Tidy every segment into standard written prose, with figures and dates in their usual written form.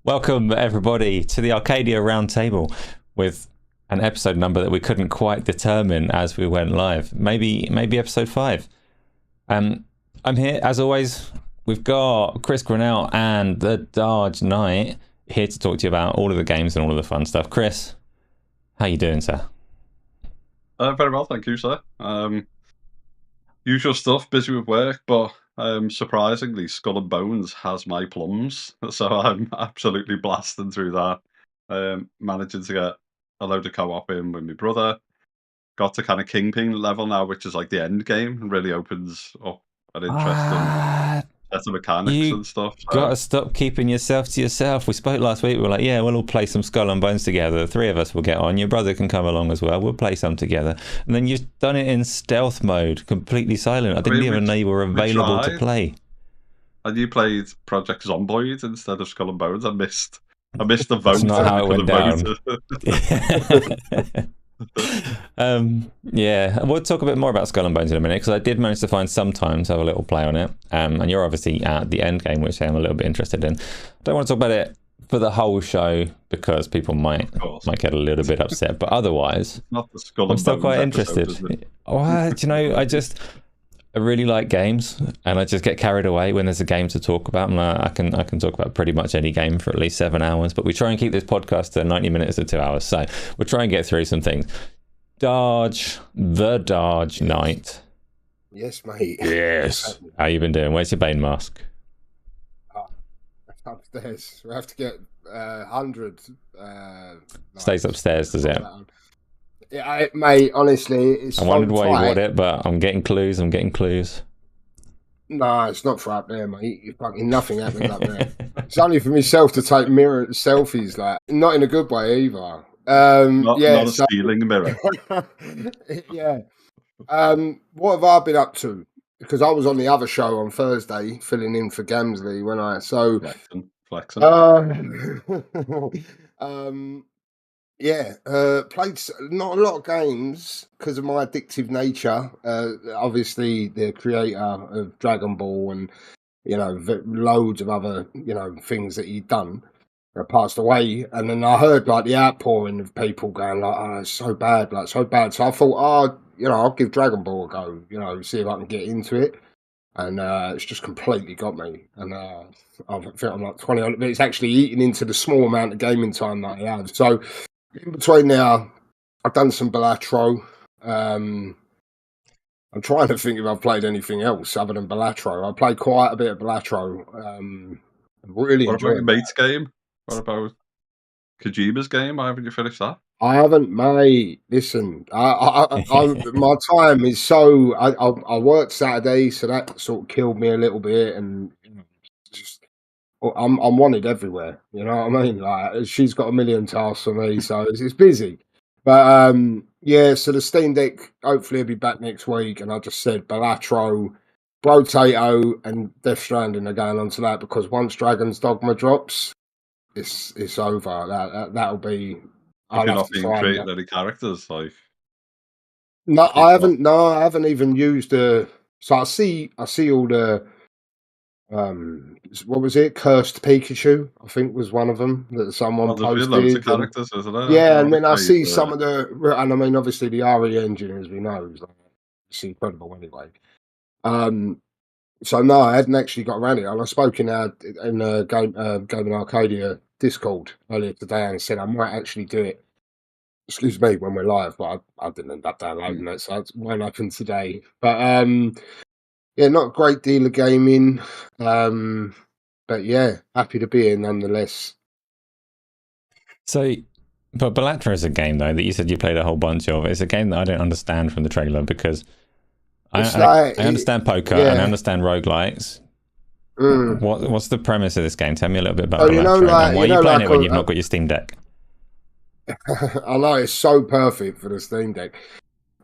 Welcome everybody to the Arcadia Roundtable with an episode number that we couldn't quite determine as we went live. Maybe episode 5. I'm here as always. We've got Chris Grannell and the Darge Knight here to talk to you about all of the games and all of the fun stuff. Chris, how you doing, sir? Very well, thank you, sir. Usual stuff, busy with work, but surprisingly, Skull and Bones has my plums, so I'm absolutely blasting through that. Managing to get a load of co-op in with my brother. Got to kind of Kingpin level now, which is like the end game, and really opens up an interesting set of mechanics and stuff. So. Gotta stop keeping yourself to yourself. We spoke last week, we were like, yeah, we'll all play some Skull and Bones together. The 3 of us will get on. Your brother can come along as well. We'll play some together. And then you've done it in stealth mode, completely silent. I didn't even know you were available to play. And you played Project Zomboid instead of Skull and Bones. I missed the vote. That's not how it went down. Yeah, we'll talk a bit more about Skull and Bones in a minute, because I did manage to find some time to have a little play on it, and you're obviously at the end game, which I'm a little bit interested in. Don't want to talk about it for the whole show because people might get a little bit upset, but otherwise not the Skull and I'm still Bones quite episode, interested. Do you know, I really like games, and I just get carried away when there's a game to talk about. I can talk about pretty much any game for at least 7 hours, but we try and keep this podcast to 90 minutes to 2 hours, so we'll try and get through some things. The Darge Knight. Yes, mate. Yes. How you been doing? Where's your Bane mask? Upstairs. We have to get 100. Stays upstairs, does it? Yeah, mate, honestly, it's I wondered why you bought it, but I'm getting clues. No, it's not for up there, mate. You're fucking nothing happening up there. It's only for myself to take mirror selfies, like, not in a good way either. Not a stealing mirror. Yeah. What have I been up to? Because I was on the other show on Thursday, filling in for Gamsley when I Flexing. Played not a lot of games because of my addictive nature. Obviously, the creator of Dragon Ball and loads of other things that he'd done passed away, and then I heard like the outpouring of people going like, "Oh, it's so bad, like so bad." So I thought, I'll give Dragon Ball a go, see if I can get into it. And it's just completely got me. And I think I'm like 20, but it's actually eating into the small amount of gaming time that I have. So in between now, I've done some Balatro. I'm trying to think if I've played anything else other than Balatro. I played quite a bit of Balatro. Really What about enjoyed your mate's game? What about Kojima's game? Why haven't you finished that? I haven't, mate. Listen, my time is so. I worked Saturday, so that sort of killed me a little bit, and just I'm wanted everywhere. You know what I mean? Like she's got a million tasks for me, so it's busy. But yeah. So the Steam Deck hopefully will be back next week, and I just said Balatro, Brotato, and Death Stranding are going on to that because once Dragon's Dogma drops, it's over. That'll be. If I'll you're have not to being try creating any characters, like No, kick I off. haven't. No, I haven't even used the. So I see all the. What was it? Cursed Pikachu, I think was one of them that someone Well, there's been loads of posted. And, characters, isn't there? yeah, I and only then I played, see some of the, and I mean, obviously the RE engine, as we know, is like, it's incredible anyway. So no, I hadn't actually got around it, and I spoke in Gaming Arcadia Discord earlier today and said I might actually do it. Excuse me, when we're live, but I didn't end up downloading it, so it won't happen today. But yeah, not a great deal of gaming, but yeah, happy to be here nonetheless. So, but Balatro is a game though that you said you played a whole bunch of. It's a game that I don't understand from the trailer because I understand poker and I understand roguelikes. What's the premise of this game? Tell me a little bit about Balatro and why are you playing it when you've not got your Steam Deck? I know it's so perfect for the Steam Deck,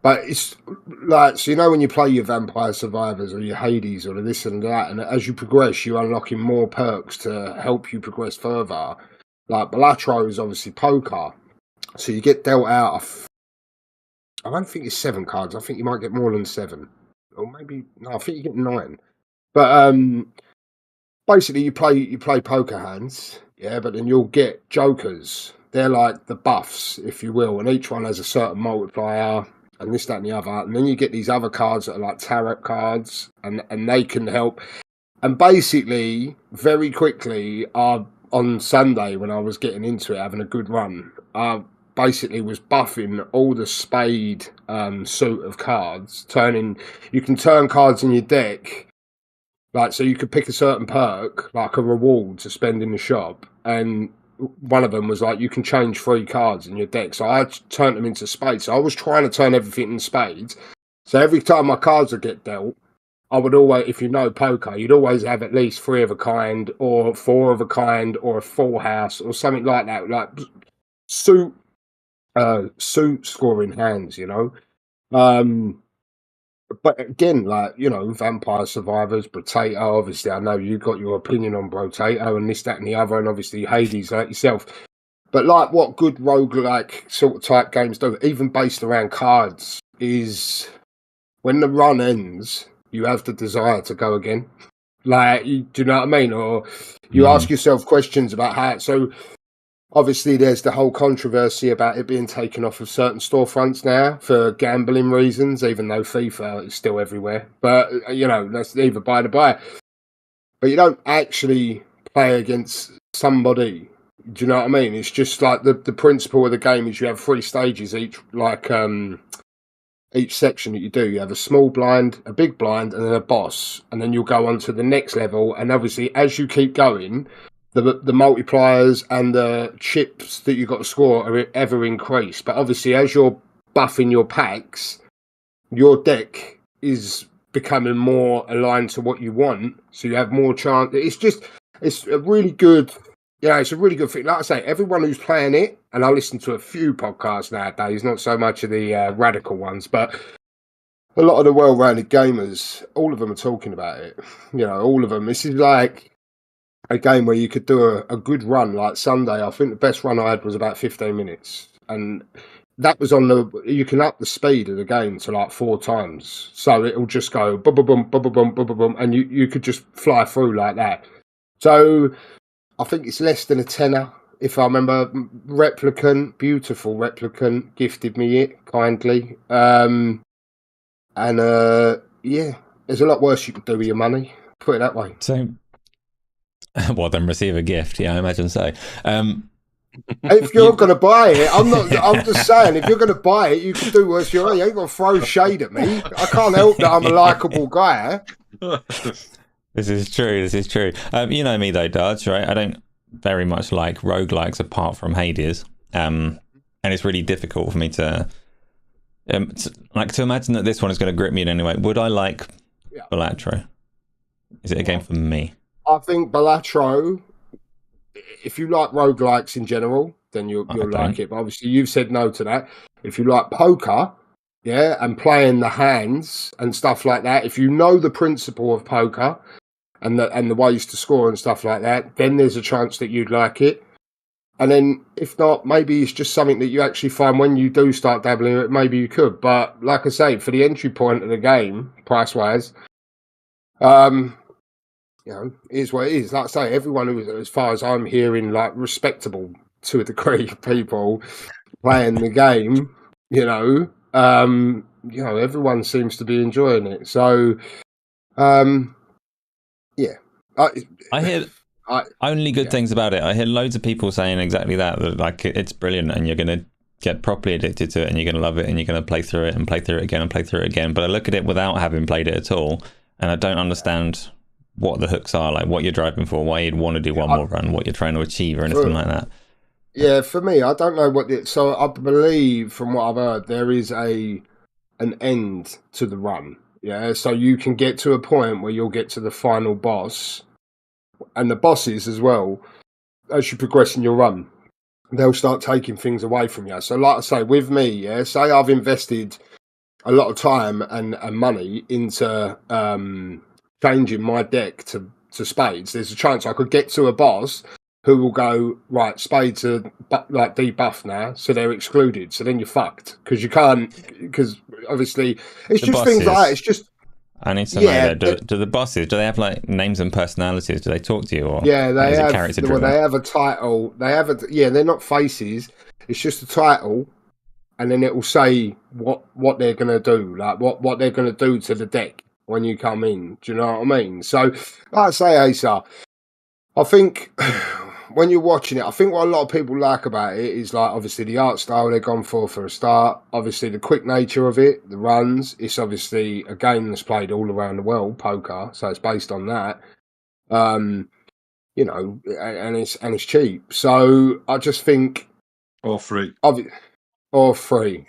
but it's like, so when you play your Vampire Survivors or your Hades or this and that, and as you progress, you're unlocking more perks to help you progress further. Like Balatro is obviously poker, so you get dealt out I don't think it's 7 cards. I think you might get more than 7, or maybe no. I think you get 9. But basically, you play poker hands, yeah. But then you'll get jokers. They're like the buffs, if you will, and each one has a certain multiplier and this, that, and the other. And then you get these other cards that are like tarot cards, and they can help. And basically, very quickly, on Sunday when I was getting into it, having a good run, I basically was buffing all the spade suit of cards. You can turn cards in your deck. Like, so you could pick a certain perk, like a reward to spend in the shop, and one of them was like, you can change 3 cards in your deck. So I turned them into spades. So I was trying to turn everything in spades. So every time my cards would get dealt, I would always, if you know poker, you'd always have at least 3 of a kind, or 4 of a kind, or a full house, or something like that. Like suit scoring hands, But again, like, Vampire Survivors, Brotato, obviously I know you've got your opinion on Brotato and this, that, and the other, and obviously Hades, like yourself. But like what good roguelike sort of type games do, even based around cards, is when the run ends, you have the desire to go again. Like, do you know what I mean? Or you ask yourself questions about how. So obviously, there's the whole controversy about it being taken off of certain storefronts now for gambling reasons, even though FIFA is still everywhere. But, that's either by the by. But you don't actually play against somebody. Do you know what I mean? It's just like the principle of the game is you have 3 stages each section that you do. You have a small blind, a big blind, and then a boss. And then you'll go on to the next level. And obviously, as you keep going, the multipliers and the chips that you've got to score are ever increase. But obviously, as you're buffing your packs, your deck is becoming more aligned to what you want. So you have more chance. It's a really good Yeah, it's a really good thing. Like I say, everyone who's playing it, and I listen to a few podcasts nowadays, not so much of the radical ones, but a lot of the well-rounded gamers, all of them are talking about it. You know, all of them. This is like a game where you could do a good run. Like Sunday, I think the best run I had was about 15 minutes. And that was on you can up the speed of the game to like 4 times. So it'll just go boom, boom, boom, boom, boom, boom, boom, boom, and you could just fly through like that. So I think it's less than a tenner. If I remember, Replicant, beautiful Replicant, gifted me it kindly. Yeah, there's a lot worse you could do with your money. Put it that way. So, well, then receive a gift. Yeah, I imagine so. If you're going to buy it, I'm just saying, if you're going to buy it, you can do worse. You ain't going to throw shade at me. I can't help that I'm a likable guy. This is true. This is true. You know me though, Darge, right? I don't very much like roguelikes apart from Hades, and it's really difficult for me to imagine that this one is going to grip me in any way. Would I like Balatro? Is it a game for me? I think Balatro, if you like roguelikes in general, then you'll like it. But obviously, you've said no to that. If you like poker, yeah, and playing the hands and stuff like that, if you know the principle of poker and the ways to score and stuff like that, then there's a chance that you'd like it. And then, if not, maybe it's just something that you actually find when you do start dabbling in it, maybe you could. But like I say, for the entry point of the game, price-wise, you know, is what it is. Like I say, everyone who, as far as I'm hearing, like respectable to a degree, people playing the game, everyone seems to be enjoying it. So, yeah, I hear only good things about it. I hear loads of people saying exactly that like it's brilliant, and you're going to get properly addicted to it, and you're going to love it, and you're going to play through it and play through it again and play through it again. But I look at it without having played it at all, and I don't understand what the hooks are, like what you're driving for, why you'd want to do one more run, what you're trying to achieve, or anything like that. Yeah, for me, I don't know what. So I believe, from what I've heard, there is an end to the run. Yeah, so you can get to a point where you'll get to the final boss, and the bosses as well. As you progress in your run, they'll start taking things away from you. So, like I say, with me, yeah, say I've invested a lot of time and money into changing my deck to spades. There's a chance I could get to a boss who will go, right, spades are like debuffed now, so they're excluded. So then you're fucked because you can't, because obviously it's the just bosses, things like that. It's just. I need to know that. Do the bosses, do they have like names and personalities? Do they talk to you? Or yeah, they have. Character well, they have a title. They have a, yeah, they're not faces. It's just a title. And then it will say what they're going to do, like what they're going to do to the deck when you come in. Do you know what I mean? So, like I say, Asa, I think when you're watching it, I think what a lot of people like about it is like obviously the art style they've gone for a start. Obviously the quick nature of it, the runs. It's obviously a game that's played all around the world, poker. So it's based on that. And it's cheap. So I just think, or free. Or free,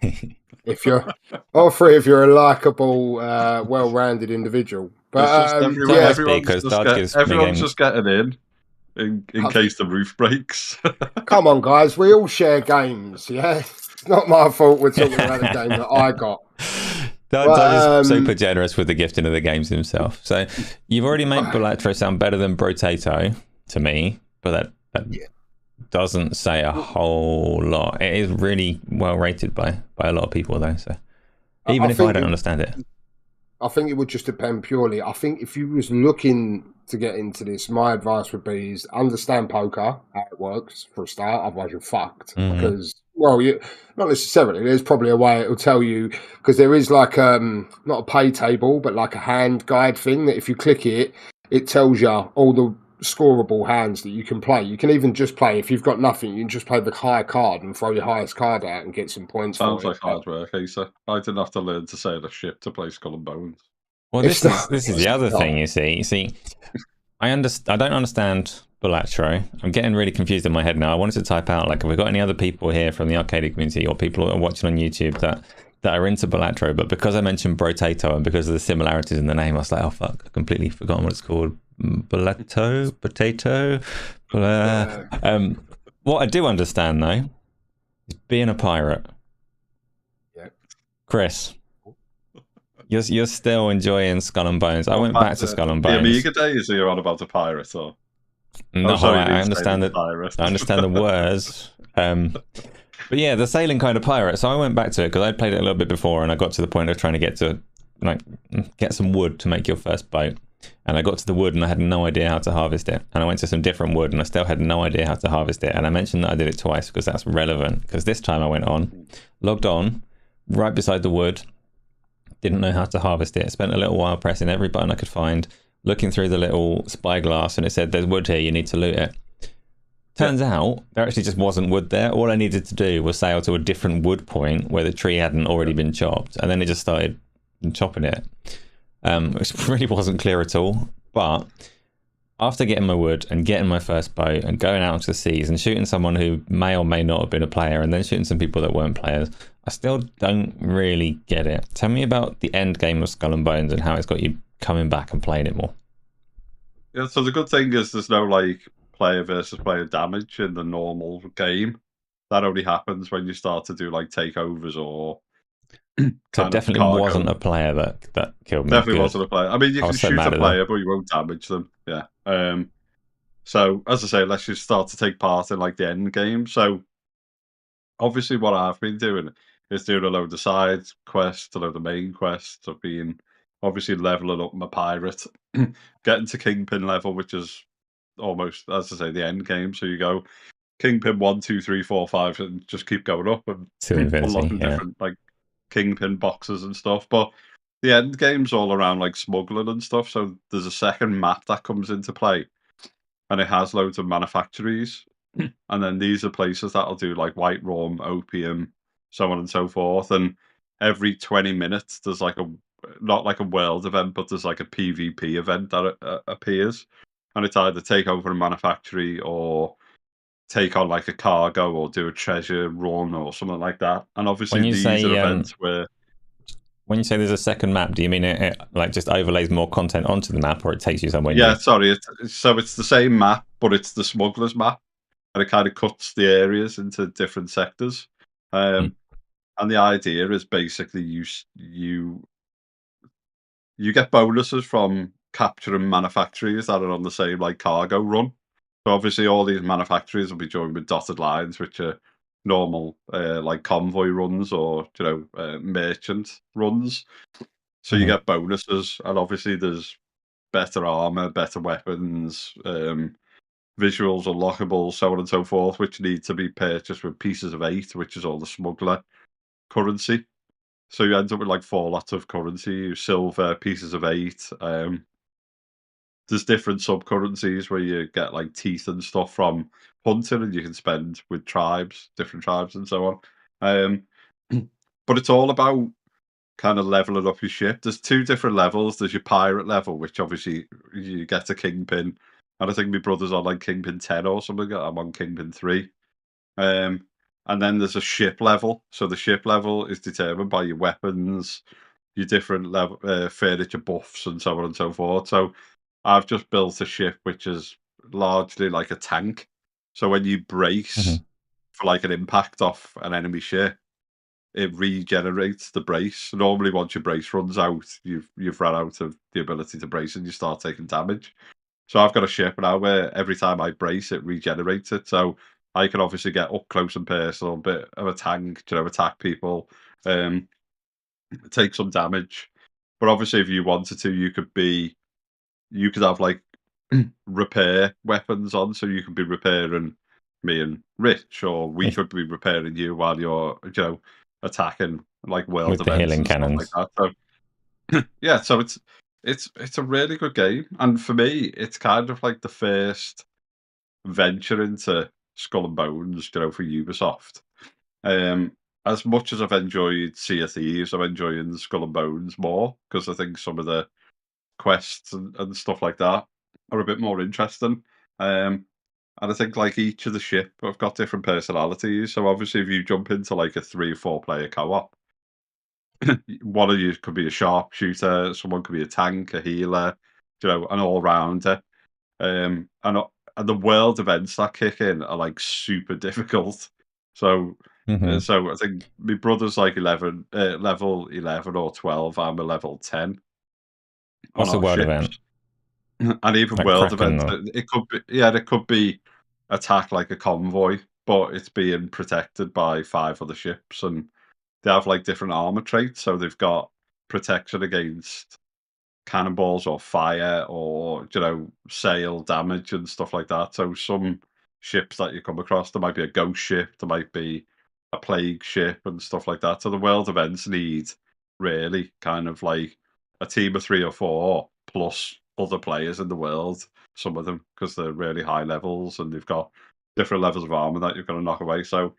if you're a likable, well-rounded individual. But everyone's just getting in case the roof breaks. Come on, guys, we all share games. Yeah, it's not my fault we're talking about the game that I got. Doug is super generous with the gifting of the games himself. So you've already made Balatro sound better than Brotato to me, but that doesn't say a whole lot. It is really well rated by a lot of people though, so even if I don't understand it, I think it would just depend purely. I think if you was looking to get into this, my advice would be is understand poker, how it works for a start, otherwise you're fucked. Because you not necessarily, there's probably a way it'll tell you, because there is like not a pay table but like a hand guide thing that if you click it, it tells you all the scoreable hands that you can play. You can even just play, if you've got nothing, you can just play the high card and throw your highest card out and get some points. Sounds like hard work, Asa. I didn't have to learn to sail a ship to play Skull and Bones. Well, this is the other thing, you see, I don't understand Balatro. I'm getting really confused in my head now. I wanted to type out, like, have we got any other people here from the arcade community or people that are watching on YouTube that are into Balatro? But because I mentioned Brotato and because of the similarities in the name, I was like, oh fuck, I've completely forgotten what it's called. Potato. What I do understand though is being a pirate. Yeah. Chris, you're still enjoying Skull and Bones. I went back to Skull and The Bones. Amiga days, are you on about a pirate or? No, sorry, I understand that. pirate. I understand the words. But yeah, the sailing kind of pirate. So I went back to it because I'd played it a little bit before, and I got to the point of trying to get some wood to make your first boat. And I got to the wood, and I had no idea how to harvest it. And I went to some different wood, and I still had no idea how to harvest it. And I mentioned that I did it twice because that's relevant. Because this time I went on, logged on, right beside the wood, didn't know how to harvest it. Spent a little while pressing every button I could find, looking through the little spyglass, and it said, "There's wood here. You need to loot it." Turns out there actually just wasn't wood there. All I needed to do was sail to a different wood point where the tree hadn't already been chopped, and then it just started chopping it. Which really wasn't clear at all. But after getting my wood and getting my first boat and going out into the seas and shooting someone who may or may not have been a player and then shooting some people that weren't players, I still don't really get it. Tell me about the end game of Skull and Bones and how it's got you coming back and playing it more. Yeah, so the good thing is there's no like player versus player damage in the normal game. That only happens when you start to do like takeovers or So it definitely wasn't a player that killed me. Definitely wasn't a player. I mean, you can shoot a player, but you won't damage them. Yeah. So as I say, let's just start to take part in like the end game. So obviously, what I've been doing is doing a load of side quests, a load of main quests. I've been obviously leveling up my pirate, getting to Kingpin level, which is almost, as I say, the end game. So you go Kingpin 1, 2, 3, 4, 5, and just keep going up and to infinity, unlocking different like Kingpin boxes and stuff. But the end game's all around like smuggling and stuff. So there's a second map that comes into play, and it has loads of manufactories. And then these are places that'll do like white rum, opium, so on and so forth. And every 20 minutes, there's like not like a world event, but there's like a PvP event that appears. And it's either take over a manufactory or take on like a cargo or do a treasure run or something like that. And obviously these are events where... When you say there's a second map, do you mean it like just overlays more content onto the map, or it takes you somewhere new? Yeah, sorry. So it's the same map, but it's the smuggler's map. And it kind of cuts the areas into different sectors. And the idea is basically you get bonuses from capturing manufactories that are on the same like cargo run. So obviously all these manufactories will be joined with dotted lines, which are normal like convoy runs or merchant runs. So you get bonuses, and obviously there's better armor, better weapons, visuals, unlockables, so on and so forth, which need to be purchased with pieces of 8, which is all the smuggler currency. So you end up with like 4 lots of currency, silver, pieces of 8. There's different sub currencies where you get like teeth and stuff from hunting, and you can spend with tribes, different tribes, and so on. But it's all about kind of leveling up your ship. There's 2 different levels. There's your pirate level, which obviously you get a Kingpin. And I think my brother's on like Kingpin 10 or something. I'm on Kingpin 3. And then there's a ship level. So the ship level is determined by your weapons, your different level furniture buffs, and so on and so forth. So I've just built a ship which is largely like a tank. So when you brace for like an impact off an enemy ship, it regenerates the brace. Normally, once your brace runs out, you've run out of the ability to brace, and you start taking damage. So I've got a ship now where every time I brace, it regenerates it. So I can obviously get up close and personal, a bit of a tank, attack people, take some damage. But obviously, if you wanted to, you could have like repair weapons on, so you could be repairing me and Rich, or we could be repairing you while you're, attacking like world with events the healing and cannons. stuff like that. So yeah, so it's a really good game, and for me, it's kind of like the first venture into Skull and Bones, for Ubisoft. As much as I've enjoyed Sea of Thieves, I'm enjoying Skull and Bones more because I think some of the quests and stuff like that are a bit more interesting. And I think like each of the ship have got different personalities. So obviously, if you jump into like a 3 or 4 player co-op, one of you could be a sharpshooter, someone could be a tank, a healer, an all rounder. And and the world events that kick in are like super difficult. So, Mhm. so I think my brother's like level 11 or 12. I'm a level 10 on What's a our world ships, event? and even Like world Kraken events. or It could be, yeah, it could be attack like a convoy, but it's being protected by 5 other ships, and they have like different armor traits. So they've got protection against cannonballs or fire or sail damage and stuff like that. So some ships that you come across, there might be a ghost ship, there might be a plague ship and stuff like that. So the world events need really kind of like a team of 3 or 4 plus other players in the world, some of them, because they're really high levels and they've got different levels of armor that you've got to knock away. So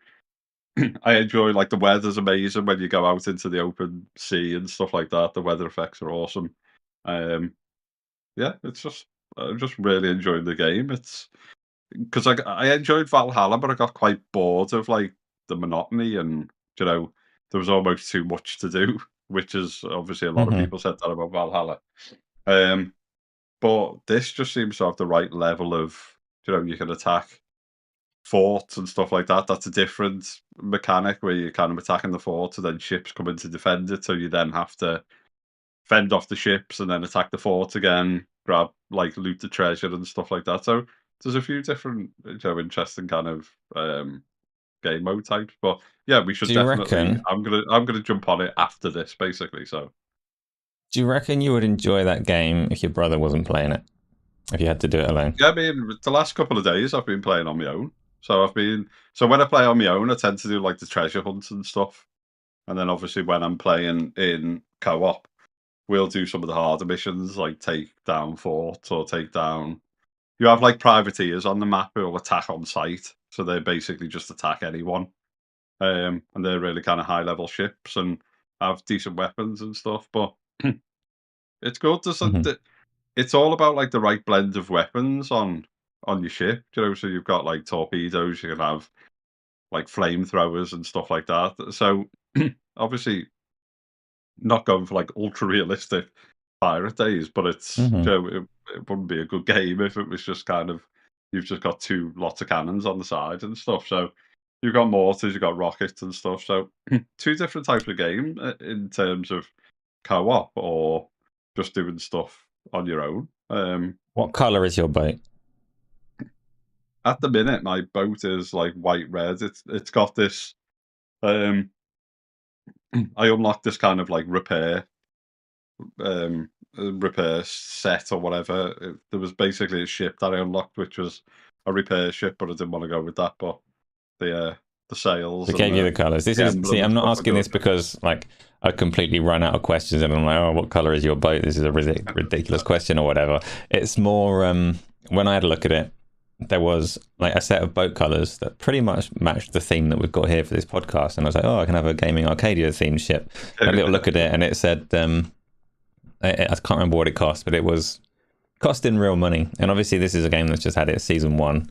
I enjoy, like, the weather's amazing when you go out into the open sea and stuff like that. The weather effects are awesome. Um, yeah, it's just I'm just really enjoying the game. It's because I enjoyed Valhalla, but I got quite bored of like the monotony and there was almost too much to do, which is obviously a lot of Mhm. people said that about Valhalla. Um, but this just seems to have the right level of you can attack forts and stuff like that. That's a different mechanic where you're kind of attacking the fort and then ships come in to defend it. So you then have to fend off the ships and then attack the fort again, grab loot the treasure and stuff like that. So there's a few different interesting kind of game mode types. But yeah, we should Do you definitely. reckon? I'm gonna jump on it after this, basically. So Do you reckon you would enjoy that game if your brother wasn't playing it? If you had to do it alone? yeah, I mean, the last couple of days I've been playing on my own. So when I play on my own, I tend to do like the treasure hunts and stuff. And then obviously when I'm playing in co-op, we'll do some of the harder missions, like take down forts or take down. You have like privateers on the map who will attack on sight, so they basically just attack anyone. And they're really kind of high level ships and have decent weapons and stuff. But it's good. Mhm. It's all about like the right blend of weapons on your ship. So you've got like torpedoes, you can have like flamethrowers and stuff like that. So obviously not going for like ultra realistic pirate days, but it's Mhm. it wouldn't be a good game if it was just kind of you've just got lots of cannons on the side and stuff. So you've got mortars, you've got rockets and stuff. So two different types of game in terms of co-op or just doing stuff on your own. What color is your boat? At the minute, my boat is like white red. It's got this. Um, I unlocked this kind of like repair set or whatever. There was basically a ship that I unlocked, which was a repair ship, but I didn't want to go with that. But the sails They and gave you the colors. This the is see. emblem and I'm not stuff are asking good. this because like I completely run out of questions and I'm like, oh, what color is your boat? This is a ridiculous question or whatever. It's more when I had a look at it, there was like a set of boat colors that pretty much matched the theme that we've got here for this podcast, and I was like, oh, I can have a Gaming Arcadia themed ship. And a little look at it, and it said, I can't remember what it cost, but it was costing real money. And obviously, this is a game that's just had its season 1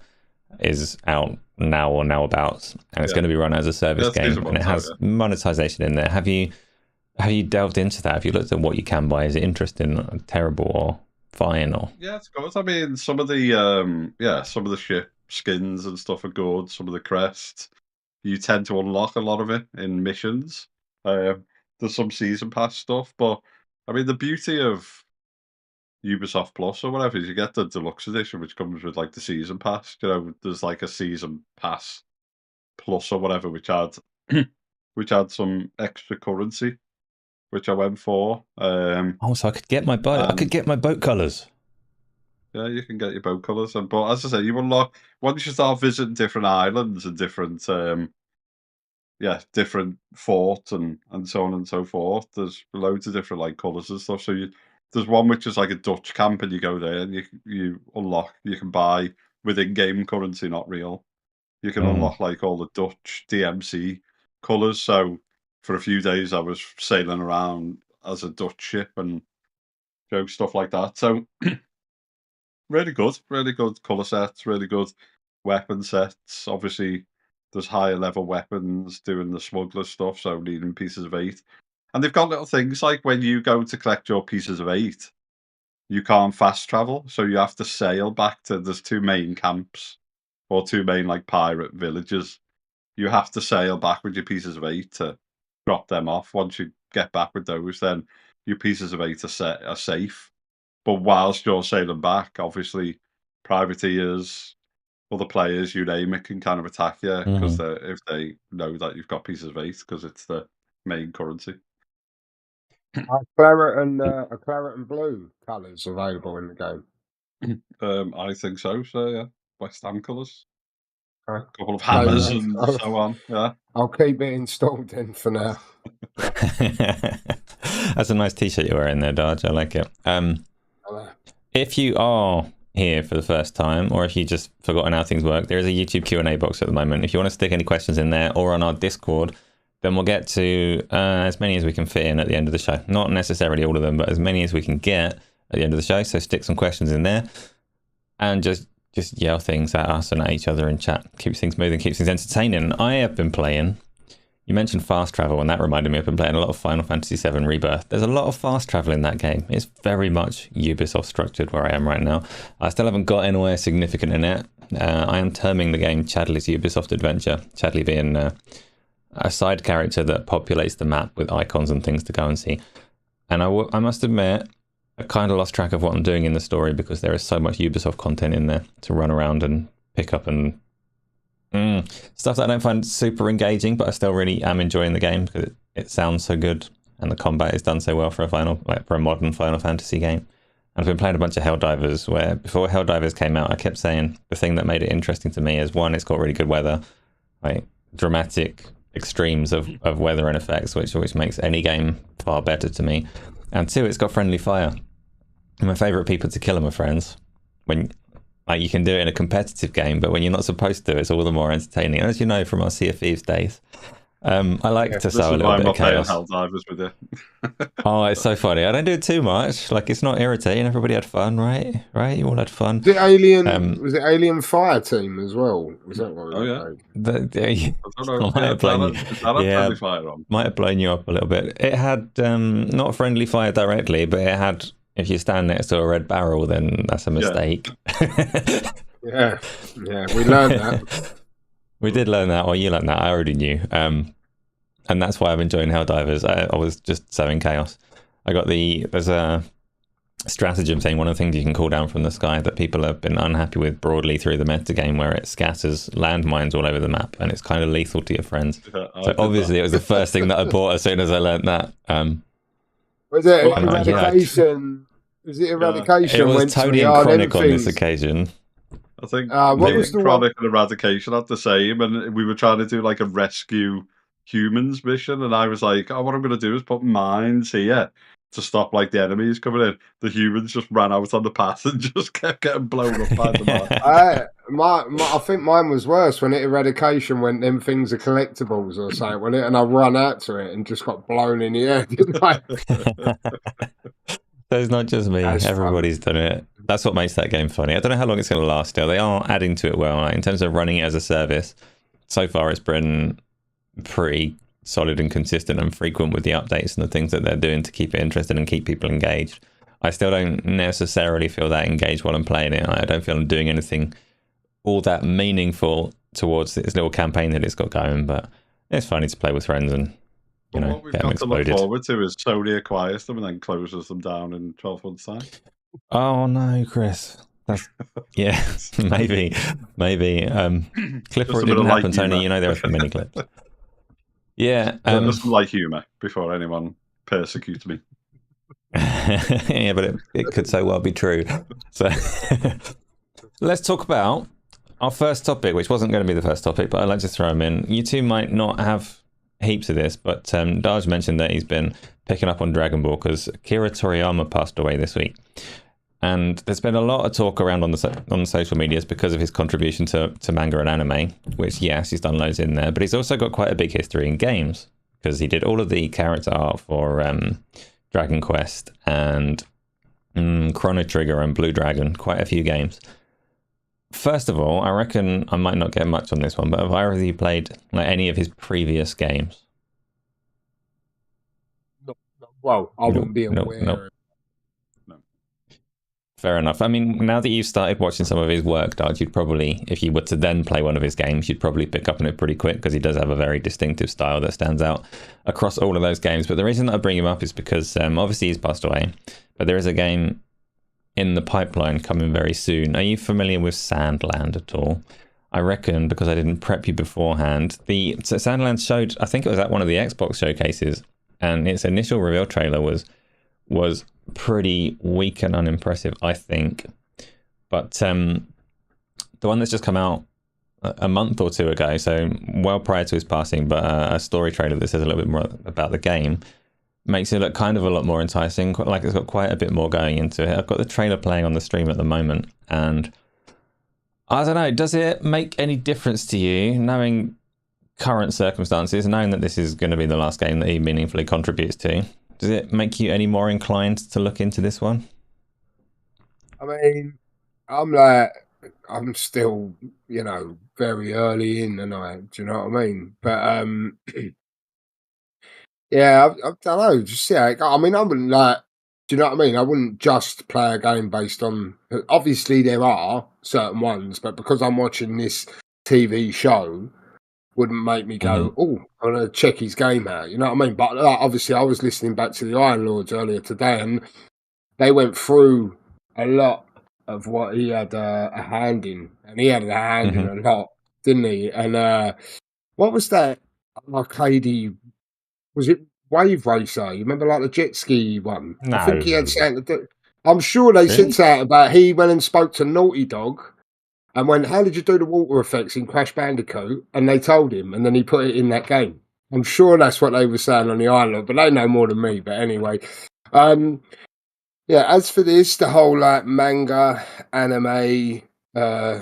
is out now or now about, and it's Yeah, going to be run as a service yeah, game, season and it one's out. has Yeah. monetization in there. Have you delved into that? Have you looked at what you can buy? Is it interesting, terrible, or fine? Or Yeah, it's good. I mean, some of the ship skins and stuff are good. Some of the crests, you tend to unlock a lot of it in missions. Um, there's some season pass stuff, but I mean, the beauty of Ubisoft Plus or whatever is you get the deluxe edition, which comes with like the season pass. There's like a season pass plus or whatever, which had which had some extra currency, which I went for. oh, so I could get my boat. I could And get my boat colors. yeah, you can get your boat colours. And but as I say, you unlock once you start visiting different islands and different forts and so on and so forth. There's loads of different like colours and stuff. So there's one which is like a Dutch camp, and you go there and you unlock. You can buy with in-game currency, not real. You can Mm. unlock like all the Dutch DMC colours. So for a few days, I was sailing around as a Dutch ship and stuff like that. So really good colour sets, really good weapon sets. Obviously, there's higher level weapons doing the smuggler stuff, so needing pieces of 8. And they've got little things like when you go to collect your pieces of 8, you can't fast travel, so you have to sail back to. There's two main camps or two main like pirate villages. You have to sail back with your pieces of 8 to drop them off. Once you get back with those, then your pieces of 8 are safe. But whilst you're sailing back, obviously, privateers, other players, you name it, can kind of attack you because if they know that you've got pieces of 8, because it's the main currency. Are claret and blue colours available in the game? I think so. So yeah, West Ham colours, Okay. a couple of hammers Maybe. and so on. Yeah, I'll keep it installed then for now. That's a nice t-shirt you're wearing there, Darge. I like it. If you are here for the first time, or if you just forgotten how things work, there is a YouTube Q&A box at the moment. If you want to stick any questions in there or on our Discord, then we'll get to as many as we can fit in at the end of the show. Not necessarily all of them, but as many as we can get at the end of the show. So stick some questions in there and just yell things at us and at each other in chat. Keeps things moving, keeps things entertaining. I have been playing... You mentioned fast travel, and that reminded me I've been playing a lot of Final Fantasy VII Rebirth. There's a lot of fast travel in that game. It's very much Ubisoft structured where I am right now. I still haven't got anywhere significant in it. I am terming the game Chadley's Ubisoft Adventure. Chadley being a side character that populates the map with icons and things to go and see. And I must admit, I kind of lost track of what I'm doing in the story because there is so much Ubisoft content in there to run around and pick up and stuff that I don't find super engaging, but I still really am enjoying the game because it sounds so good and the combat is done so well for a modern Final Fantasy game. And I've been playing a bunch of Helldivers, where before Helldivers came out, I kept saying the thing that made it interesting to me is, one, it's got really good weather, like dramatic extremes of weather and effects, which makes any game far better to me. And two, it's got friendly fire. And my favourite people to kill are my friends. When Like, you can do it in a competitive game, but when you're not supposed to, it's all the more entertaining. And as you know from our Sea of Thieves days, I like to sow a little bit of chaos. Helldivers with you. Oh, it's so funny. I don't do it too much. Like, it's not irritating. Everybody had fun, right? Right? You all had fun. Was it Alien Fire Team as well? Was that what? Oh yeah. I might have blown you. Fire on. Might have blown you up a little bit. It had not friendly fire directly, but it had. If you stand next to a red barrel, then that's a mistake. Yeah, we learned that. We did learn that, or you learned that. I already knew. And that's why I'm enjoying Helldivers. I was just sowing chaos. There's a stratagem thing, one of the things you can call down from the sky that people have been unhappy with broadly through the metagame, where it scatters landmines all over the map, and it's kind of lethal to your friends. So obviously it was the first thing that I bought as soon as I learned that. Was it eradication? Was it eradication? It was Tony and Chronic on this occasion. I think Chronic and Eradication had the same, and we were trying to do like a rescue humans mission, and I was like, what I'm going to do is put mines here to stop like the enemies coming in. The humans just ran out on the path and just kept getting blown up by the mine. I think mine was worse when Eradication went, them things are collectibles or something, wasn't it? And I ran out to it and just got blown in the air, didn't I? So it's not just me. Everybody's done it. That's what makes that game funny. I don't know how long it's going to last still. They are adding to it well. Like, in terms of running it as a service, so far it's been pretty solid and consistent and frequent with the updates and the things that they're doing to keep it interesting and keep people engaged. I still don't necessarily feel that engaged while I'm playing it. I don't feel I'm doing anything all that meaningful towards this little campaign that it's got going, but it's funny to play with friends and what we've got to look forward to is Sony acquires them and then closes them down in 12 months' time. Oh no, Chris. That's maybe. Clip where it didn't happen, Tony. You know there are some mini clips. Yeah. Just some light humour before anyone persecutes me. Yeah, but it could so well be true. So let's talk about our first topic, which wasn't going to be the first topic, but I'd like to throw him in. You two might not have heaps of this, but Darge mentioned that he's been picking up on Dragon Ball because Akira Toriyama passed away this week, and there's been a lot of talk around on the social medias because of his contribution to manga and anime, which yes, he's done loads in there, but he's also got quite a big history in games because he did all of the character art for Dragon Quest and Chrono Trigger and Blue Dragon, quite a few games. First of all, I reckon I might not get much on this one, but have either of you played like any of his previous games? Well, I wouldn't be aware. No. Fair enough. I mean, now that you've started watching some of his work, Darge, you'd probably, if you were to then play one of his games, you'd probably pick up on it pretty quick because he does have a very distinctive style that stands out across all of those games. But the reason that I bring him up is because obviously he's passed away, but there is a game in the pipeline coming very soon. Are you familiar with Sandland at all? I reckon, because I didn't prep you beforehand, so Sandland showed, I think it was at one of the Xbox showcases, and its initial reveal trailer was pretty weak and unimpressive, I think. But the one that's just come out a month or two ago, so well prior to his passing, but a story trailer that says a little bit more about the game, makes it look kind of a lot more enticing, like it's got quite a bit more going into it. I've got the trailer playing on the stream at the moment, and I don't know, does it make any difference to you, knowing current circumstances, knowing that this is going to be the last game that he meaningfully contributes to? Does it make you any more inclined to look into this one? I mean, I'm still, very early in the night. Do you know what I mean? But yeah, I don't know. Just I mean, I wouldn't do you know what I mean? I wouldn't just play a game based on. Obviously, there are certain ones, but because I'm watching this TV show, wouldn't make me go, oh, I'm going to check his game out. You know what I mean? But obviously, I was listening back to the Iron Lords earlier today, and they went through a lot of what he had a hand in. And he had a hand in a lot, didn't he? And what was that arcade? Was it Wave Racer? You remember like the jet ski one? No. I think he had something to do. I'm sure they said out about he went and spoke to Naughty Dog and went, how did you do the water effects in Crash Bandicoot? And they told him, and then he put it in that game. I'm sure that's what they were saying on the island, but they know more than me. But anyway, yeah, as for this, the whole manga, anime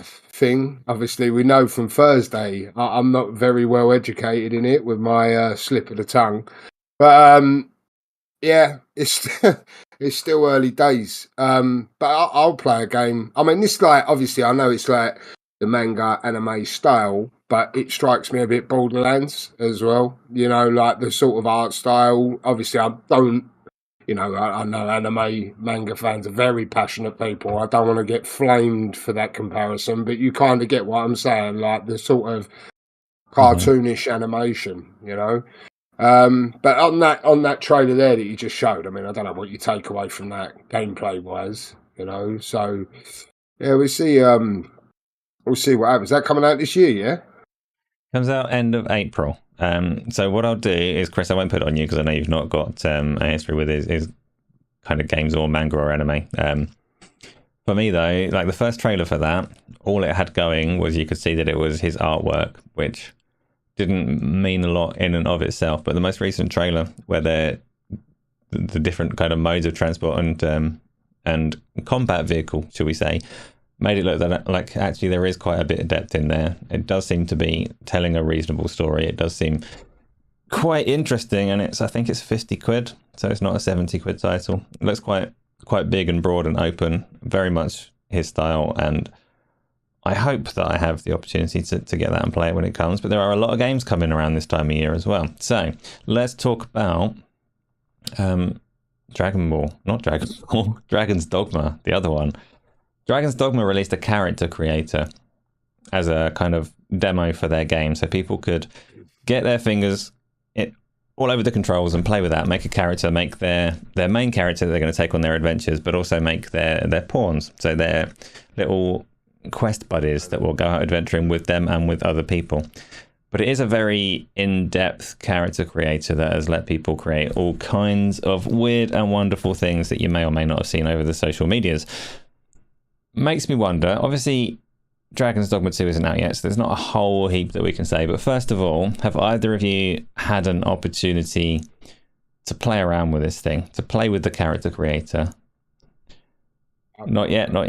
thing, obviously we know from Thursday, I'm not very well educated in it with my slip of the tongue. But yeah, it's it's still early days. But I'll play a game. I mean, this obviously I know it's like the manga anime style, but it strikes me a bit Borderlands as well. Like the sort of art style. Obviously, I don't. I know anime manga fans are very passionate people. I don't want to get flamed for that comparison, but you kind of get what I'm saying, like the sort of cartoonish animation, But on that trailer there that you just showed, I mean, I don't know what you take away from that gameplay wise, So yeah, we'll see what happens. Is that coming out this year? Yeah, comes out end of April. So what I'll do is, Chris, I won't put it on you because I know you've not got a history with his kind of games or manga or anime. For me though, like the first trailer for that, all it had going was you could see that it was his artwork, which didn't mean a lot in and of itself. But the most recent trailer, where the different kind of modes of transport and combat vehicle, shall we say, made it look that like actually there is quite a bit of depth in there. It does seem to be telling a reasonable story. It does seem quite interesting, and I think it's 50 quid, so it's not a 70 quid title. It looks quite big and broad and open, very much his style, and I hope that I have the opportunity to get that and play it when it comes. But there are a lot of games coming around this time of year as well. So let's talk about Dragon's Dogma, the other one. Dragon's Dogma released a character creator as a kind of demo for their game, so people could get their fingers all over the controls and play with that, make a character, make their main character that they're going to take on their adventures, but also make their pawns, so their little quest buddies that will go out adventuring with them and with other people. But it is a very in-depth character creator that has let people create all kinds of weird and wonderful things that you may or may not have seen over the social medias. Makes me wonder, obviously Dragon's Dogma 2 isn't out yet, so there's not a whole heap that we can say, but first of all, have either of you had an opportunity to play around with this thing, to play with the character creator? Not yet. No,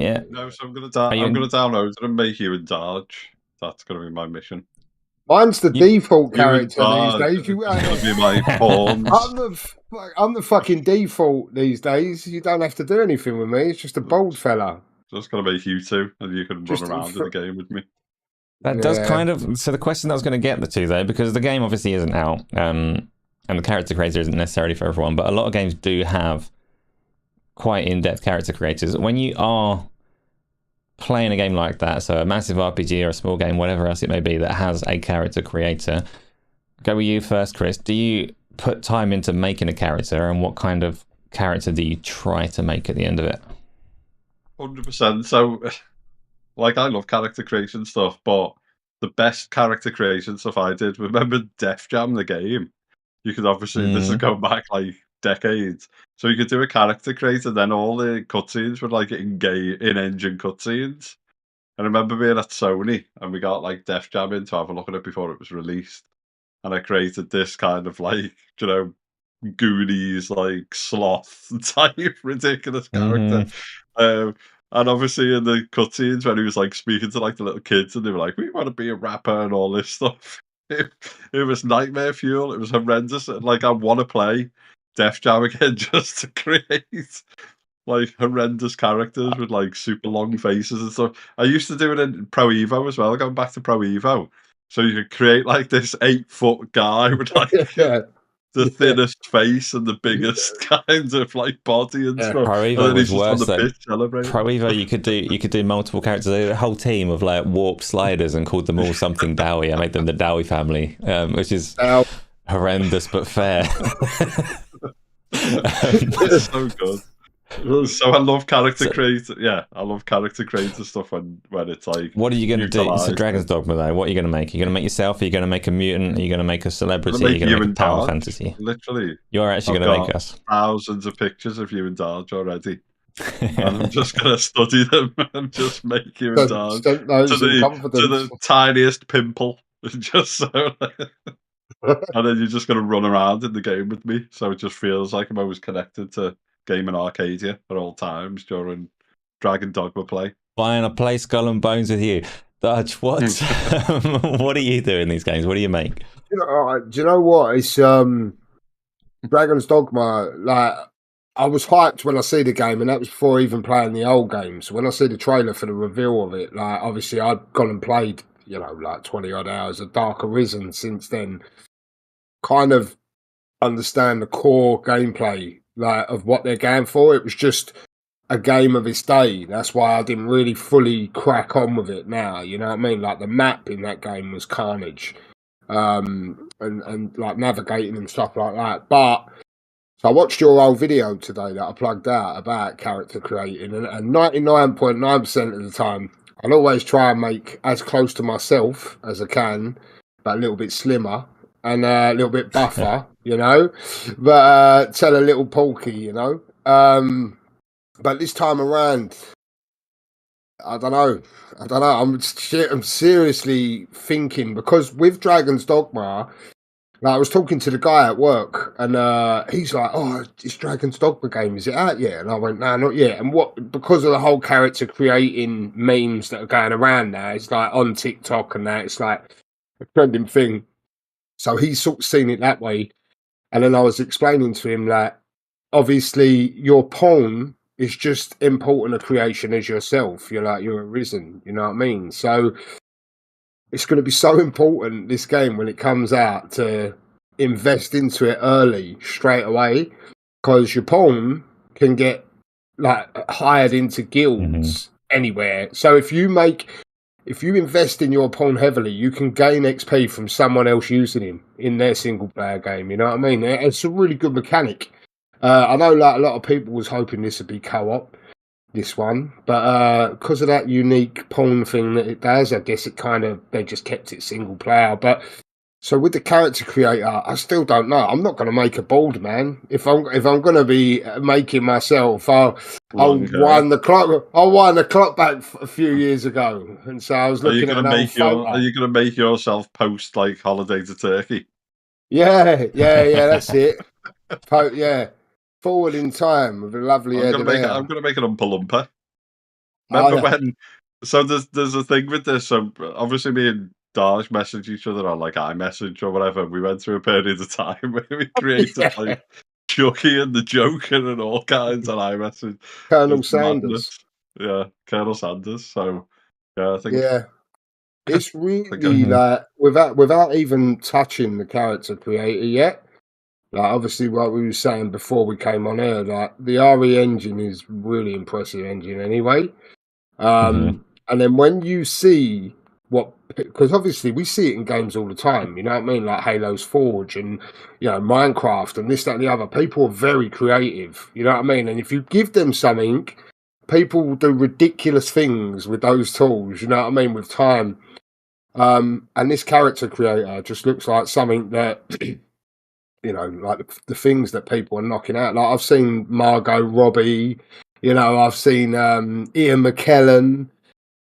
so I'm gonna download it and make you a Darge. That's gonna be my mission. Mine's the default character these days. Be my pawns. I'm the fucking default these days. You don't have to do anything with me. It's just a bold fella. Just gonna make you two, and you can run around in the game with me. That does kind of. So the question that I was going to get the two though, because the game obviously isn't out, and the character creator isn't necessarily for everyone, but a lot of games do have quite in-depth character creators. When you are playing a game like that, so a massive RPG or a small game, whatever else it may be, that has a character creator, go with you first, Chris. Do you put time into making a character, and what kind of character do you try to make at the end of it? 100%. So, like, I love character creation stuff, but the best character creation stuff I did, remember Def Jam the game? You could obviously, this is going back like decades. So you could do a character creator, then all the cutscenes were like in-engine cutscenes. I remember being at Sony and we got like Def Jam in to have a look at it before it was released. And I created this kind of like, you know, Goonies, like sloth type ridiculous character. And obviously in the cutscenes when he was like speaking to like the little kids and they were like, we want to be a rapper and all this stuff. It was nightmare fuel. It was horrendous. Like I want to play Def Jam again just to create like horrendous characters with like super long faces and stuff. I used to do it in Pro Evo as well, going back to Pro Evo. So you could create like this 8-foot guy with like the thinnest face and the biggest kinds of like body and stuff. Pro And Evo then was he's just on worse the though. pitch celebrating. Pro Evo, you could do multiple characters. They had a whole team of like warped sliders and called them all something Dowie. I made them the Dowie family, which is horrendous but fair. It's so good. So I love character creator. Yeah, I love character creator stuff when it's like. What are you going to do? It's a utilised. Dragon's Dogma though. What are you going to make? Are you going to make yourself? Are you going to make a mutant? Are you going to make a celebrity? Are you going to make a power fantasy? Literally, You're actually going to make us thousands of pictures of you and Darge already, and I'm just going to study them and just make you and Darge to the tiniest pimple, just so. And then you're just going to run around in the game with me, so it just feels like I'm always connected to GameOn Arcadia at all times during Dragon Dogma play. Fine, I'll play Skull and Bones with you. Dodge, what? What do you do in these games? What do you make? Do you know what? It's Dragon's Dogma. Like, I was hyped when I see the game, and that was before even playing the old games. When I see the trailer for the reveal of it, like obviously I'd gone and played, you know, like 20 odd hours of Dark Arisen since then. Kind of understand the core gameplay, like of what they're going for. It was just a game of its day. That's why I didn't really fully crack on with it now. You know what I mean? Like the map in that game was carnage, and like navigating and stuff like that. But so I watched your old video today that I plugged out about character creating, and 99.9% of the time, I'll always try and make as close to myself as I can, but a little bit slimmer and a little bit buffer, you know, but tell a little porky, you know. But this time around, I don't know. I'm seriously thinking, because with Dragon's Dogma, like, I was talking to the guy at work, and he's like, "Oh, this Dragon's Dogma game, is it out yet?" And I went, "No, not yet." And because of the whole character creating memes that are going around now, it's like on TikTok and that, it's like a trending thing. So he's sort of seen it that way. And then I was explaining to him that obviously your pawn is just important a creation as yourself. You're like, you're arisen, you know what I mean? So it's going to be so important, this game, when it comes out, to invest into it early, straight away, because your pawn can get like hired into guilds anywhere. So if you invest in your pawn heavily, you can gain XP from someone else using him in their single player game. You know what I mean? It's a really good mechanic. I know like a lot of people was hoping this would be co-op, this one, but because of that unique pawn thing that it does, I guess they just kept it single player. But so with the character creator, I still don't know. I'm not going to make a bold, man. If I'm going to be making myself, I'll wind the clock back a few years ago, and so I was looking at Are you going to make yourself post like Holiday to Turkey? Yeah, that's it. Forward in time with a lovely head of hair. I'm going to make an Oompa Loompa. Remember when? So there's a thing with this. So obviously me and Darge message each other on like iMessage or whatever. We went through a period of time where we created like Chucky and the Joker and all kinds on iMessage. Colonel Sanders. Yeah, Colonel Sanders. So yeah, I think it's really like without even touching the character creator yet. Like obviously, what we were saying before we came on air, like the RE engine is really impressive engine anyway. And then when you see what, because obviously we see it in games all the time, you know what I mean? Like Halo's Forge and, you know, Minecraft and this, that, and the other. People are very creative, you know what I mean? And if you give them something, people will do ridiculous things with those tools, you know what I mean? With time. And this character creator just looks like something that, you know, like the things that people are knocking out. Like I've seen Margot Robbie, you know, I've seen Ian McKellen.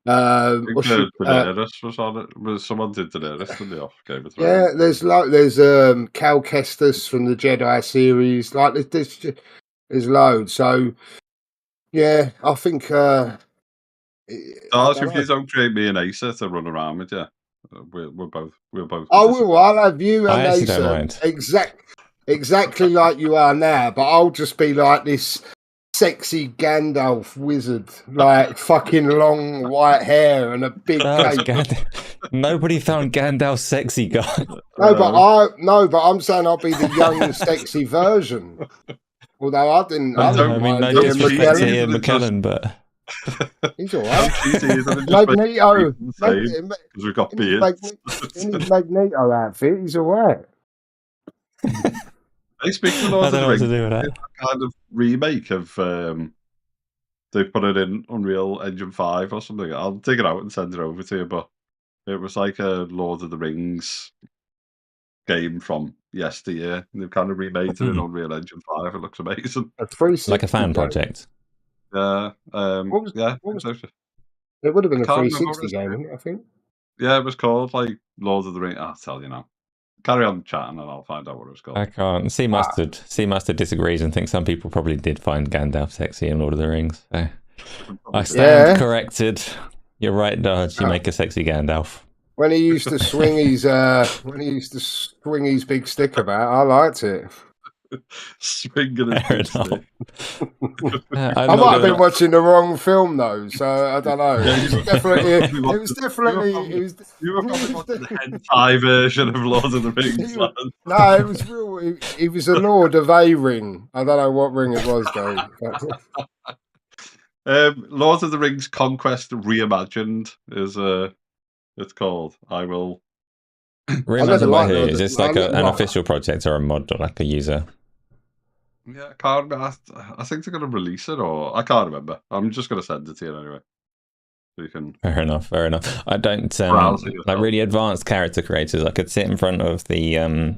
Daenerys was on it. Someone did Daenerys, didn't they, off Game of Thrones? Yeah, there's Cal Kestis from the Jedi series. Like there's loads. So yeah, I think. Darge, if you don't create me and Asa to run around with you, we're both. I will. I'll have you and I actually don't Asa mind. exactly like you are now, but I'll just be like this sexy Gandalf wizard, like fucking long white hair and a big cape. Nobody found Gandalf sexy, guy. No, but I'm saying I'll be the young, sexy version. Although I didn't. I mean, no disrespect to Ian McKellen, but he's all right. Magneto, because we've got beards. In his Magneto outfit, he's all right. Hey, speaking of Lord of the Rings, to do with that. Kind of remake of they put it in Unreal Engine 5 or something. I'll dig it out and send it over to you, but it was like a Lord of the Rings game from yesteryear. They've kind of remade it in Unreal Engine 5. It looks amazing. Like a fan project. Yeah. It would have been a 360 game, wouldn't it, I think? Yeah, it was called like Lord of the Rings. I'll tell you now. Carry on chatting and I'll find out what it was called. I can't. C Mustard disagrees and thinks some people probably did find Gandalf sexy in Lord of the Rings. So I stand corrected. You're right, Darge. You make a sexy Gandalf. When he used to swing his big stick about, I liked it. Swinging his big stick. I might have been watching the wrong film though, so I don't know. It was definitely. You were probably watching the hentai version of Lord of the Rings. No, it was real. He was a Lord of a Ring. I don't know what ring it was though. Lord of the Rings Conquest Reimagined is it's called. I will. Reimagined by who? Is this like an official project or a mod or like a user? Yeah, I can't remember. I think they're going to release it, or I can't remember. I'm just going to send it to you anyway. So you can. Fair enough. I don't like really advanced character creators. I could sit in front of the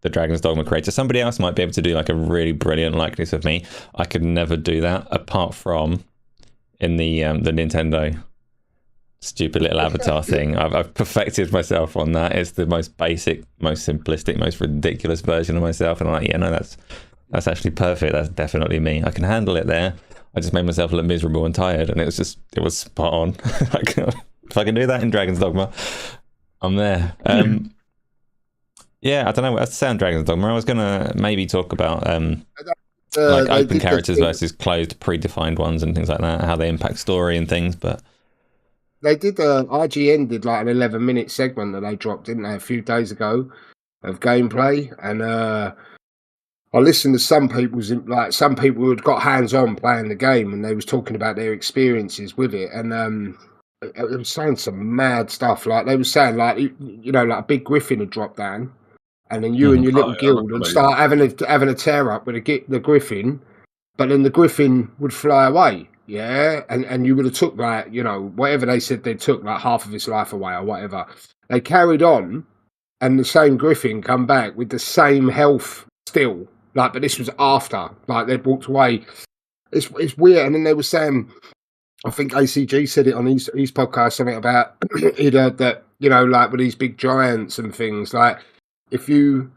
Dragon's Dogma creator. Somebody else might be able to do like a really brilliant likeness of me. I could never do that apart from in the Nintendo stupid little avatar thing. I've perfected myself on that. It's the most basic, most simplistic, most ridiculous version of myself, and I'm like, yeah, no, that's actually perfect. That's definitely me. I can handle it there. I just made myself look miserable and tired, and it was spot on. If I can do that in Dragon's Dogma, I'm there. Yeah, I don't know what to say on Dragon's Dogma. I was gonna maybe talk about like open characters versus closed, predefined ones and things like that, how they impact story and things, but. They did IGN did like an 11-minute segment that they dropped, didn't they, a few days ago of gameplay, and I listened to some people who had got hands-on playing the game, and they was talking about their experiences with it, and they were saying some mad stuff. Like they were saying, like, you know, like a big griffin had dropped down, and then you and your little guild would start having a tear up with the griffin, but then the griffin would fly away. Yeah, and you would have took like, you know, whatever they said they took, like half of his life away or whatever. They carried on, and the same griffin come back with the same health still. Like, but this was after, like they'd walked away. It's weird. And then they were saying, I think ACG said it on his podcast, something about he'd heard that, you know, like with these big giants and things, like if you.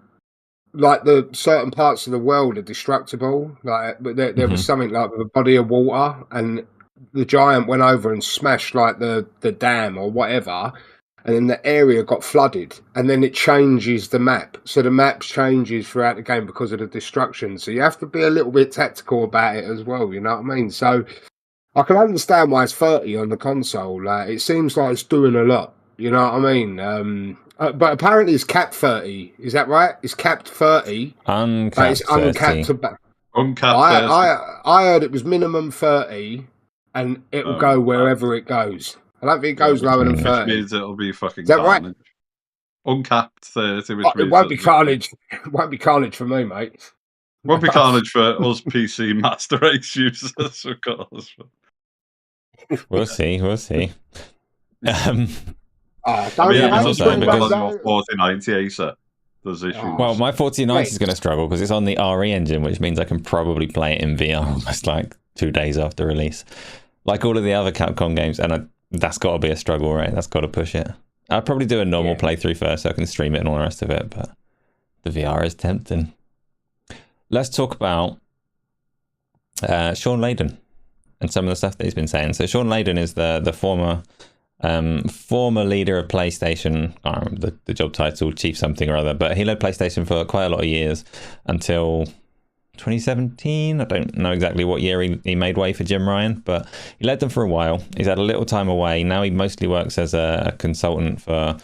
Like the certain parts of the world are destructible. Like, but there was something like a body of water, and the giant went over and smashed like the dam or whatever, and then the area got flooded, and then it changes the map. So the map changes throughout the game because of the destruction. So you have to be a little bit tactical about it as well. You know what I mean? So I can understand why it's 30 on the console. Like, it seems like it's doing a lot. You know what I mean? But apparently it's capped 30. Is that right? It's capped 30. Uncapped But it's 30. uncapped. Uncapped 30. I heard it was minimum 30, and it will go wherever it goes. I don't think it goes lower than 30. Which means it'll be fucking Is that carnage. right? Uncapped 30, which means it won't be carnage. It won't be carnage for me, mate. Won't be carnage for us PC Master Race users, of course. We'll see. We'll see. Don't it's also because- your 4090 Asa. There's issues. Well, my 4090 is going to struggle because it's on the RE engine, which means I can probably play it in VR almost like 2 days after release. Like all of the other Capcom games, and that's got to be a struggle, right? That's got to push it. I'll probably do a normal playthrough first so I can stream it and all the rest of it, but the VR is tempting. Let's talk about Shawn Layden and some of the stuff that he's been saying. So Shawn Layden is the former leader of PlayStation. I don't remember the job title, chief something or other, but he led PlayStation for quite a lot of years until 2017. I don't know exactly what year he made way for Jim Ryan, but he led them for a while. He's had a little time away. Now he mostly works as a consultant for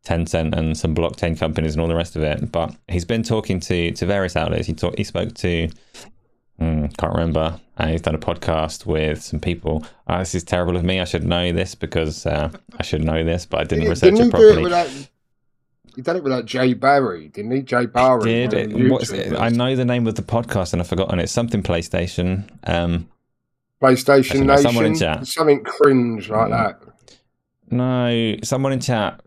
Tencent and some blockchain companies and all the rest of it. But he's been talking to various outlets. He spoke to can't remember. He's done a podcast with some people. This is terrible of me. I should know this because I should know this, but I didn't research it properly. He did it with Jay Barry, didn't he? Jay Barry. What's it? I know the name of the podcast and I've forgotten. It's something PlayStation. PlayStation Nation. Someone in chat. Something cringe like that. No, someone in chat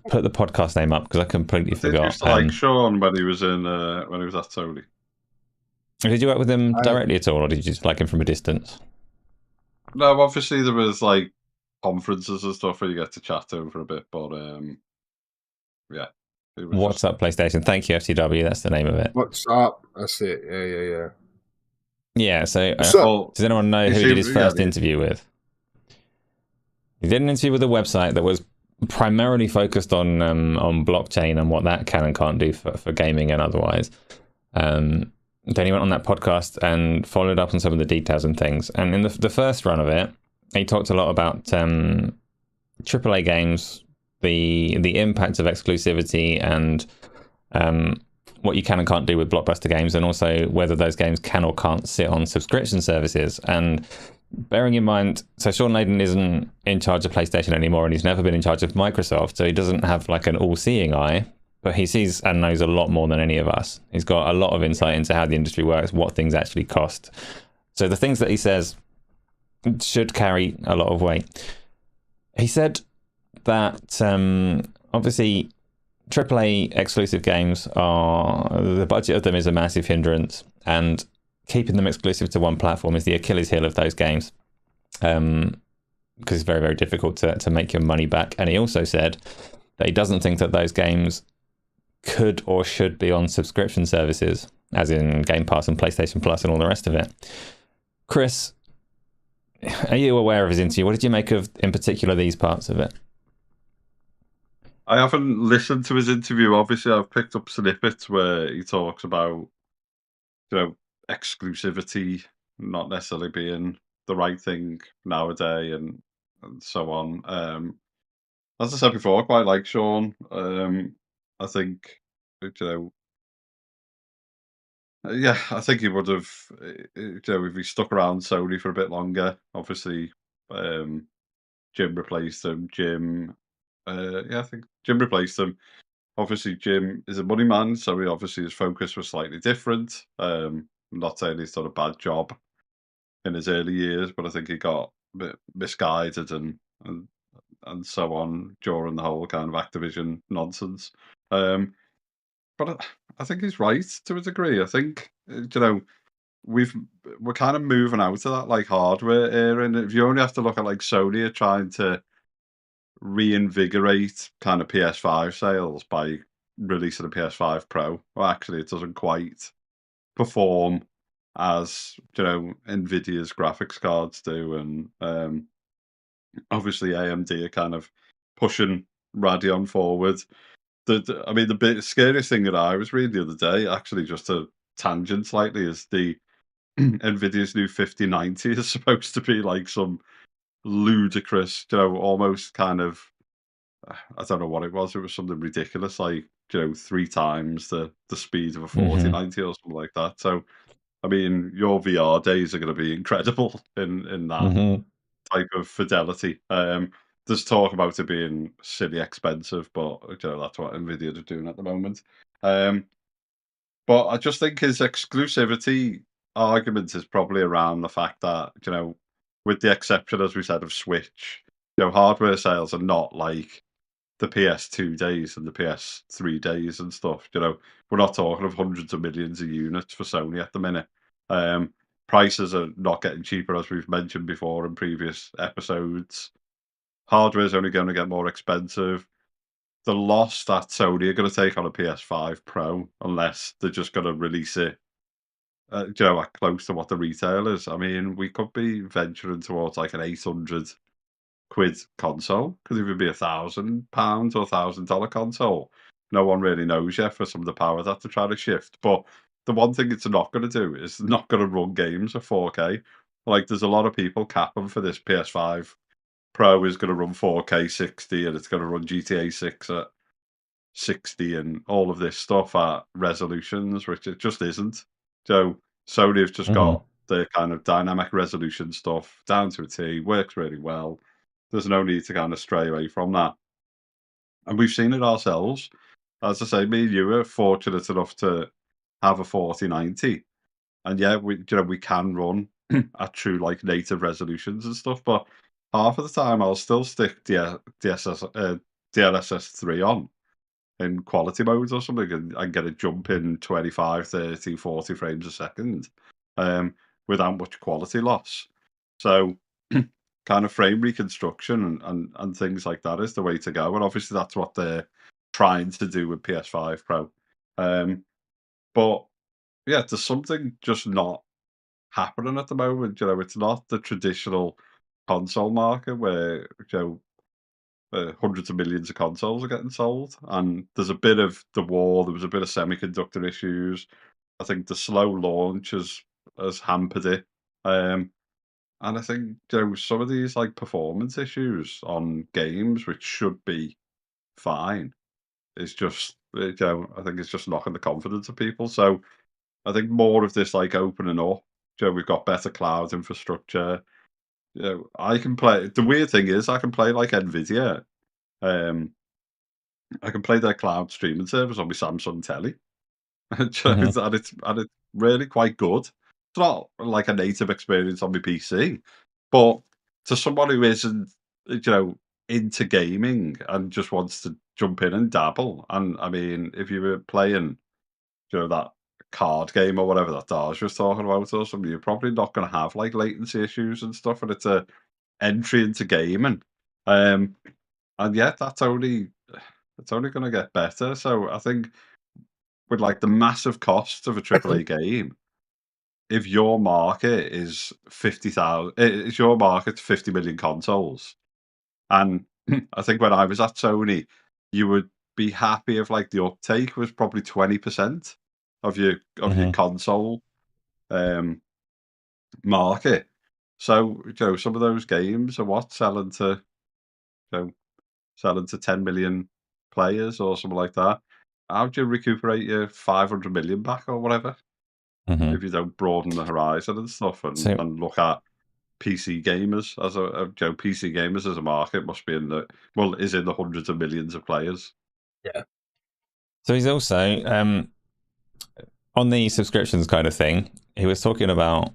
put the podcast name up because I completely forgot. Used to like Shawn when he was in when he was at Sony. Did you work with him directly at all, or did you just like him from a distance? No, obviously there was like conferences and stuff where you get to chat over a bit, but yeah. What's up, PlayStation? Thank you, FTW. That's the name of it. What's up? That's it. Yeah. Yeah. So, does anyone know who he did his first interview with? He did an interview with a website that was primarily focused on blockchain and what that can and can't do for gaming and otherwise. Then he went on that podcast and followed up on some of the details and things. And in the first run of it, he talked a lot about AAA games, the impact of exclusivity, and what you can and can't do with blockbuster games, and also whether those games can or can't sit on subscription services. And bearing in mind, so Shawn Layden isn't in charge of PlayStation anymore, and he's never been in charge of Microsoft, so he doesn't have like an all-seeing eye. But he sees and knows a lot more than any of us. He's got a lot of insight into how the industry works, what things actually cost. So the things that he says should carry a lot of weight. He said that obviously AAA exclusive games the budget of them is a massive hindrance, and keeping them exclusive to one platform is the Achilles heel of those games, because it's very, very difficult to make your money back. And he also said that he doesn't think that those games could or should be on subscription services, as in Game Pass and PlayStation Plus and all the rest of it. Chris, are you aware of his interview? What did you make of, in particular, these parts of it? I haven't listened to his interview. Obviously, I've picked up snippets where he talks about, exclusivity not necessarily being the right thing nowadays and so on. As I said before, I quite like Shawn. I think, I think he would have, if he stuck around Sony for a bit longer. Obviously, Jim replaced him. I think Jim replaced him. Obviously, Jim is a money man, so his focus was slightly different. I'm not saying he's done a bad job in his early years, but I think he got a bit misguided and so on during the whole kind of Activision nonsense. But I think he's right to a degree. I think we're kind of moving out of that like hardware era, and if you only have to look at like Sony are trying to reinvigorate kind of PS5 sales by releasing a PS5 Pro, well, actually, it doesn't quite perform as Nvidia's graphics cards do, and obviously AMD are kind of pushing Radeon forward. The scariest thing that I was reading the other day, actually, just a tangent slightly, is the Nvidia's new 5090 is supposed to be like some ludicrous, almost kind of I don't know what it was. It was something ridiculous, like 3 times the speed of a Hmm. 4090 or something like that. So I mean, your VR days are going to be incredible in that Hmm. type of fidelity. There's talk about it being silly expensive, but that's what Nvidia are doing at the moment. Um, but I just think his exclusivity argument is probably around the fact that, with the exception, as we said, of Switch, hardware sales are not like the PS2 days and the PS3 days and stuff. We're not talking of hundreds of millions of units for Sony at the minute. Um, Prices are not getting cheaper, as we've mentioned before in previous episodes. Hardware is only going to get more expensive. The loss that Sony are going to take on a PS5 Pro, unless they're just going to release it, like close to what the retail is. I mean, we could be venturing towards like an 800 quid console. Could even be £1,000 or $1,000 console. No one really knows yet for some of the power that they're trying to shift. But the one thing it's not going to do is not going to run games at 4K. Like, there's a lot of people capping for this PS5 Pro is going to run 4K 60 and it's going to run GTA 6 at 60 and all of this stuff at resolutions, which it just isn't. So Sony have just Hmm. got the kind of dynamic resolution stuff down to a T, works really well. There's no need to kind of stray away from that. And we've seen it ourselves. As I say, me and you are fortunate enough to have a 4090. And yeah, we can run at true like native resolutions and stuff, but half of the time I'll still stick DLSS 3 on in quality modes or something and get a jump in 25, 30, 40 frames a second without much quality loss. So kind of frame reconstruction and things like that is the way to go. And obviously that's what they're trying to do with PS5 Pro. But yeah, there's something just not happening at the moment. It's not the traditional console market where hundreds of millions of consoles are getting sold, and there's a bit of the war. There was a bit of semiconductor issues. I think the slow launch has hampered it, and I think some of these like performance issues on games, which should be fine, is just I think it's just knocking the confidence of people. So I think more of this like opening up. We've got better cloud infrastructure. I can play. The weird thing is, I can play like Nvidia. Um, I can play their cloud streaming service on my Samsung telly, Hmm. and it's really quite good. It's not like a native experience on my PC, but to someone who isn't, into gaming and just wants to jump in and dabble, and I mean, if you were playing, that card game or whatever that Darge was talking about or something, you're probably not going to have like latency issues and stuff, and it's a entry into gaming. Um, and yet that's only it's only going to get better. So I think with like the massive cost of a AAA game, if your market is 50,000, it's your market 50 million consoles. And I think when I was at Sony, you would be happy if like the uptake was probably 20% of your Hmm. console um market. So, some of those games are selling to, you know, selling to 10 million players or something like that. How do you recuperate your 500 million back or whatever Hmm. if you don't broaden the horizon and stuff and, So, and look at PC gamers as PC gamers as a market must be is in the hundreds of millions of players. Yeah. so he's also on the subscriptions kind of thing. He was talking about.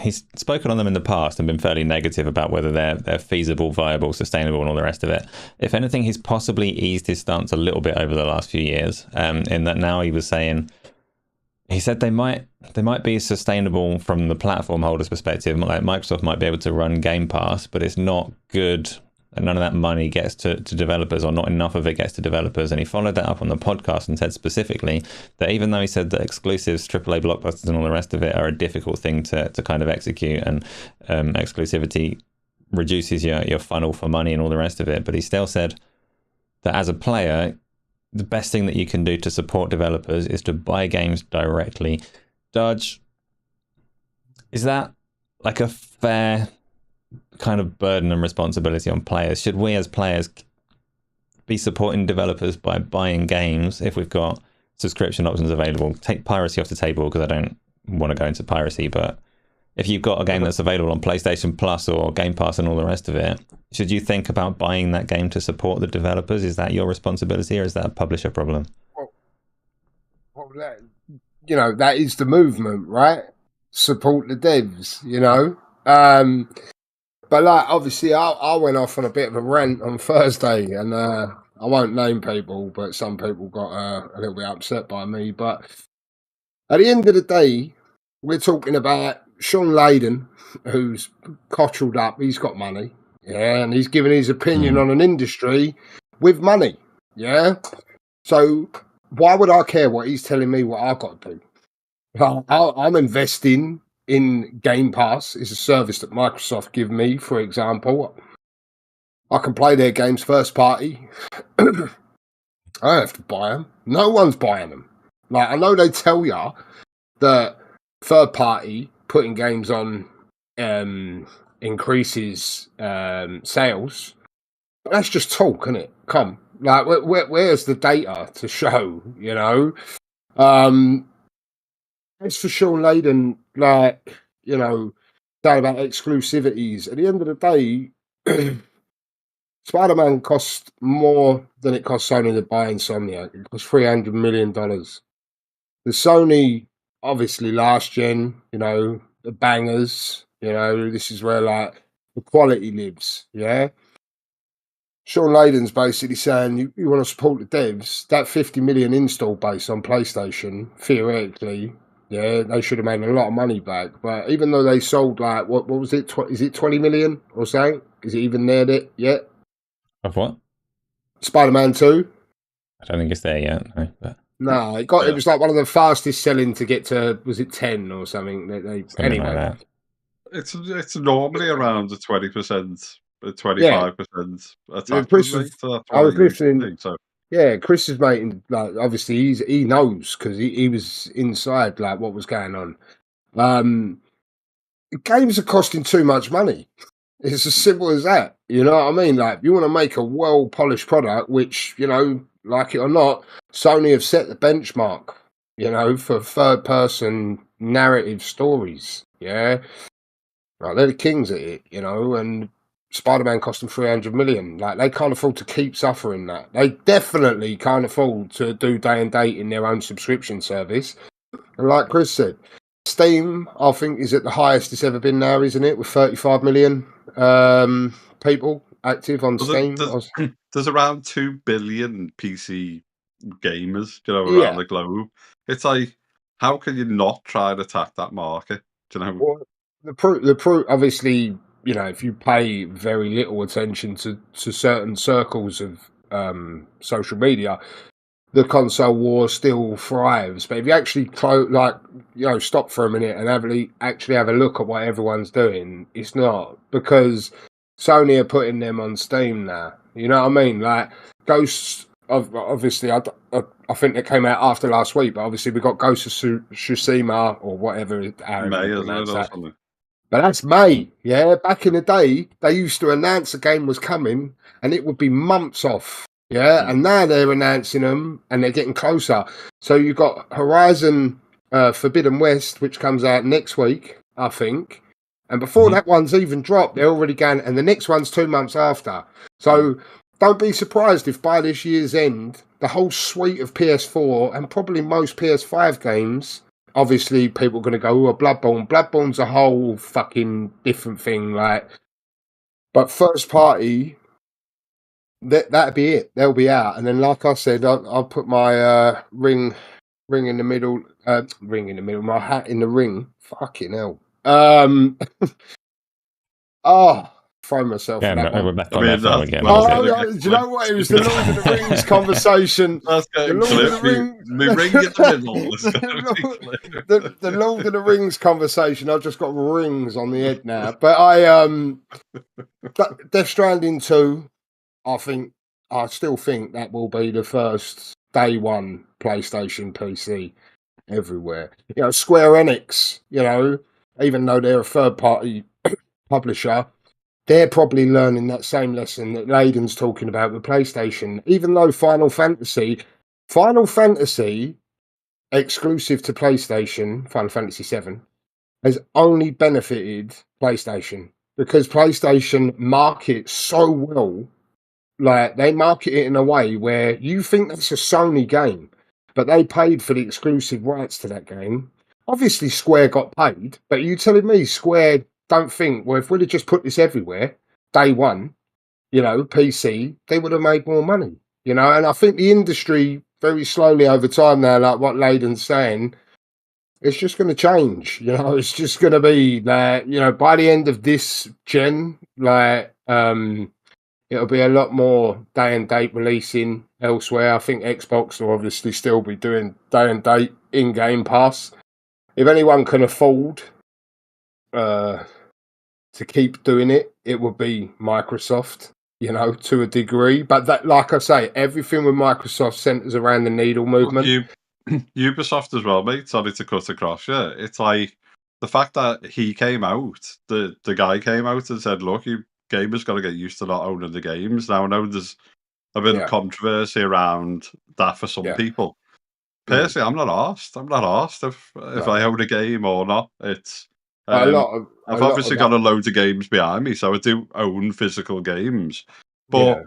He's spoken on them in the past and been fairly negative about whether they're feasible, viable, sustainable, and all the rest of it. If anything, he's possibly eased his stance a little bit over the last few years. In that now he was saying, he said they might be sustainable from the platform holder's perspective. Like Microsoft might be able to run Game Pass, but it's not good. And none of that money gets to developers, or not enough of it gets to developers. And he followed that up on the podcast and said specifically that even though he said that exclusives, AAA blockbusters, and all the rest of it are a difficult thing to kind of execute, and exclusivity reduces your funnel for money and all the rest of it, but he still said that as a player, the best thing that you can do to support developers is to buy games directly. Darge, is that like a fair kind of burden and responsibility on players? Should we as players be supporting developers by buying games if we've got subscription options available? Take piracy off the table because I don't want to go into piracy, but if you've got a game that's available on PlayStation Plus or Game Pass and all the rest of it, should you think about buying that game to support the developers? Is that your responsibility or is that a publisher problem? Well, that is the movement, right? Support the devs, But like, obviously, I went off on a bit of a rant on Thursday, and I won't name people, but some people got a little bit upset by me. But at the end of the day, we're talking about Shawn Layden, who's cotchled up. He's got money, and he's giving his opinion on an industry with money, So why would I care what he's telling me what I've got to do? I'm investing in Game Pass. It's a service that Microsoft give me, for example. I can play their games first party. I don't have to buy them. No one's buying them. Like, I know they tell you that third party putting games on increases sales, but that's just talk, isn't it? Come, like, where's the data to show? As for Shawn Layden, saying about exclusivities, at the end of the day, Spider-Man cost more than it cost Sony to buy Insomniac. It cost $300 million. The Sony, obviously, last gen, the bangers, this is where, like, the quality lives, Shawn Layden's basically saying you want to support the devs. That 50 million install base on PlayStation, theoretically, they should have made a lot of money back. But even though they sold, like, what was it? Is it 20 million or something? Is it even there yet? Of what? Spider-Man 2? I don't think it's there yet. No, but... no, it was like one of the fastest selling to get to, was it 10 or something? Anyway. Like that. It's normally around the 20%, 25% attack Chris rate. I was listening. Yeah, Chris is making, like, obviously he knows because he was inside, like, what was going on. Games are costing too much money. It's as simple as that. You know what I mean? Like, you want to make a well-polished product, which, like it or not, Sony have set the benchmark, for third-person narrative stories, Like, they're the kings at it, and Spider-Man cost them $300 million. Like, they can't afford to keep suffering that. They definitely can't afford to do day and date in their own subscription service. And like Chris said, Steam, I think, is at the highest it's ever been now, isn't it? With 35 million people active on Steam. There's around 2 billion PC gamers, around the globe. It's like, how can you not try and attack that market? Well, the proof, obviously, if you pay very little attention to certain circles of social media, the console war still thrives. But if you actually stop for a minute and actually have a look at what everyone's doing, it's not, because Sony are putting them on Steam now. You know what I mean? Like, Ghosts of, obviously, I think it came out after last week, but obviously we got Ghost of Tsushima or whatever. But that's May, Back in the day, they used to announce a game was coming, and it would be months off, And now they're announcing them, and they're getting closer. So you've got Horizon Forbidden West, which comes out next week, I think. And before that one's even dropped, they're already going, and the next one's 2 months after. So don't be surprised if by this year's end, the whole suite of PS4 and probably most PS5 games, obviously people are going to go, Bloodborne. Bloodborne's a whole fucking different thing, like. But first party, that'd be it. They'll be out. And then, like I said, I'll put my ring in the middle, my hat in the ring. Fucking hell. Throw myself. Yeah, we're back on that film again. Do you know what? It was the Lord of the Rings conversation. The Lord of the Rings. The Lord of the Rings conversation. I've just got rings on the head now. But Death Stranding 2, I still think that will be the first day one PlayStation PC everywhere. Square Enix, even though they're a third party publisher, they're probably learning that same lesson that Layden's talking about with PlayStation. Even though Final Fantasy exclusive to PlayStation, Final Fantasy VII, has only benefited PlayStation because PlayStation markets so well. Like, they market it in a way where you think that's a Sony game, but they paid for the exclusive rights to that game. Obviously, Square got paid, but you telling me Square don't think, well, if we'd have just put this everywhere, day one, PC, they would have made more money, and I think the industry very slowly over time now, like what Layden's saying, it's just going to change, it's just going to be that, by the end of this gen, like, it'll be a lot more day and date releasing elsewhere. I think Xbox will obviously still be doing day and date in Game Pass. If anyone can afford to keep doing it, it would be Microsoft, to a degree. But that, like I say, everything with Microsoft centers around the needle movement. Ubisoft as well, mate. Sorry to cut across you. It's like the fact that he came out, the guy came out and said, look, you gamers got to get used to not owning the games. Now, I know there's a bit of controversy around that for some people. Personally, I'm not arsed. I'm not arsed if I own a game or not. It's I've obviously got a load of games behind me, so I do own physical games. But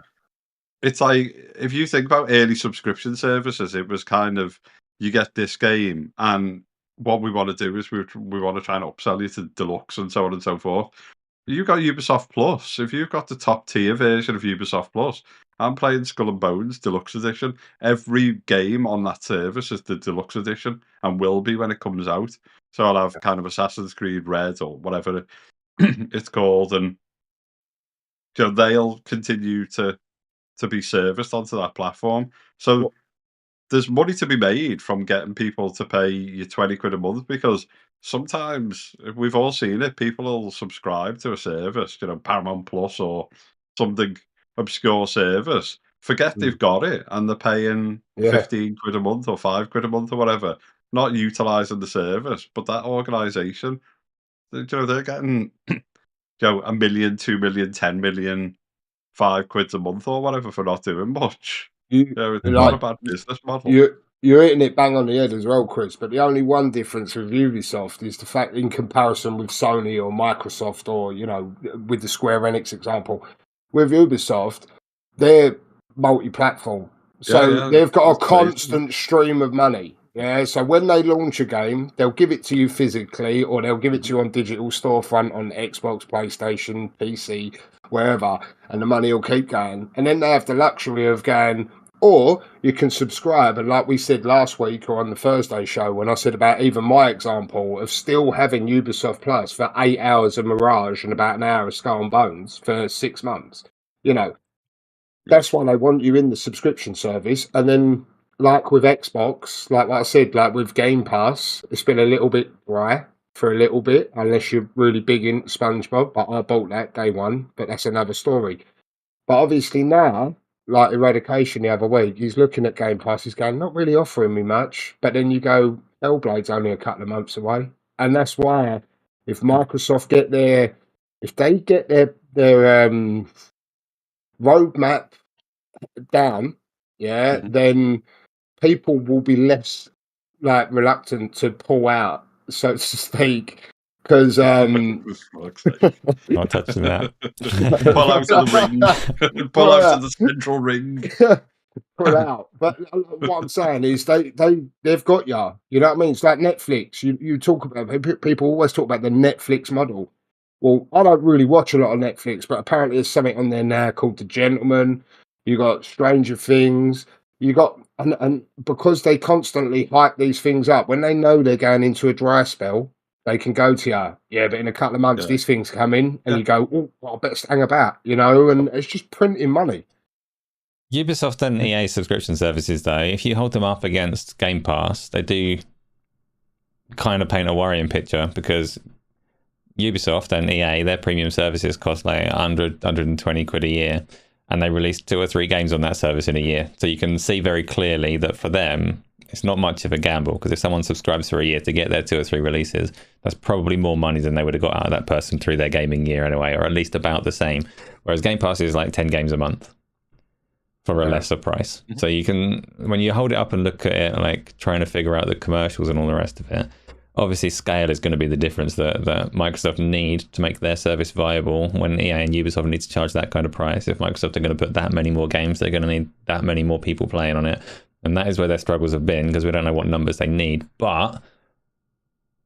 it's like, if you think about early subscription services, it was kind of, you get this game, and what we want to do is we want to try and upsell you to deluxe and so on and so forth. You've got Ubisoft Plus. If you've got the top tier version of Ubisoft Plus, I'm playing Skull and Bones Deluxe Edition. Every game on that service is the Deluxe Edition and will be when it comes out. So I'll have kind of Assassin's Creed Red or whatever it's called, and they'll continue to be serviced onto that platform. So there's money to be made from getting people to pay you 20 quid a month, because sometimes, we've all seen it, people will subscribe to a service, Paramount Plus or something obscure service, forget they've got it, and they're paying 15 quid a month or 5 quid a month or whatever, not utilising the service. But that organisation, they're getting, 1 million, 2 million, 10 million, 5 quid a month or whatever for not doing much. It's not a bad business model. You're hitting it bang on the head as well, Chris. But the only one difference with Ubisoft is the fact, in comparison with Sony or Microsoft, or with the Square Enix example, with Ubisoft, they're multi-platform, so they've got a constant stream of money. So when they launch a game, they'll give it to you physically, or they'll give it to you on digital storefront on Xbox, PlayStation, PC, wherever, and the money will keep going. And then they have the luxury of going, or you can subscribe. And like we said last week, or on the Thursday show, when I said about even my example of still having Ubisoft Plus for 8 hours of Mirage and about an hour of Skull and Bones for 6 months, that's why they want you in the subscription service. And then, like with Xbox, like what I said, like with Game Pass, it's been a little bit dry for a little bit, unless you're really big into SpongeBob. But I bought that day one, but that's another story. But obviously now, like Eradication the other week, he's looking at Game Pass, he's going, not really offering me much. But then you go, Hellblade's only a couple of months away. And that's why, if Microsoft get their roadmap down, then people will be less reluctant to pull out, so to speak, because not touching that. Pull out of the ring. Pull out of the central ring. Pull out. But what I'm saying is they've got you. You know what I mean? It's like Netflix. You talk about, people always talk about the Netflix model. Well, I don't really watch a lot of Netflix, but apparently there's something on there now called The Gentleman. You got Stranger Things. You got, and because they constantly hype these things up, when they know they're going into a dry spell, they can go to you, but in a couple of months this thing's coming, and you go, oh, well, I better hang about, and it's just printing money. Ubisoft and EA subscription services, though, if you hold them up against Game Pass, they do kind of paint a worrying picture, because Ubisoft and EA, their premium services cost like 120 quid a year, and they release 2 or 3 games on that service in a year. So you can see very clearly that for them, it's not much of a gamble, because if someone subscribes for a year to get their 2 or 3 releases, that's probably more money than they would have got out of that person through their gaming year anyway, or at least about the same. Whereas Game Pass is like 10 games a month for a lesser price. So you can, when you hold it up and look at it, like trying to figure out the commercials and all the rest of it, obviously scale is going to be the difference that Microsoft need to make their service viable. When EA and Ubisoft need to charge that kind of price, if Microsoft are going to put that many more games, they're going to need that many more people playing on it. And that is where their struggles have been, because we don't know what numbers they need. But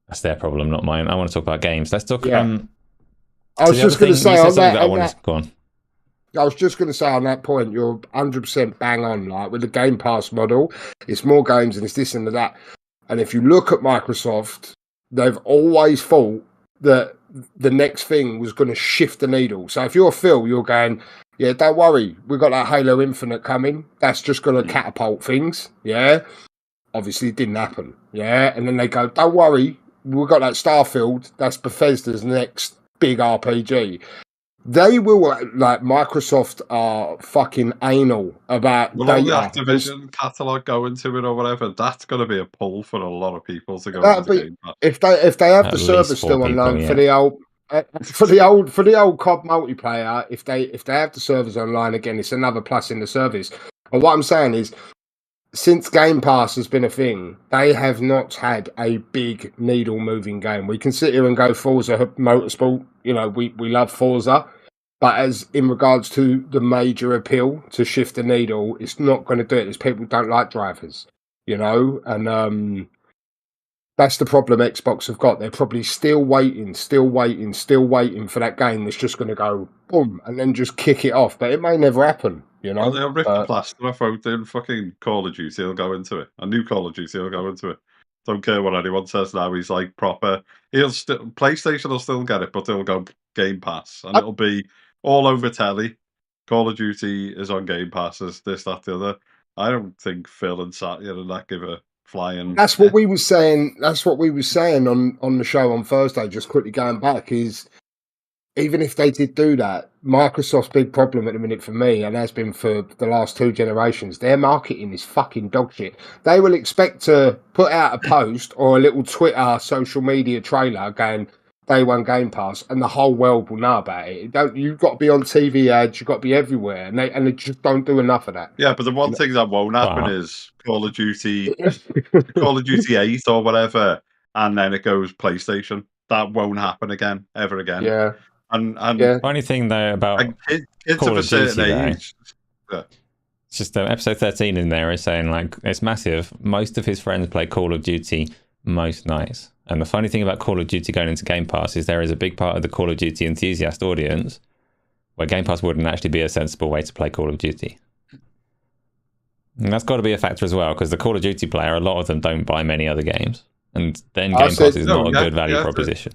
that's their problem, not mine. I want to talk about games. Let's talk... I was just going to say on that... Go on. I was just going to say on that point, you're 100% bang on. Like with the Game Pass model, it's more games and it's this and that. And if you look at Microsoft, they've always thought that the next thing was going to shift the needle. So if you're Phil, you're going, yeah, don't worry, we've got that Halo Infinite coming. That's just going to catapult things. Yeah. Obviously, it didn't happen. Yeah. And then they go, don't worry, we've got that Starfield. That's Bethesda's next big RPG. They will, like, Microsoft are fucking anal about all the Activision catalogue going to it or whatever. That's going to be a pull for a lot of people to go into the Game Pass. If they have the service still online for the old for the old COD multiplayer, if they have the servers online again, it's another plus in the service. And what I'm saying is, since Game Pass has been a thing, they have not had a big needle moving game. We can sit here and go Forza Motorsport. You know, we love Forza. But as in regards to the major appeal to shift the needle, it's not going to do it. There's people who don't like drivers, you know, and that's the problem Xbox have got. They're probably still waiting for that game that's just going to go boom and then just kick it off. But it may never happen, you know. Well, they'll rip the plaster off out in fucking Call of Duty. He'll go into it. A new Call of Duty will go into it. Don't care what anyone says now. He's like proper. PlayStation will still get it, but they'll go Game Pass, and it'll be all over telly. Call of Duty is on Game Pass, as this, that, the other. I don't think Phil and Satya and that give a flying. That's what we were saying. That's what we were saying on the show on Thursday. Just quickly going back is, even if they did do that, Microsoft's big problem at the minute for me, and has been for the last 2 generations, their marketing is fucking dog shit. They will expect to put out a post or a little Twitter social media trailer going, Day One Game Pass, and the whole world will know about it. You've got to be on TV ads, you've got to be everywhere, and they just don't do enough of that. Yeah, but the one thing that won't happen is Call of Duty 8 or whatever, and then it goes PlayStation. That won't happen again, ever again. Yeah. And funny thing though about kids Call of a of Duty, certain age. It's just episode 13 in there is saying, like, it's massive. Most of his friends play Call of Duty most nights. And the funny thing about Call of Duty going into Game Pass is there is a big part of the Call of Duty enthusiast audience where Game Pass wouldn't actually be a sensible way to play Call of Duty. And that's got to be a factor as well, because the Call of Duty player, a lot of them don't buy many other games. And then Game Pass is not a good value proposition.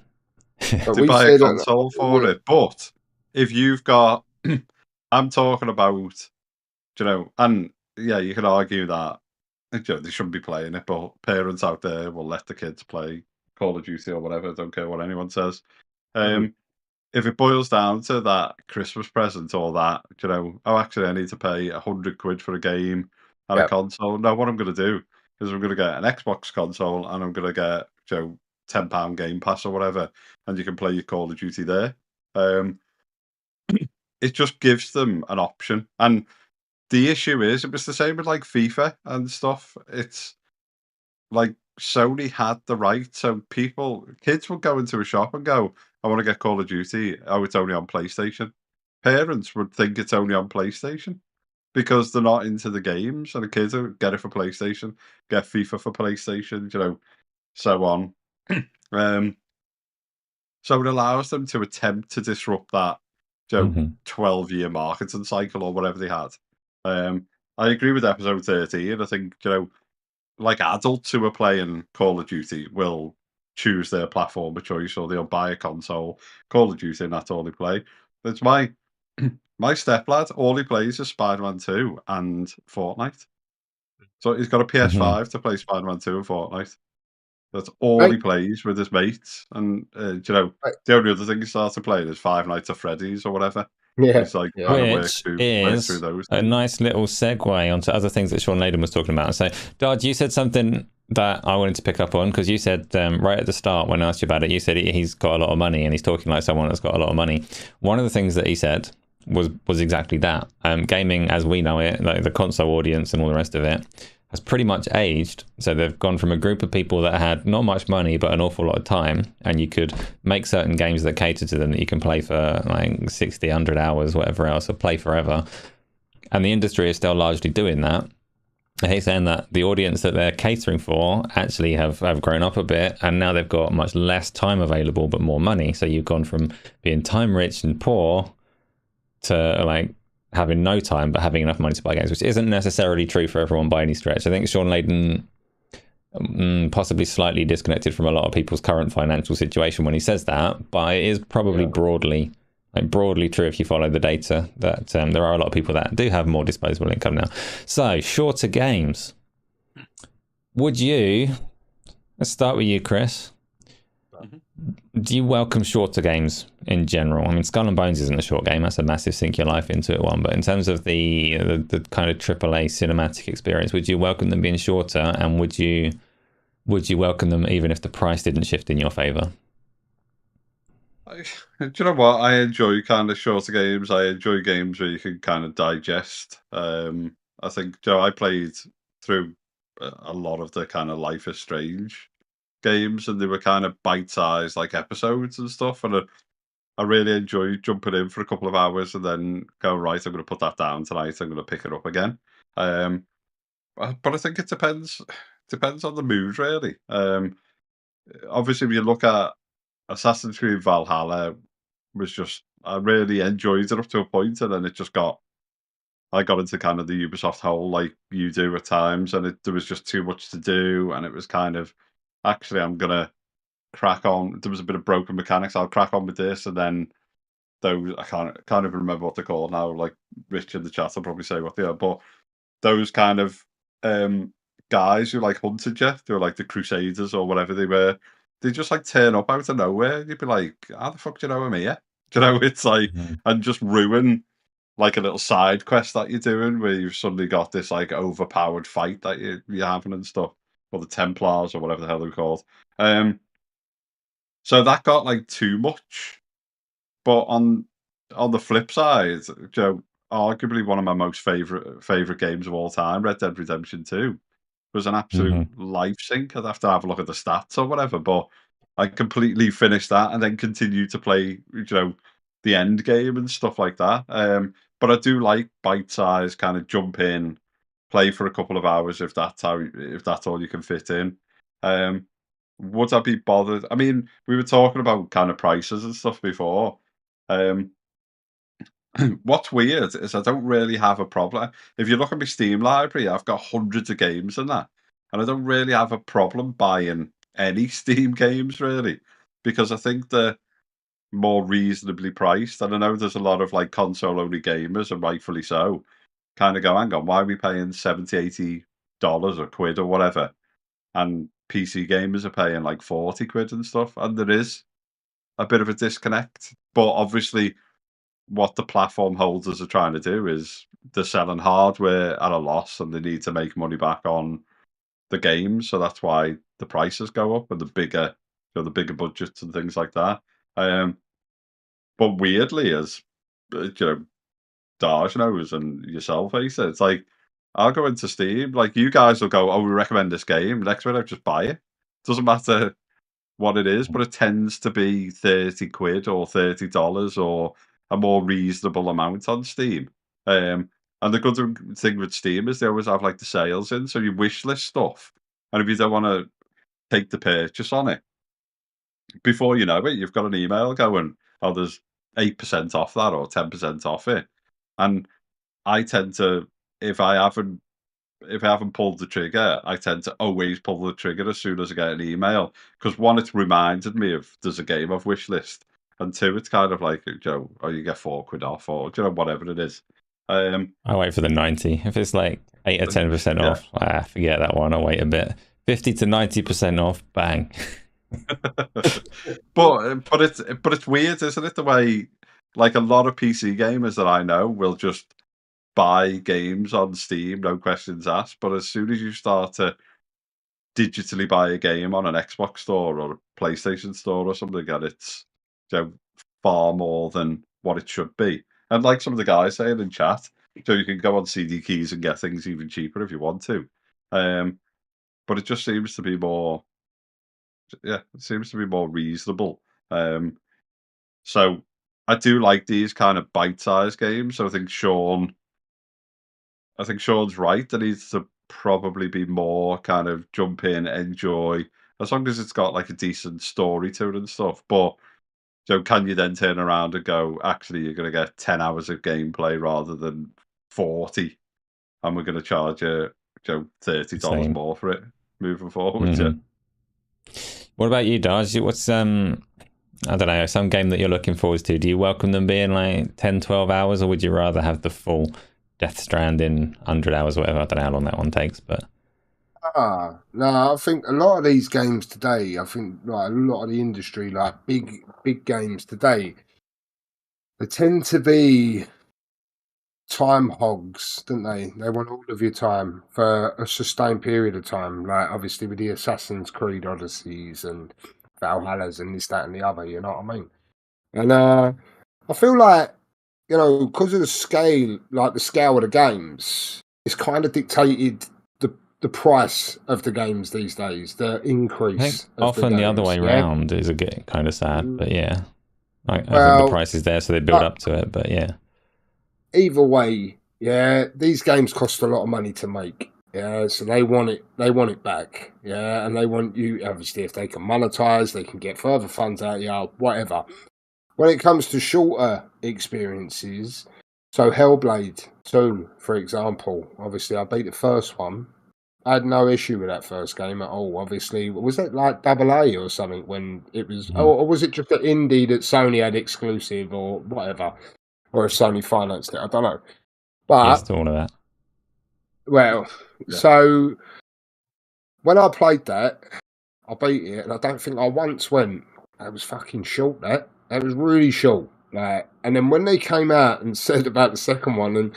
To buy a console for it. But if you've got... I'm talking about, you know, and yeah, you can argue that, you know, they shouldn't be playing it, but parents out there will let the kids play Call of Duty or whatever. Don't care what anyone says. If it boils down to that Christmas present or that, you know, oh, actually, I need to pay £100 for a game and a console. No, what I'm going to do is I'm going to get an Xbox console and I'm going to get, you know, £10 Game Pass or whatever, and you can play your Call of Duty there. It just gives them an option. And the issue is, it was the same with like FIFA and stuff. It's like Sony had the right, so kids would go into a shop and go, I want to get Call of Duty. Oh, it's only on PlayStation. Parents would think it's only on PlayStation because they're not into the games, and the kids will get it for PlayStation, get FIFA for PlayStation, you know, so on. So it allows them to attempt to disrupt that, you know, 12-year marketing cycle or whatever they had. I agree with episode 13. I think, you know, like adults who are playing Call of Duty will choose their platform of choice, or they'll buy a console, Call of Duty, and that's all they play. It's my stepdad, all he plays is Spider-Man 2 and Fortnite. So he's got a PS5 to play Spider-Man 2 and Fortnite. That's all Right. he plays with his mates. And you know, Right. the only other thing he started playing is Five Nights at Freddy's or whatever. Yeah, He's like yeah. trying to work Which through is those a things. nice little segue onto other things that Shawn Layden was talking about. So, Darge, you said something that I wanted to pick up on, because you said right at the start when I asked you about it, you said he's got a lot of money and he's talking like someone that's got a lot of money. One of the things that he said was exactly that. Gaming as we know it, like the console audience and all the rest of it, has pretty much aged. So they've gone from a group of people that had not much money but an awful lot of time, and you could make certain games that cater to them that you can play for like 60, 100 hours, whatever else, or play forever. And the industry is still largely doing that. He's saying that the audience that they're catering for actually have grown up a bit, and now they've got much less time available but more money. So you've gone from being time rich and poor to like having no time but having enough money to buy games, which isn't necessarily true for everyone by any stretch. I think Shawn Layden possibly slightly disconnected from a lot of people's current financial situation when he says that, but it is probably broadly true if you follow the data that there are a lot of people that do have more disposable income now. So shorter games, would you, let's start with you, Chris. Do you welcome shorter games in general? I mean, Skull and Bones isn't a short game. That's a massive sink your life into it one. But in terms of the kind of AAA cinematic experience, would you welcome them being shorter? And would you welcome them even if the price didn't shift in your favor? Do you know what? I enjoy kind of shorter games. I enjoy games where you can kind of digest. I think, Joe, I played through a lot of the kind of Life is Strange games, and they were kind of bite-sized like episodes and stuff, and I really enjoyed jumping in for a couple of hours and then go, right, I'm going to put that down tonight, I'm going to pick it up again. But I think it depends on the mood, really. Obviously, if you look at Assassin's Creed Valhalla, was just, I really enjoyed it up to a point, and then I got into kind of the Ubisoft hole like you do at times, and there was just too much to do, and it was kind of, actually, I'm gonna crack on. There was a bit of broken mechanics. I'll crack on with this, and then those, I can't even remember what they're called now. Like Rich in the chat will probably say what they are, but those kind of guys who like hunted you, they were like the Crusaders or whatever they were. They just like turn up out of nowhere. You'd be like, "How the fuck do you know I'm here?" Do you know, it's like, and just ruin like a little side quest that you're doing where you've suddenly got this like overpowered fight that you're having and stuff, or the Templars or whatever the hell they're called. So that got like too much. But on the flip side, Joe, arguably one of my most favorite games of all time, Red Dead Redemption 2, was an absolute life sink. I'd have to have a look at the stats or whatever, but I completely finished that and then continued to play, the end game and stuff like that. But I do like bite-sized kind of jump in, play for a couple of hours if that's all you can fit in. Would I be bothered? I mean, we were talking about kind of prices and stuff before. Um, what's weird is I don't really have a problem. If you look at my Steam library, I've got hundreds of games in that, and I don't really have a problem buying any Steam games really, because I think they're more reasonably priced. And I know there's a lot of like console only gamers, and rightfully so, kind of go, hang on, why are we paying 70, $80 or quid or whatever? And PC gamers are paying like 40 quid and stuff. And there is a bit of a disconnect. But obviously, what the platform holders are trying to do is they're selling hardware at a loss and they need to make money back on the games. So that's why the prices go up and the bigger budgets and things like that. But weirdly, as Darge knows and yourself, Asa, it's like I'll go into Steam, like you guys will go, "Oh, we recommend this game." Next minute, just buy it. Doesn't matter what it is, but it tends to be 30 quid or $30 or a more reasonable amount on Steam. And the good thing with Steam is they always have like the sales in, so you wish list stuff. And if you don't want to take the purchase on it, before you know it, you've got an email going, "Oh, there's 8% off that or 10% off it." And I tend to, if I haven't pulled the trigger, I tend to always pull the trigger as soon as I get an email. Because one, it's reminded me of there's a game I've wish list, and two, it's kind of like, oh, you get 4 quid off, or whatever it is. I wait for the 90. If it's like 8 or 10% Yeah. off, forget that one. I'll wait a bit. 50 to 90% off, bang. but it's weird, isn't it? The way, like, a lot of PC gamers that I know will just buy games on Steam, no questions asked. But as soon as you start to digitally buy a game on an Xbox store or a PlayStation store or something, and it's, you know, far more than what it should be. And like some of the guys saying in chat, so you can go on CD Keys and get things even cheaper if you want to. But it just seems to be more, it seems to be more reasonable. So I do like these kind of bite-sized games. So I think Sean's right. There needs to probably be more kind of jump in, enjoy, as long as it's got like a decent story to it and stuff. But, you know, can you then turn around and go, actually, you're going to get 10 hours of gameplay rather than 40, and we're going to charge you, $30 Same. more for it moving forward? Yeah. What about you, Darge? What's I don't know, some game that you're looking forward to? Do you welcome them being like 10, 12 hours, or would you rather have the full Death Stranding 100 hours, whatever? I don't know how long that one takes, but no, I think a lot of these games today, I think like a lot of the industry, like big games today, they tend to be time hogs, don't they? They want all of your time for a sustained period of time. Like obviously with the Assassin's Creed Odysseys and Valhalla's and this, that, and the other. You know what I mean? And I feel like, you know, because of the scale, like the scale of the games, it's kind of dictated the price of the games these days. The increase. I think of often the other way round is a bit kind of sad, but yeah. I think the price is there, so they build up to it, but yeah. Either way, yeah, these games cost a lot of money to make. Yeah, so they want it back. Yeah, and they want you, obviously, if they can monetize, they can get further funds out of you, whatever. When it comes to shorter experiences, so Hellblade 2, for example, obviously I beat the first one. I had no issue with that first game at all. Obviously, was it like AA or something when it was, or was it just an indie that Sony had exclusive or whatever? Or if Sony financed it, I don't know. But yes, to all of that. Well, so when I played that, I beat it, and I don't think I once went, that was fucking short, that was really short. Like, and then when they came out and said about the second one, and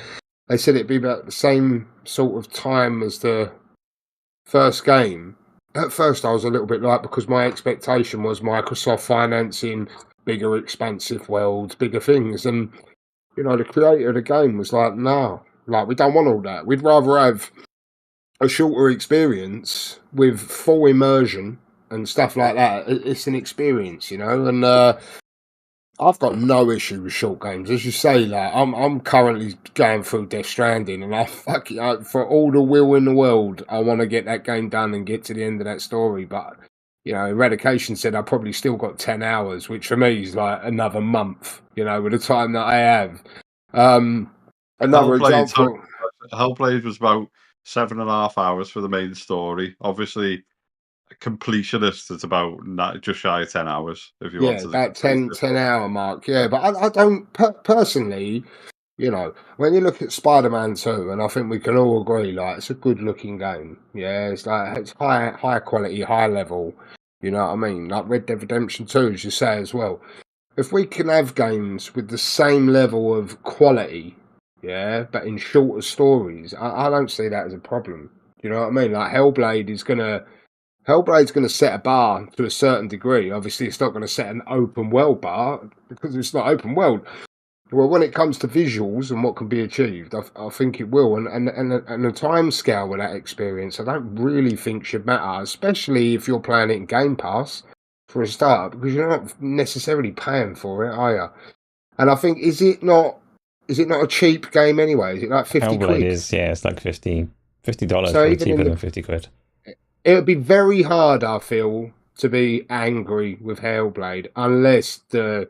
they said it'd be about the same sort of time as the first game, at first I was a little bit like, because my expectation was Microsoft financing bigger, expansive worlds, bigger things, and you know, the creator of the game was like, no, like, we don't want all that. We'd rather have a shorter experience with full immersion and stuff like that. It's an experience, you know, and I've got no issue with short games. As you say, like, I'm currently going through Death Stranding, and for all the will in the world, I want to get that game done and get to the end of that story, but you know, Eradication said I probably still got 10 hours, which for me is like another month, you know, with the time that I have. Another example. Hellblade was about 7.5 hours for the main story. Obviously, a completionist, it's about just shy of 10 hours. If you want to, that 10 hour mark. Yeah, but I don't, personally, you know, when you look at Spider-Man 2, and I think we can all agree, like, it's a good looking game. Yeah, it's like, it's high quality, high level. You know what I mean? Like Red Dead Redemption 2, as you say as well. If we can have games with the same level of quality, yeah, but in shorter stories, I don't see that as a problem. You know what I mean? Like Hellblade's gonna set a bar to a certain degree. Obviously, it's not gonna set an open world bar because it's not open world. Well, when it comes to visuals and what can be achieved, I think it will. And the time scale with that experience, I don't really think should matter, especially if you're playing it in Game Pass for a start, because you're not necessarily paying for it, are you? And I think, is it not a cheap game anyway? Is it like 50 Hellblade quid? It's like $50, probably cheaper than 50 quid. It would be very hard, I feel, to be angry with Hellblade unless the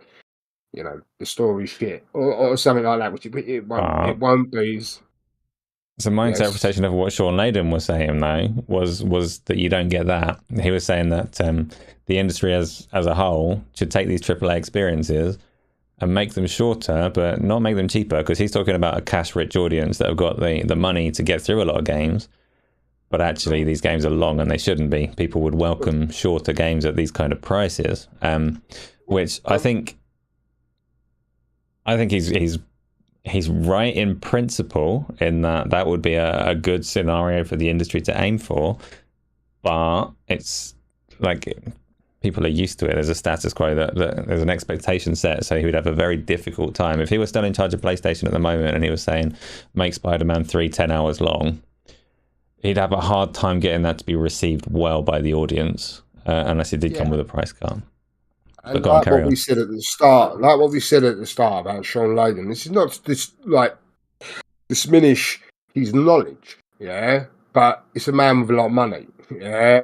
story's shit or something like that, which it won't be. So my interpretation of what Shawn Layden was saying, though, was that you don't get that. He was saying that the industry as a whole should take these AAA experiences and make them shorter, but not make them cheaper, because he's talking about a cash-rich audience that have got the money to get through a lot of games. but actually these games are long and they shouldn't be. People would welcome shorter games at these kind of prices, which I think he's right in principle, in that would be a good scenario for the industry to aim for, but it's like people are used to it. There's a status quo that there's an expectation set, so he would have a very difficult time if he was still in charge of PlayStation at the moment and he was saying make Spider-Man 3 10 hours long. He'd have a hard time getting that to be received well by the audience, unless it did come with a price cut. And like what we said at the start, about Shawn Layden, this is not to diminish his knowledge, but it's a man with a lot of money, and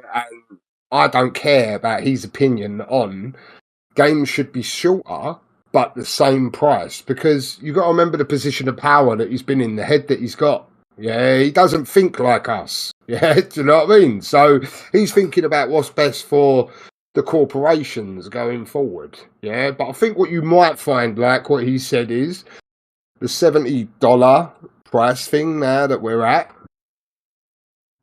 I don't care about his opinion on games should be shorter but the same price, because you've got to remember the position of power that he's been in, the head that he's got. He doesn't think like us. Do you know what I mean? So he's thinking about what's best for the corporations going forward. But I think what you might find, like what he said, is the $70 price thing now that we're at.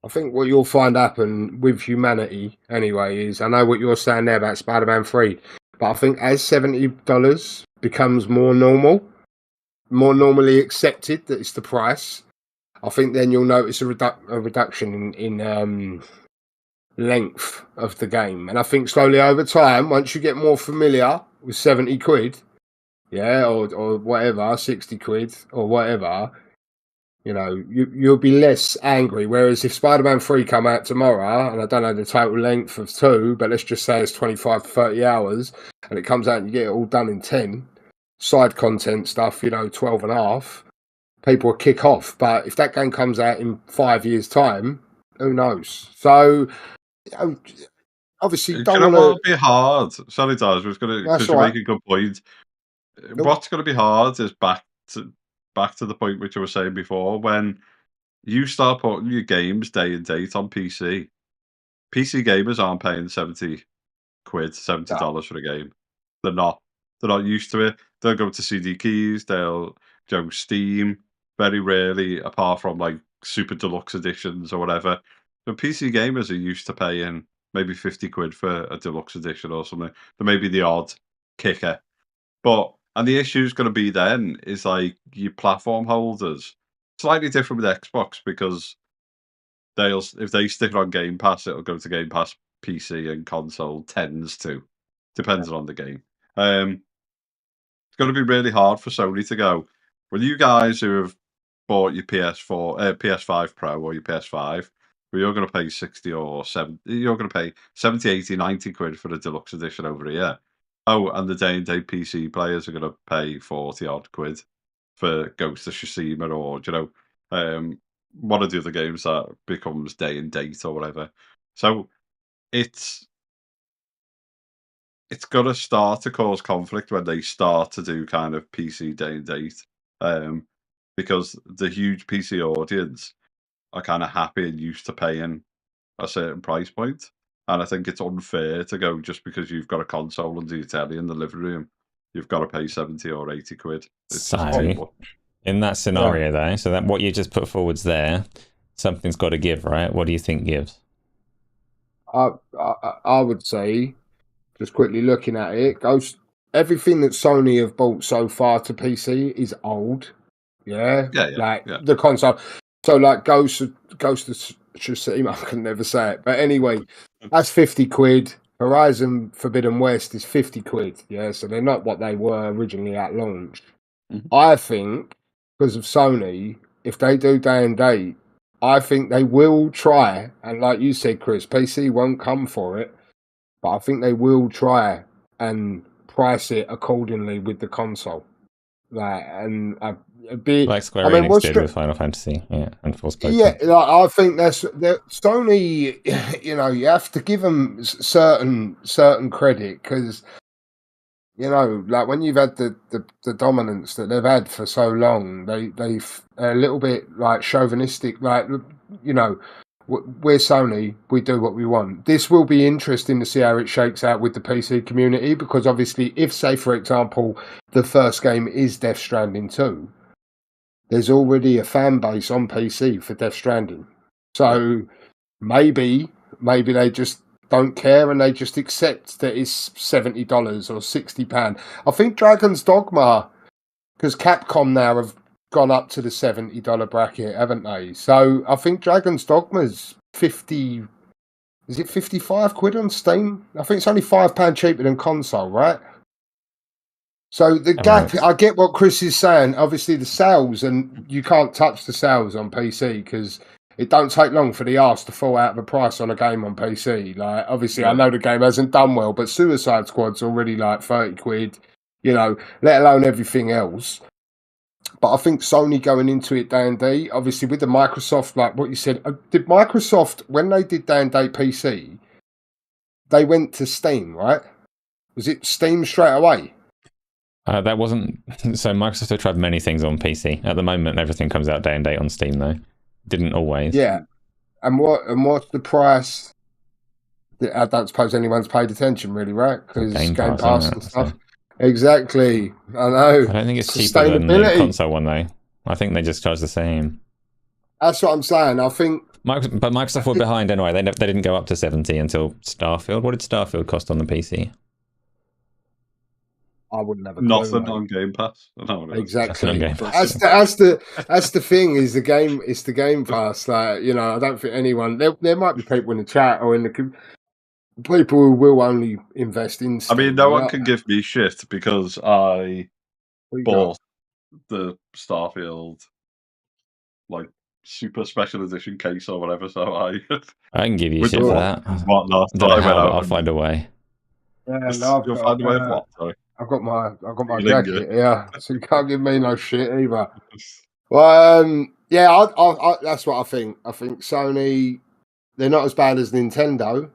I think what you'll find happen with humanity anyway is, I know what you're saying there about Spider-Man 3, but I think as $70 becomes more normally accepted that it's the price, I think then you'll notice a reduction in length of the game. And I think slowly over time, once you get more familiar with 70 quid, or whatever, 60 quid or whatever, you'll be less angry. Whereas if Spider-Man 3 come out tomorrow, and I don't know the total length of 2, but let's just say it's 25 to 30 hours, and it comes out and you get it all done in 10, side content stuff, 12 and a half, people will kick off. But if that game comes out in 5 years' time, who knows? So, obviously, it'll be hard. Sorry, Darge, because you make a good point. What's going to be hard is back to the point which I was saying before, when you start putting your games day and date on PC gamers aren't paying 70 quid, $70 for a game. They're not used to it. They'll go to CD keys, they'll go Steam, very rarely, apart from like super deluxe editions or whatever. But PC gamers are used to paying maybe 50 quid for a deluxe edition or something. There may be the odd kicker, and the issue is going to be then is like your platform holders. Slightly different with Xbox, because if they stick it on Game Pass, it'll go to Game Pass PC and console, tends to, depending on the game. It's going to be really hard for Sony to go, well, you guys who have bought your PS5 Pro or your PS5, well, you're going to pay 60 or 70, you're going to pay 70, 80, 90 quid for the deluxe edition over here. Oh, and the day-and-date PC players are going to pay 40-odd quid for Ghost of Tsushima, or, one of the other games that becomes day-and-date or whatever. So it's going to start to cause conflict when they start to do kind of PC day-and-date, because the huge PC audience are kind of happy and used to paying a certain price point. And I think it's unfair to go, just because you've got a console under your telly in the living room, you've got to pay 70 or 80 quid. It's just too much. In that scenario, though, so that what you just put forwards there, something's got to give, right? What do you think gives? I would say, just quickly looking at it, everything that Sony have bought so far to PC is old. The console. So like Ghost of Tsushima, I can never say it, but anyway, that's 50 quid. Horizon Forbidden West is 50 quid. So they're not what they were originally at launch. Mm-hmm. I think because of Sony, if they do day and date, I think they will try, and like you said, Chris, PC won't come for it, but I think they will try and price it accordingly with the console. Like Square Enix did with Final Fantasy, and Forspoken. I think that's Sony. You have to give them certain credit, because like when you've had the dominance that they've had for so long, they've a little bit like chauvinistic. Like we're Sony, we do what we want. This will be interesting to see how it shakes out with the PC community, because obviously, if, say, for example, the first game is Death Stranding 2, there's already a fan base on PC for Death Stranding. So maybe they just don't care and they just accept that it's $70 or £60. I think Dragon's Dogma, because Capcom now have gone up to the $70 bracket, haven't they? So I think Dragon's Dogma's 50. Is it 55 quid on Steam? I think it's only £5 cheaper than console, right? So the gap, I get what Chris is saying. Obviously, the sales, and you can't touch the sales on PC because it don't take long for the arse to fall out of the price on a game on PC. Like, obviously, I know the game hasn't done well, but Suicide Squad's already like 30 quid, let alone everything else. But I think Sony going into it day and day, obviously with the Microsoft, like what you said, did Microsoft, when they did day and day PC, they went to Steam, right? Was it Steam straight away? That wasn't... So Microsoft have tried many things on PC. At the moment, everything comes out day and date on Steam, though. Didn't always. Yeah. And what's the price? I don't suppose anyone's paid attention, really, right? Because Game Pass and stuff. So. Exactly. I know. I don't think it's cheaper than the console one, though. I think they just charge the same. That's what I'm saying. I think... But Microsoft were behind anyway. They didn't go up to 70 until Starfield. What did Starfield cost on the PC? I wouldn't have a nothing on Game Pass. Exactly. On Game Pass. That's the thing. Is the game? It's the Game Pass. Like, I don't think anyone. There might be people in the chat or in the people who will only invest in Steam. I mean, no one can give me shit because I bought the Starfield like super special edition case or whatever. So I can give you shit for that. Whatnot. I'll find a way. Yeah, no, you'll find a way of what? Sorry. I've got my jacket. Yeah, so you can't give me no shit either. Well, yeah, I that's what I think. I think Sony, they're not as bad as Nintendo,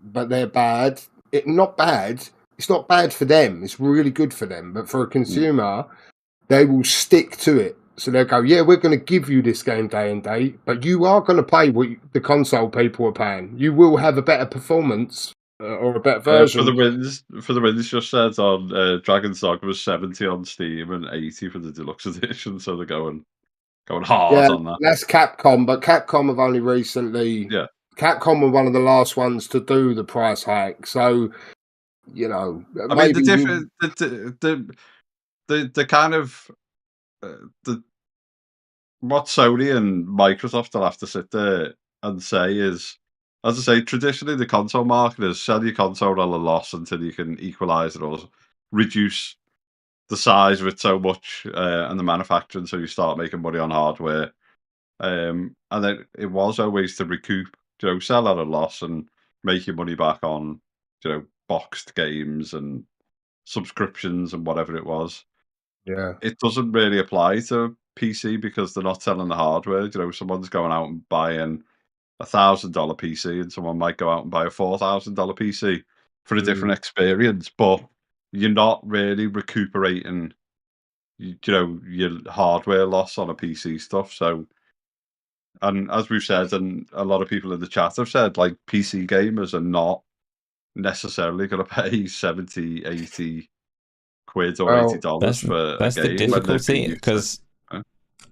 but they're bad. It's not bad for them. It's really good for them. But for a consumer, they will stick to it. So they'll go, yeah, we're going to give you this game day and date, but you are going to pay what the console people are paying. You will have a better performance or a better version. For the wins, just said on Dragon's Dogma was 70 on Steam and 80 for the deluxe edition. So they're going hard on that. That's Capcom, but Capcom have only recently. Yeah. Capcom were one of the last ones to do the price hike, so I mean, the kind of what Sony and Microsoft will have to sit there and say is, as I say, traditionally the console market is sell your console at a loss until you can equalize it or reduce the size of it so much and the manufacturing, so you start making money on hardware. And then it was always to recoup, sell at a loss and make your money back on, boxed games and subscriptions and whatever it was. Yeah. It doesn't really apply to PC because they're not selling the hardware. Someone's going out and buying $1,000 PC and someone might go out and buy a $4,000 PC for a different experience, but you're not really recuperating, your hardware loss on a PC stuff. So, and as we've said, and a lot of people in the chat have said, like, PC gamers are not necessarily going to pay 70, 80 quid or $80 for a game. That's the difficulty, because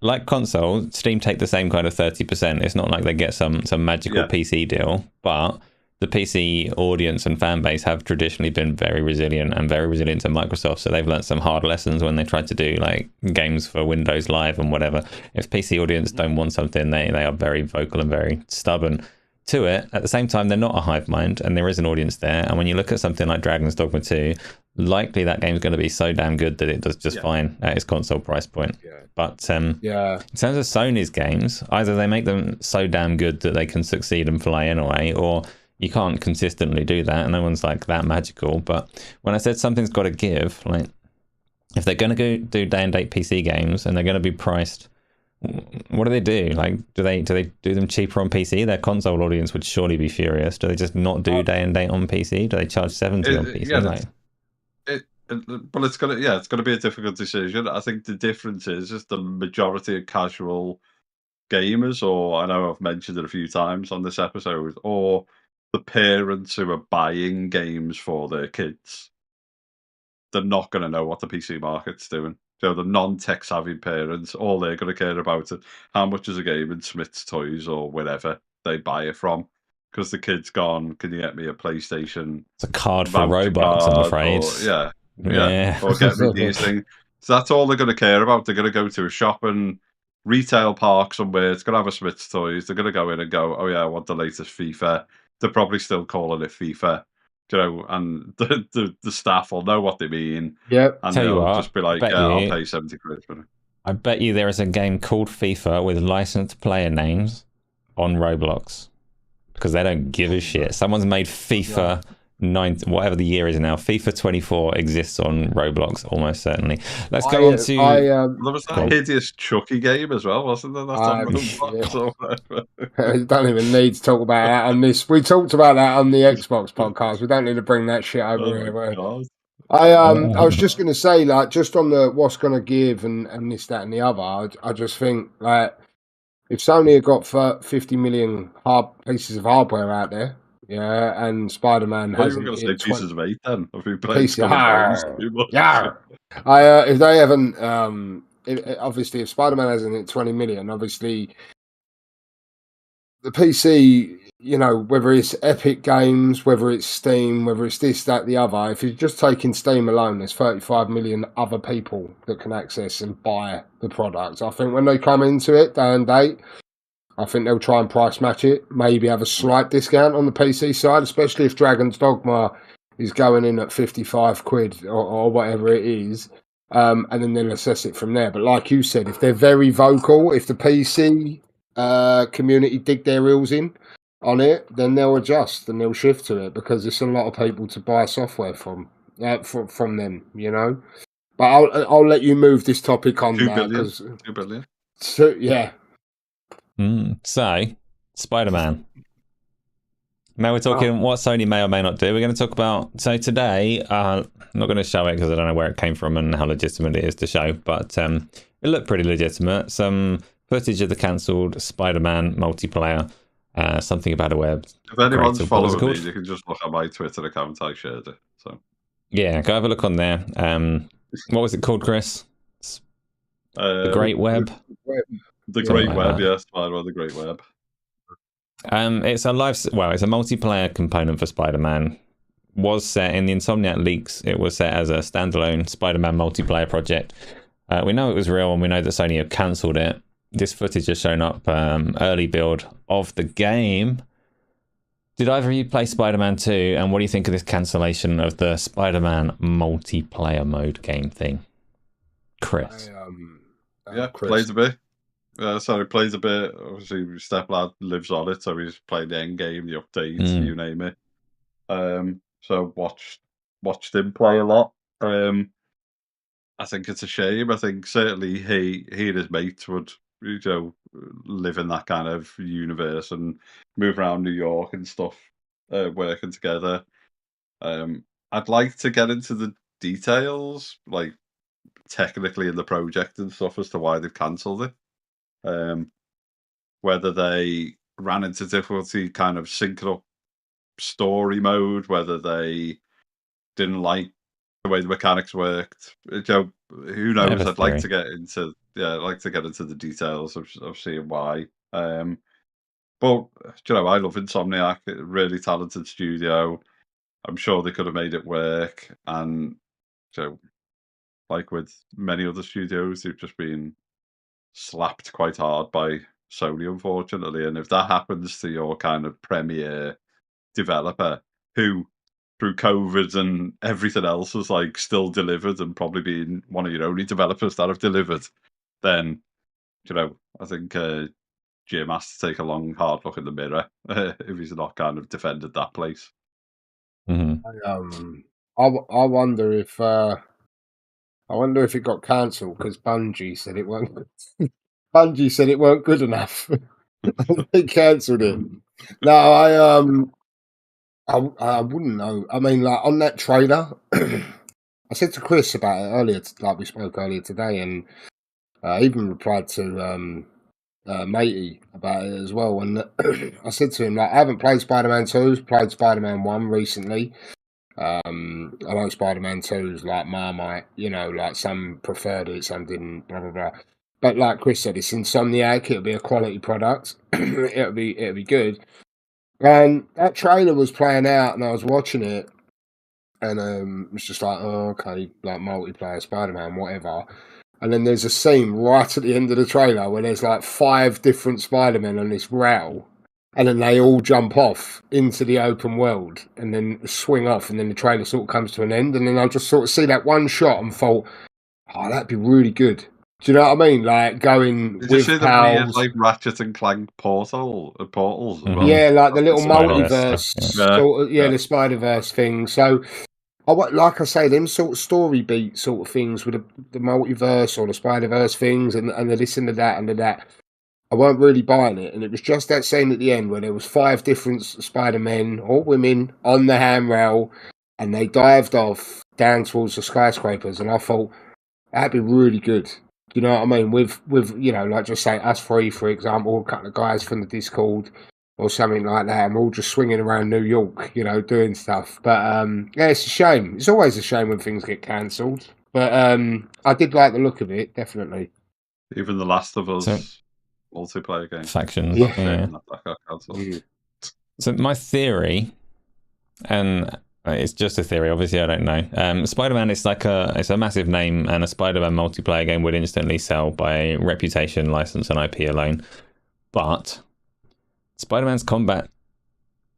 like console, Steam take the same kind of 30%. It's not like they get some magical PC deal, but the PC audience and fan base have traditionally been very resilient to Microsoft, so they've learned some hard lessons when they tried to do like games for Windows Live and whatever. If PC audience don't want something, they are very vocal and very stubborn to it. At the same time, they're not a hive mind, and there is an audience there. And when you look at something like Dragon's Dogma 2, likely that game's going to be so damn good that it does just fine at its console price point. But in terms of Sony's games, either they make them so damn good that they can succeed and fly anyway, or you can't consistently do that, and no one's like that magical. But when I said something's got to give, like, if they're going to go do day and date PC games and they're going to be priced, what do? Like, do they do them cheaper on PC? Their console audience would surely be furious. Do they just not do day and date on PC? Do they charge 70 on PC? But it's gonna be a difficult decision. I think the difference is the majority of casual gamers, or I know I've mentioned it a few times on this episode, or the parents who are buying games for their kids. They're not going to know what the PC market's doing. So the non-tech savvy parents, all they're going to care about is how much is a game in Smith's Toys or wherever they buy it from. because the kid's gone, can you get me a PlayStation It's a card for voucher Robux, I'm card? afraid. Or, yeah. Yeah. Or get me these things. So that's all they're going to care about. They're going to go to a shop and retail park somewhere. It's going to have a Smith's Toys. They're going to go in and go, oh yeah, I want the latest FIFA. They're probably still calling it FIFA, you know, and the staff will know what they mean. Yep. And Tell you they'll what, just be like, bet yeah, I'll you- pay 70 quid for it. I bet you there is a game called FIFA with licensed player names on Roblox because they don't give a shit. Someone's made FIFA 9, whatever the year is now. FIFA 24 exists on Roblox almost certainly. Let's go on to. There was that Cool. hideous Chucky game as well, wasn't there? That's on Roblox or whatever. You don't even need to talk about that on this. We talked about that on the Xbox podcast. We don't need to bring that shit over here. Oh my God. I was just going to say, like, just on the what's going to give and this, that, and the other. I just think, like, if Sony had got 50 million pieces of hardware out there, yeah, and Spider-Man I thought you hasn't were going to say hit pieces of 8 then. I've been playing Piece of Skull and Bones too much. yeah. If they haven't, obviously, if Spider-Man hasn't hit 20 million, obviously, the PC, you know, whether it's Epic Games, whether it's Steam, whether it's this, that, the other, if you're just taking Steam alone, there's 35 million other people that can access and buy the product. I think when they come into it day and date, I think they'll try and price match it, maybe have a slight discount on the PC side, especially if Dragon's Dogma is going in at 55 quid or whatever it is, and then they'll assess it from there. But like you said, if they're very vocal, if the PC community dig their heels in on it, then they'll adjust and they'll shift to it because it's a lot of people to buy software from them, you know. But I'll let you move this topic on 2 now billion. because 2 billion. yeah. So, Spider-Man. Now we're talking what Sony may or may not do. We're going to talk about. So today, I'm not going to show it because I don't know where it came from and how legitimate it is to show, but it looked pretty legitimate. Some footage of the cancelled Spider-Man multiplayer. Something about a web. If anyone's creator. following What was it me, called? you can just look at my Twitter account. I shared it. So Yeah, go have a look on there. What was it called, Chris? The Great Web. The Great like Web, that. yes, Spider-Man, the Great Web. It's a multiplayer component for Spider-Man. Was set in the Insomniac leaks. It was set as a standalone Spider-Man multiplayer project. We know it was real, and we know that Sony have cancelled it. This footage has shown up early build of the game. Did either of you play Spider-Man 2? And what do you think of this cancellation of the Spider-Man multiplayer mode game thing, Chris? Chris. Plays a bit. Plays a bit. Obviously, Steplad lives on it, so he's playing the end game, the updates, you name it. So watched him play a lot. I think it's a shame. I think certainly he and his mates would, live in that kind of universe and move around New York and stuff, working together. I'd like to get into the details, like technically in the project and stuff, as to why they've cancelled it. Whether they ran into difficulty kind of syncing up story mode, whether they didn't like the way the mechanics worked. Who knows? I'd like to get into the details of seeing why. But I love Insomniac, really talented studio. I'm sure they could have made it work, and like with many other studios, they've just been slapped quite hard by Sony, unfortunately. And if that happens to your kind of premier developer, who through COVID and everything else has like still delivered and probably been one of your only developers that have delivered, then I think Jim has to take a long, hard look in the mirror if he's not kind of defended that place. Mm-hmm. I wonder if it got cancelled because Bungie said it weren't. Bungie said it weren't good enough. They cancelled it. No, I wouldn't know. I mean, like on that trailer, I said to Chris about it earlier, like we spoke earlier today, and I even replied to Matey about it as well. And I said to him, like, I haven't played Spider-Man 2, played Spider-Man 1 recently. I know Spider-Man 2 is like Marmite, like some preferred it, some didn't, blah, blah, blah. But like Chris said, it's Insomniac, it'll be a quality product. it'll be good. And that trailer was playing out, and I was watching it, and it was just like, oh, okay, like multiplayer Spider-Man, whatever. And then there's a scene right at the end of the trailer where there's like 5 different Spider-Men on this rail, and then they all jump off into the open world, and then swing off, and then the trailer sort of comes to an end, and then I just sort of see that one shot and thought, oh, that'd be really good. Do you know what I mean? Like going Did with you see the pals. weird, like Ratchet and Clank portals as well? Yeah, like the little Spider-Verse multiverse, stuff, the Spider-Verse thing. So, like I say, them sort of story beat sort of things with the multiverse or the Spider-Verse things, and the this and the that and the that. I weren't really buying it, and it was just that scene at the end where there was 5 different Spider-Men or women on the handrail, and they dived off down towards the skyscrapers, and I thought that'd be really good. You know what I mean? With like just say us 3, for example, a couple of guys from the Discord or something like that, and we're all just swinging around New York, doing stuff. But yeah, it's a shame. It's always a shame when things get cancelled. But I did like the look of it, definitely. Even The Last of Us multiplayer game. Factions. Yeah. Yeah. Yeah. So my theory, and it's just a theory, obviously I don't know. Spider-Man is it's a massive name, and a Spider-Man multiplayer game would instantly sell by reputation, license, and IP alone. But Spider-Man's combat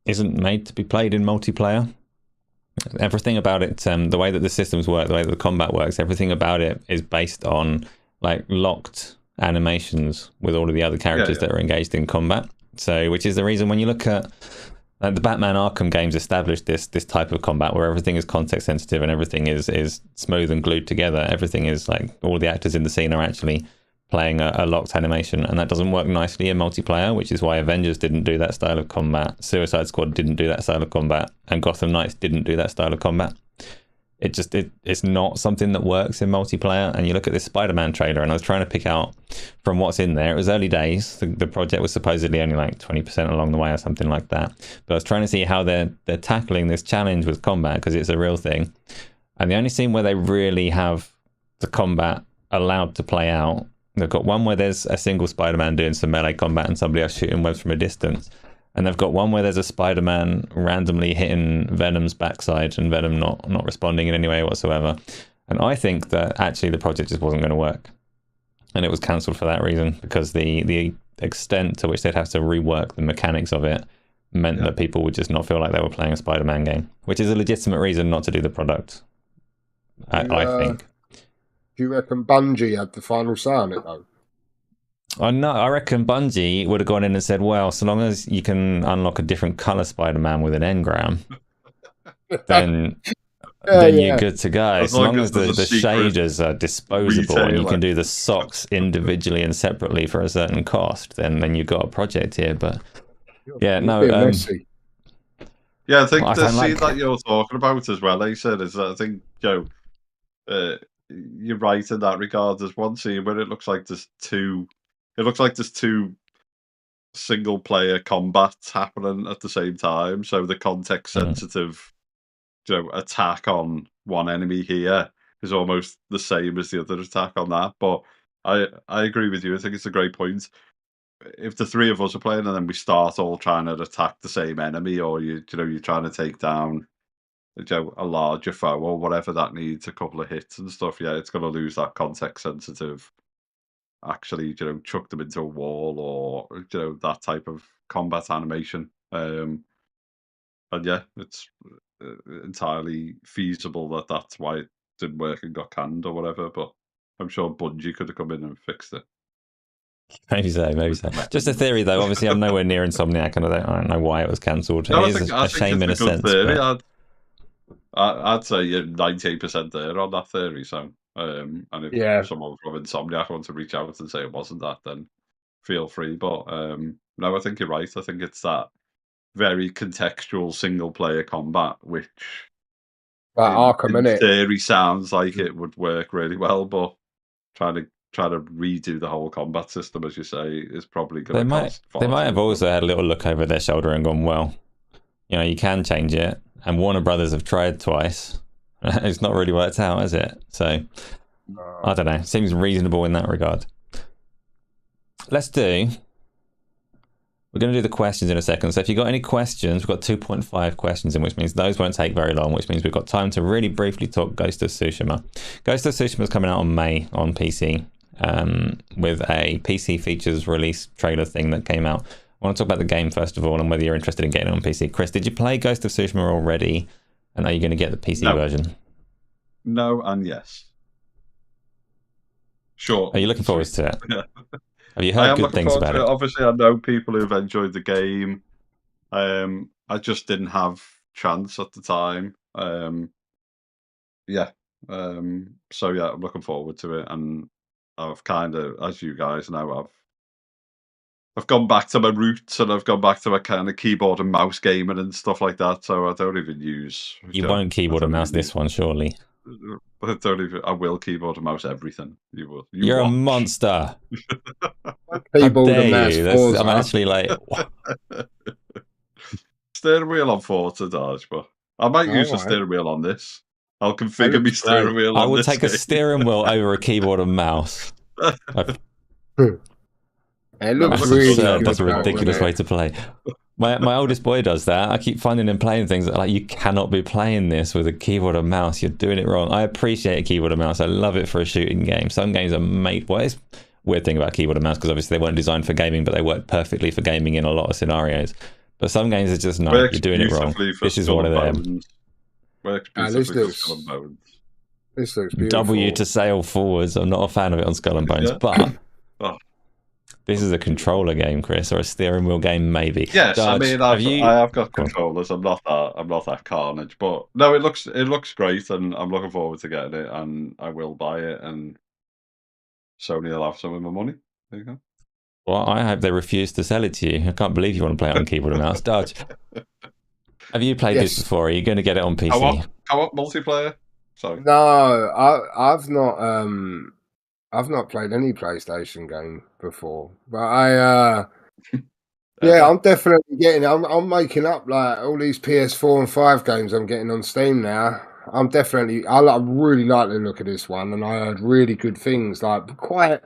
isn't made to be played in multiplayer. Everything about it, the way that the systems work, the way that the combat works, everything about it is based on like locked animations with all of the other characters that are engaged in combat. So, which is the reason when you look at the Batman Arkham games established this type of combat where everything is context sensitive and everything is smooth and glued together. Everything is like all the actors in the scene are actually playing a locked animation, and that doesn't work nicely in multiplayer, which is why Avengers didn't do that style of combat, Suicide Squad didn't do that style of combat, and Gotham Knights didn't do that style of combat. It's not something that works in multiplayer. And you look at this Spider-Man trailer, and I was trying to pick out from what's in there. It was early days. The project was supposedly only like 20% along the way or something like that. But I was trying to see how they're tackling this challenge with combat, because it's a real thing. And the only scene where they really have the combat allowed to play out, they've got one where there's a single Spider-Man doing some melee combat and somebody else shooting webs from a distance. And they've got one where there's a Spider-Man randomly hitting Venom's backside and Venom not responding in any way whatsoever. And I think that actually the project just wasn't going to work. And it was cancelled for that reason, because the extent to which they'd have to rework the mechanics of it meant that people would just not feel like they were playing a Spider-Man game, which is a legitimate reason not to do the product, I think. Do you reckon Bungie had the final say on it, though? I reckon Bungie would have gone in and said, well, so long as you can unlock a different colour Spider-Man with an engram, then you're good to go. As long as the shaders are disposable and you can do the socks individually and separately for a certain cost, then you've got a project here. But yeah, no. Yeah, I think the scene that you're talking about as well, I said, is that I think, you're right in that regard. There's one scene where it looks like there's two single player combats happening at the same time. So the context sensitive attack on one enemy here is almost the same as the other attack on that. But I agree with you. I think it's a great point. If the 3 of us are playing and then we start all trying to attack the same enemy, or you're trying to take down a larger foe or whatever that needs a couple of hits and stuff, it's going to lose that context sensitive, actually chuck them into a wall, or that type of combat animation. And it's entirely feasible that that's why it didn't work and got canned or whatever, but I'm sure Bungie could have come in and fixed it. Maybe so. Just a theory, though. Obviously, I'm nowhere near Insomniac, and I don't know why it was cancelled. No, it is a shame in a sense. But... I'd say you're 98% there on that theory. So, and if someone from Insomniac wants to reach out and say it wasn't that, then feel free. But no, I think you're right. I think it's that very contextual single player combat, which Arkham, in theory sounds like it would work really well, but trying to redo the whole combat system, as you say, is probably going to cost. They might have also had a little look over their shoulder and gone, well, you can change it. And Warner Brothers have tried twice. It's not really worked out, has it? So, I don't know. Seems reasonable in that regard. Let's do We're going to do the questions in a second. So if you've got any questions, we've got 2.5 questions in, which means those won't take very long, which means we've got time to really briefly talk Ghost of Tsushima. Ghost of Tsushima is coming out on May on PC with a PC features release trailer thing that came out. I want to talk about the game first of all and whether you're interested in getting it on PC. Chris, did you play Ghost of Tsushima already? And are you going to get the PC version? No and yes. Sure. Are you looking forward to it? Yeah. Have you heard good things about it? Obviously, I know people who've enjoyed the game. I just didn't have chance at the time. So yeah, I'm looking forward to it, and I've kind of, as you guys know, I've gone back to my roots, and I've gone back to my kind of keyboard and mouse gaming and stuff like that. So I don't even use. You won't keyboard and mouse this one, surely. I will keyboard and mouse everything. You will. You're a monster. Keyboard and mouse. I'm actually like steering wheel on Forza, Darge, but I might use a steering wheel on this. I'll configure my steering wheel. I would take a steering wheel over a keyboard and mouse. It looks really good. That's a ridiculous way to play. My oldest boy does that. I keep finding him playing things that, like, you cannot be playing this with a keyboard and mouse. You're doing it wrong. I appreciate a keyboard and mouse. I love it for a shooting game. Some games are made. Well, it's a weird thing about keyboard and mouse because obviously they weren't designed for gaming, but they work perfectly for gaming in a lot of scenarios. But some games are just no, you're doing it wrong. This is one of them. This looks beautiful. W to sail forwards. I'm not a fan of it on Skull and Bones, but. This is a controller game, Chris, or a steering wheel game, maybe. Yes, Darge, I mean, I have got controllers. I'm not that carnage, but no, it looks great, and I'm looking forward to getting it, and I will buy it, and Sony will have some of my money. There you go. Well, I hope they refuse to sell it to you. I can't believe you want to play it on keyboard and mouse. Darge, have you played this before? Are you going to get it on PC? Co-op multiplayer? Sorry. No, I've not. I've not played any PlayStation game before, but I'm definitely getting. I'm making up like all these PS4 and 5 games I'm getting on Steam now. I really like the look of this one, and I heard really good things. Like quite,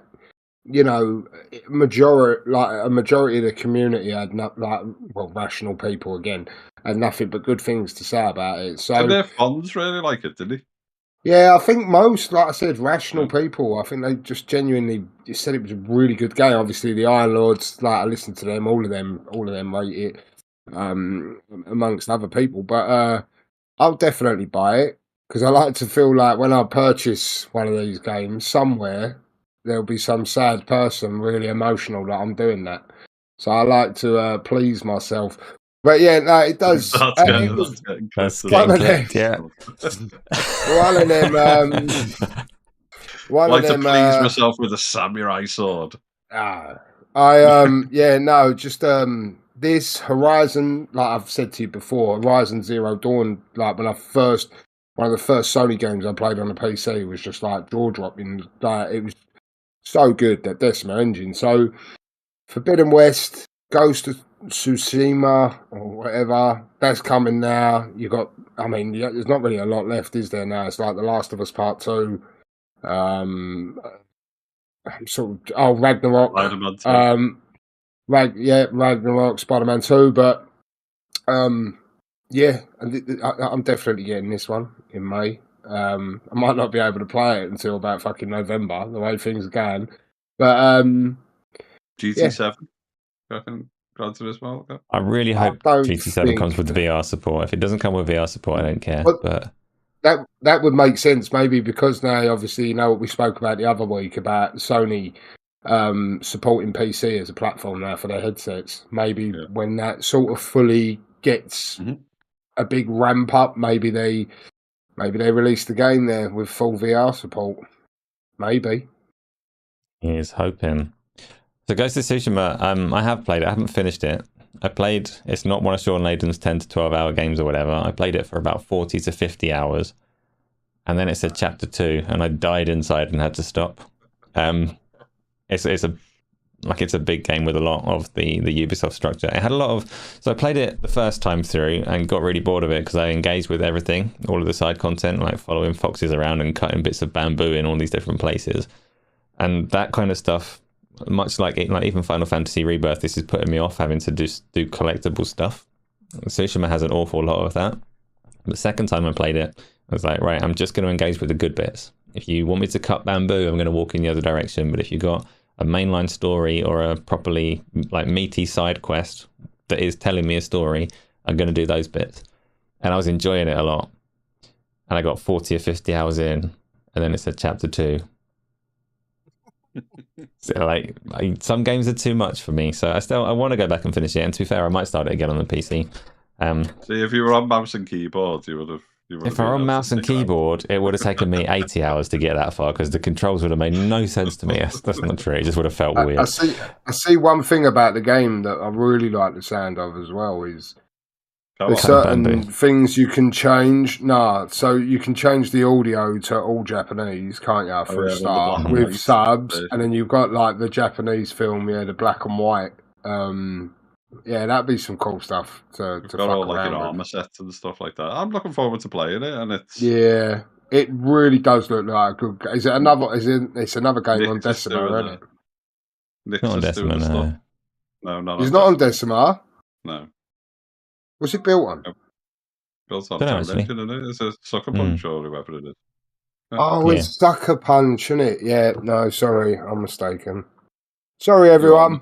a majority of the community had rational people again, had nothing but good things to say about it. So and their fans really like it, did he? Yeah, I think most, like I said, rational people, I think they just genuinely said it was a really good game. Obviously, the Iron Lords, like I listened to them, all of them rate it, amongst other people. But I'll definitely buy it because I like to feel like when I purchase one of these games, somewhere there'll be some sad person really emotional that I'm doing that. So I like to please myself. But yeah, no, it does. That's one of them. Yeah. One of them. To please myself with a samurai sword. Just this Horizon, like I've said to you before, Horizon Zero Dawn. Like one of the first Sony games I played on the PC was just like jaw dropping. Like it was so good, that Decima engine. So Forbidden West, Ghost of Tsushima or whatever, that's coming now. There's not really a lot left, is there now? It's like The Last of Us Part 2, Ragnarok, Ragnarok, Spider-Man 2, but I'm definitely getting this one in May. I might not be able to play it until about fucking November, the way things are going, but GT7 I can as well. Okay. I really hope GT7 comes with VR support. If it doesn't come with VR support, I don't care. But that would make sense, maybe, because now obviously what we spoke about the other week about Sony supporting PC as a platform now for their headsets. Maybe when that sort of fully gets a big ramp up, maybe they release the game there with full VR support. Maybe. He's hoping. So Ghost of Tsushima, I have played it. I haven't finished it. It's not one of Shawn Layden's 10 to 12 hour games or whatever. I played it for about 40 to 50 hours. And then it said chapter 2 and I died inside and had to stop. It's a big game with a lot of the Ubisoft structure. It had a lot of, so I played it the first time through and got really bored of it because I engaged with everything, all of the side content, like following foxes around and cutting bits of bamboo in all these different places. And that kind of stuff much like even Final Fantasy Rebirth, this is putting me off having to do collectible stuff. Tsushima has an awful lot of that. The second time I played it, I was like, right, I'm just going to engage with the good bits. If you want me to cut bamboo, I'm going to walk in the other direction. But if you got a mainline story or a properly like meaty side quest that is telling me a story, I'm going to do those bits. And I was enjoying it a lot. And I got 40 or 50 hours in, and then it said chapter 2. So like some games are too much for me, so I want to go back and finish it. And to be fair, I might start it again on the PC. See, if you were on mouse and keyboard, you would have. If I were on mouse and keyboard, it would have taken me 80 hours to get that far because the controls would have made no sense to me. That's not true. It just would have felt weird. I see one thing about the game that I really like the sound of as well is there's certain things you can change. So you can change the audio to all Japanese, can't you, for a start, with subs, and then you've got like the Japanese film, the black and white. That'd be some cool stuff to fuck got all like around an with. armor sets and stuff like that. I'm looking forward to playing it, and it's it really does look like a good. It's another game on Decima, isn't it? Nick's Not on Decima, no. No, not. It's not on Decima. No. What's it built on? Built on Foundation, isn't it? It's a Sucker Punch or whoever it is. Oh, it's Sucker Punch, isn't it? Yeah, no, sorry, I'm mistaken. Sorry, everyone.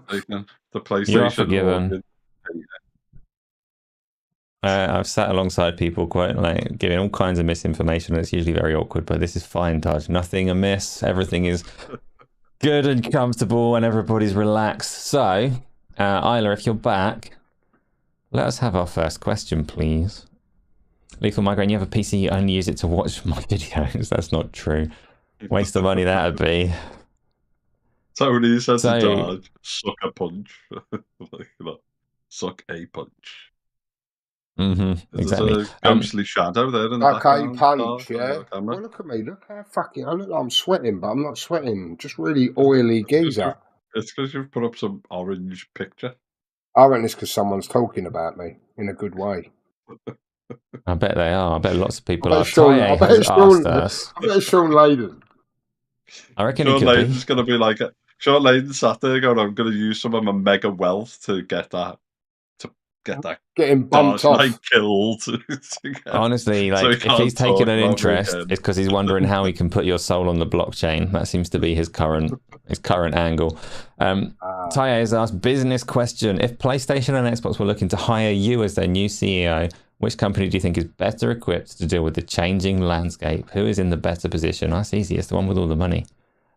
The PlayStation. You're forgiven. I've sat alongside people quite like giving all kinds of misinformation, and it's usually very awkward, but this is fine, Darge. Nothing amiss. Everything is good and comfortable, and everybody's relaxed. So, Isla, if you're back, let us have our first question, please. Lethal Migraine, you have a PC, you only use it to watch my videos. That's not true. Waste of money that'd be. Tony says to Darge, suck a punch. Suck a punch. Exactly. There's a ghostly shadow there in the background. Punch, Well, look at me. Look how fucking... I look like I'm sweating, but I'm not sweating. Just really oily geezer. It's because you've put up some orange picture. I reckon it's because someone's talking about me in a good way. I bet they are. I bet lots of people I are. bet it's Shawn Layden. I reckon Shawn it could Layden's going to be like... Shawn Layden sat there going, I'm going to use some of my mega wealth to get that... Getting bumped off. Killed. Honestly, like if he's taking an interest, it's because he's wondering how he can put your soul on the blockchain. That seems to be his current angle. Taye has asked, business question. If PlayStation and Xbox were looking to hire you as their new CEO, which company do you think is better equipped to deal with the changing landscape? Who is in the better position? That's easy. It's the one with all the money.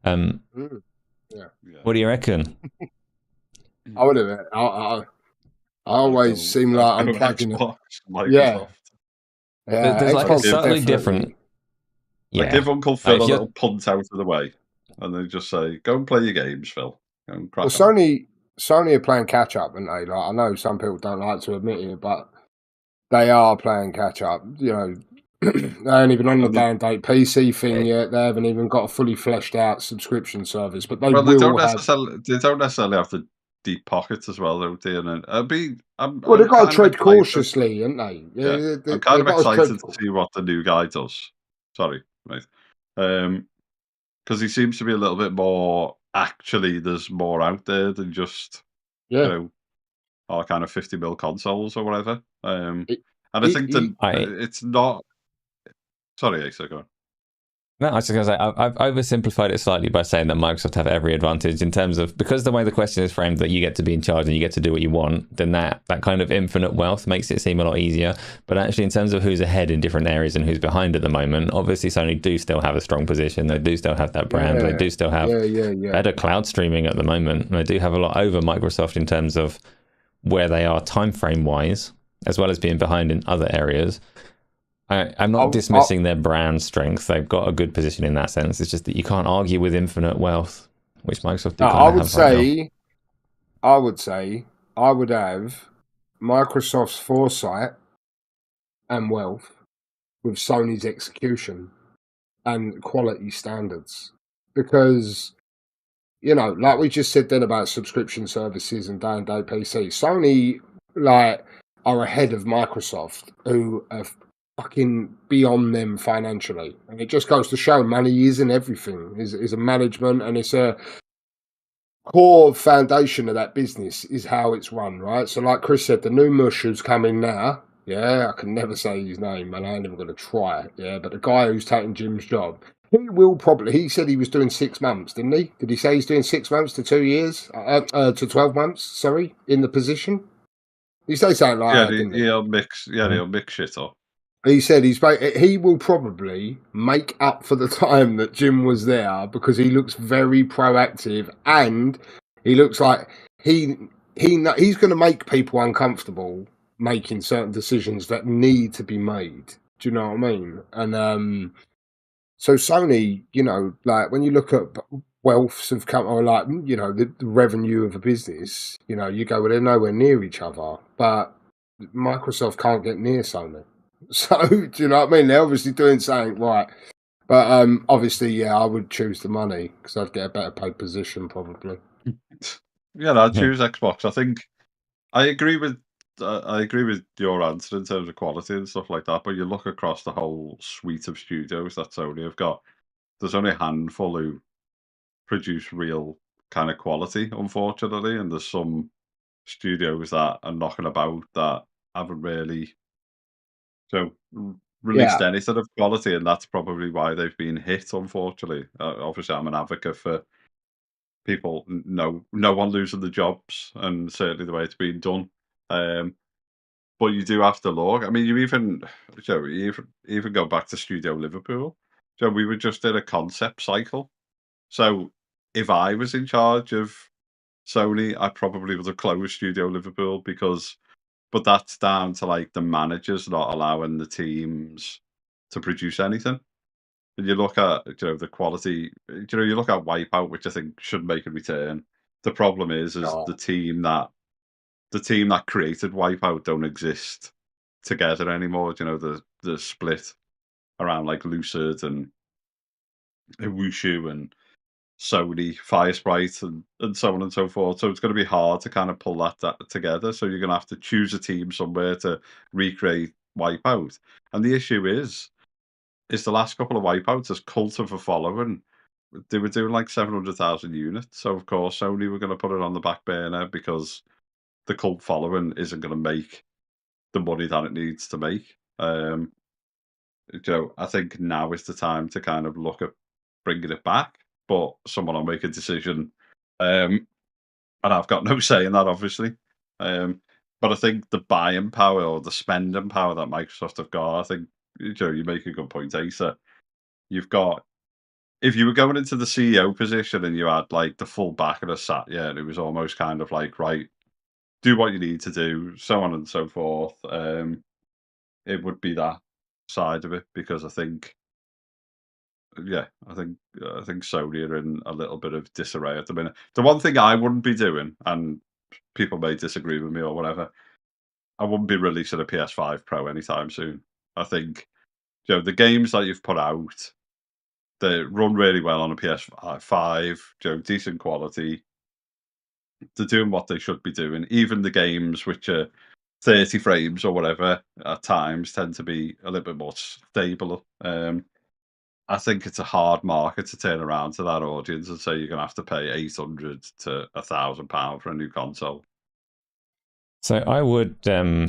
What do you reckon? I would have. I always seem like I'm plugging it. Yeah. There's like a slightly different. Like give Uncle Phil a little punt out of the way, and they just say, "Go and play your games, Phil." Go and crack on. Sony are playing catch up, aren't they? Like I know some people don't like to admit it, but they are playing catch up. You know, they ain't even on the down-date PC thing yet. They haven't even got a fully fleshed out subscription service, but they don't necessarily have the deep pockets as well, don't they? And they've got to tread cautiously, haven't they? Yeah, I'm kind of excited to see what the new guy does. Sorry, mate. Because he seems to be a little bit more. Actually, there's more out there than just our kind of 50mm consoles or whatever. I think it's not. Sorry, Asa, go on. No, I was just going to say, I've oversimplified it slightly by saying that Microsoft have every advantage in terms of, because the way the question is framed that you get to be in charge and you get to do what you want, then that kind of infinite wealth makes it seem a lot easier. But actually, in terms of who's ahead in different areas and who's behind at the moment, obviously Sony do still have a strong position. They do still have that brand. They do still have better cloud streaming at the moment. And they do have a lot over Microsoft in terms of where they are time frame wise, as well as being behind in other areas. I'm not dismissing their brand strength. They've got a good position in that sense. It's just that you can't argue with infinite wealth, which Microsoft do I would say I would have Microsoft's foresight and wealth with Sony's execution and quality standards. Because, like we just said then about subscription services and day-and-day PC, Sony, are ahead of Microsoft, who are fucking beyond them financially, and it just goes to show money isn't everything. Is a management, and it's a core foundation of that business is how it's run, right? So, like Chris said, the new mush who's coming now. Yeah, I can never say his name, and I ain't even going to try it. Yeah, but the guy who's taking Jim's job, he will probably. He said he was doing 6 months, didn't he? Did he say he's doing 6 months to 2 years, to 12 months? Sorry, in the position. He said something like that, didn't he? He'll mix. Yeah, he'll mix shit up. He said he will probably make up for the time that Jim was there because he looks very proactive and he looks like he's going to make people uncomfortable making certain decisions that need to be made. Do you know what I mean? And so Sony, you know, like when you look at wealths of company or like, you know, the revenue of a business, you know, you go, well, they're nowhere near each other, but Microsoft can't get near Sony. So, do you know what I mean? They're obviously doing something right. But obviously, yeah, I would choose the money because I'd get a better paid position probably. Yeah, I'd choose Xbox. I think I agree with your answer in terms of quality and stuff like that. But you look across the whole suite of studios that Sony have got. There's only a handful who produce real kind of quality, unfortunately, and there's some studios that are knocking about that haven't really released anything of quality, and that's probably why they've been hit, unfortunately. Obviously, I'm an advocate for people, no one losing the jobs, and certainly the way it's been done. But you do have to look. I mean, you even go back to Studio Liverpool. So we were just in a concept cycle. So if I was in charge of Sony, I probably would have closed Studio Liverpool but that's down to like the managers not allowing the teams to produce anything. And you look at the quality. You look at Wipeout, which I think should make a return. The problem is the team that created Wipeout don't exist together anymore. You know, the split around like Lucid and Wushu and Sony, Firesprite, and so on and so forth. So it's going to be hard to kind of pull that together. So you're going to have to choose a team somewhere to recreate Wipeout. And the issue is the last couple of Wipeouts, as cult of a following, they were doing like 700,000 units. So of course Sony were going to put it on the back burner because the cult following isn't going to make the money that it needs to make. I think now is the time to kind of look at bringing it back. But someone will make a decision, and I've got no say in that, obviously. But I think the buying power or the spending power that Microsoft have got, I think you make a good point, Asa. You've got, if you were going into the CEO position and you had like the full back of the Satya, and it was almost kind of like, right, do what you need to do, so on and so forth. It would be that side of it because I think Sony are in a little bit of disarray at the minute. The one thing I wouldn't be doing, and people may disagree with me or whatever, I wouldn't be releasing a PS5 Pro anytime soon. I think the games that you've put out, they run really well on a PS5, decent quality. They're doing what they should be doing. Even the games which are 30 frames or whatever at times tend to be a little bit more stable. I think it's a hard market to turn around to that audience and say you're going to have to pay £800 to £1,000 for a new console. So I would go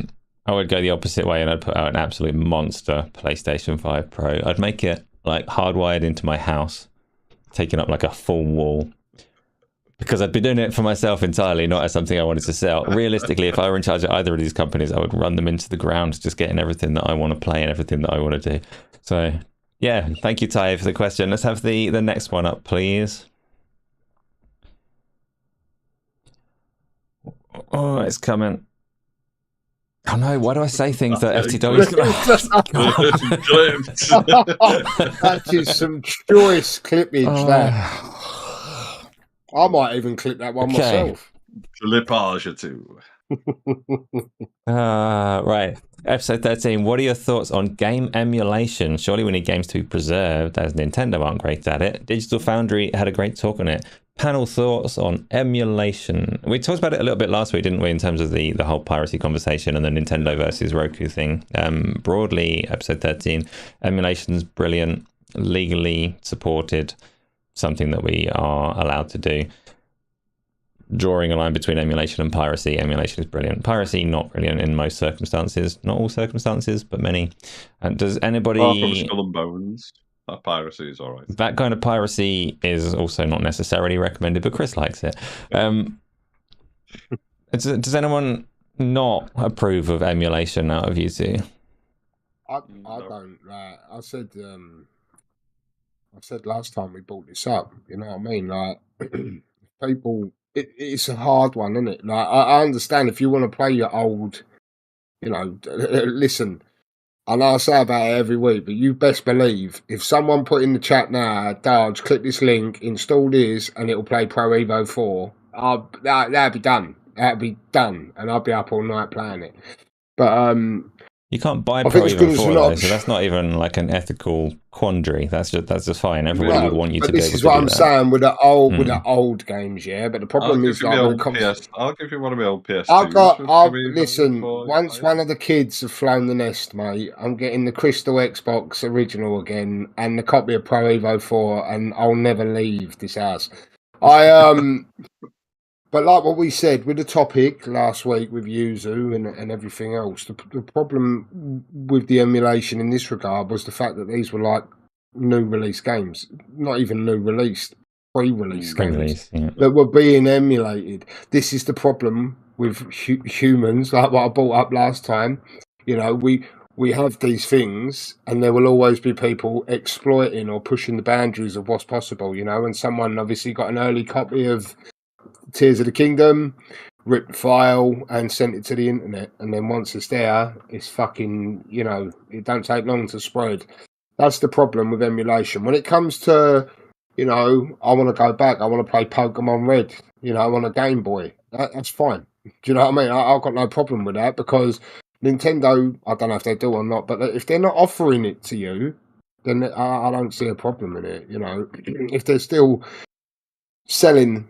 the opposite way, and I'd put out an absolute monster PlayStation 5 Pro. I'd make it like hardwired into my house, taking up like a full wall, because I'd be doing it for myself entirely, not as something I wanted to sell. Realistically, if I were in charge of either of these companies, I would run them into the ground, just getting everything that I want to play and everything that I want to do. So yeah, thank you, Ty, for the question. Let's have the next one up, please. Oh, it's coming. Oh no, why do I say things that FTW That is some choice clippage there. I might even clip that one myself. Clippage or two. Right. Episode 13. What are your thoughts on game emulation? Surely we need games to be preserved, as Nintendo aren't great at it. Digital Foundry had a great talk on it. Panel thoughts on emulation. We talked about it a little bit last week, didn't we, in terms of the whole piracy conversation and the Nintendo versus Roku thing. Broadly, episode 13, emulation's brilliant, legally supported, something that we are allowed to do. drawing a line between emulation and piracy. Emulation is brilliant. Piracy, not brilliant in most circumstances. Not all circumstances, but many. And does anybody... Apart from Skull and Bones, that piracy is alright. That kind of piracy is also not necessarily recommended, but Chris likes it. Does anyone not approve of emulation out of you two? I don't. I said last time we brought this up. You know what I mean? Like people, it's a hard one, isn't it? Like I understand if you want to play your old, you know. Listen, I know I say about it every week, but you best believe if someone put in the chat now, Darge, click this link, install this, and it'll play Pro Evo 4. That'd be done. That'd be done, and I'll be up all night playing it. But you can't buy I Pro think it's Evo good 4, as though, an so that's not even like an ethical quandary. That's just fine. Everybody would want you to be able to do that. This is what I'm saying with the old games, yeah. But the problem is, like, I'll give you one of my old PS. Listen. Once one of the kids have flown the nest, mate, I'm getting the Crystal Xbox original again and the copy of Pro Evo 4, and I'll never leave this house. But like what we said with the topic last week with Yuzu and everything else, the problem with the emulation in this regard was the fact that these were like new release games, not even new released, pre-release games that were being emulated. This is the problem with humans, like what I brought up last time. You know, we have these things, and there will always be people exploiting or pushing the boundaries of what's possible. You know, and someone obviously got an early copy of Tears of the Kingdom, ripped the file and sent it to the internet, and then once it's there, it's fucking, you know, it don't take long to spread. That's the problem with emulation. When it comes to, you know, I want to go back, I want to play Pokemon Red, you know, on a Game Boy, that's fine. Do you know what I mean? I've got no problem with that, because Nintendo, I don't know if they do or not, but if they're not offering it to you, then I don't see a problem in it, you know. If they're still selling,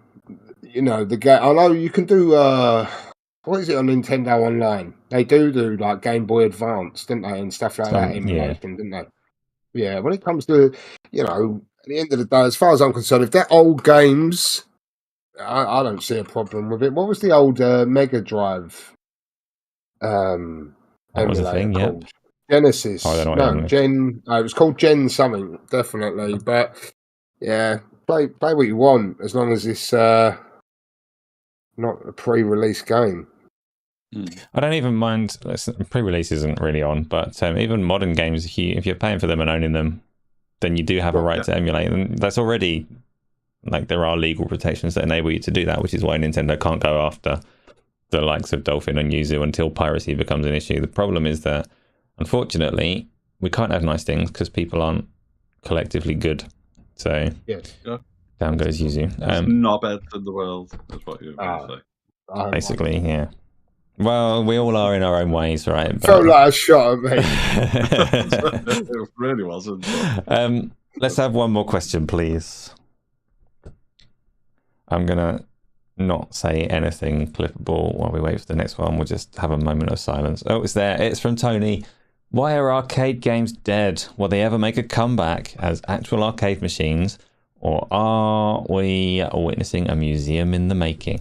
you know, the game. I know you can do what is it on Nintendo Online? They do like Game Boy Advance, didn't they, and stuff like that, emulation, didn't they? Yeah. When it comes to, you know, at the end of the day, as far as I'm concerned, if they're old games, I don't see a problem with it. What was the old Mega Drive? That was a thing, yeah. Genesis. Oh, I don't know Gen. It was called Gen something, definitely. But yeah, play what you want as long as it's not a pre-release game. I don't even mind. Pre-release isn't really on, but even modern games, if you're paying for them and owning them, then you do have a right to emulate, and that's already, like, there are legal protections that enable you to do that, which is why Nintendo can't go after the likes of Dolphin and Yuzu until piracy becomes an issue. The problem is that, unfortunately, we can't have nice things because people aren't collectively good. So down goes Yuzu. Knobheads in the world is what you're going to say. Basically, yeah. Well, we all are in our own ways, right? But... Felt like a shot at me. It really wasn't. Let's have one more question, please. I'm going to not say anything clippable while we wait for the next one. We'll just have a moment of silence. Oh, it's there. It's from Tony. Why are arcade games dead? Will they ever make a comeback as actual arcade machines? Or are we witnessing a museum in the making?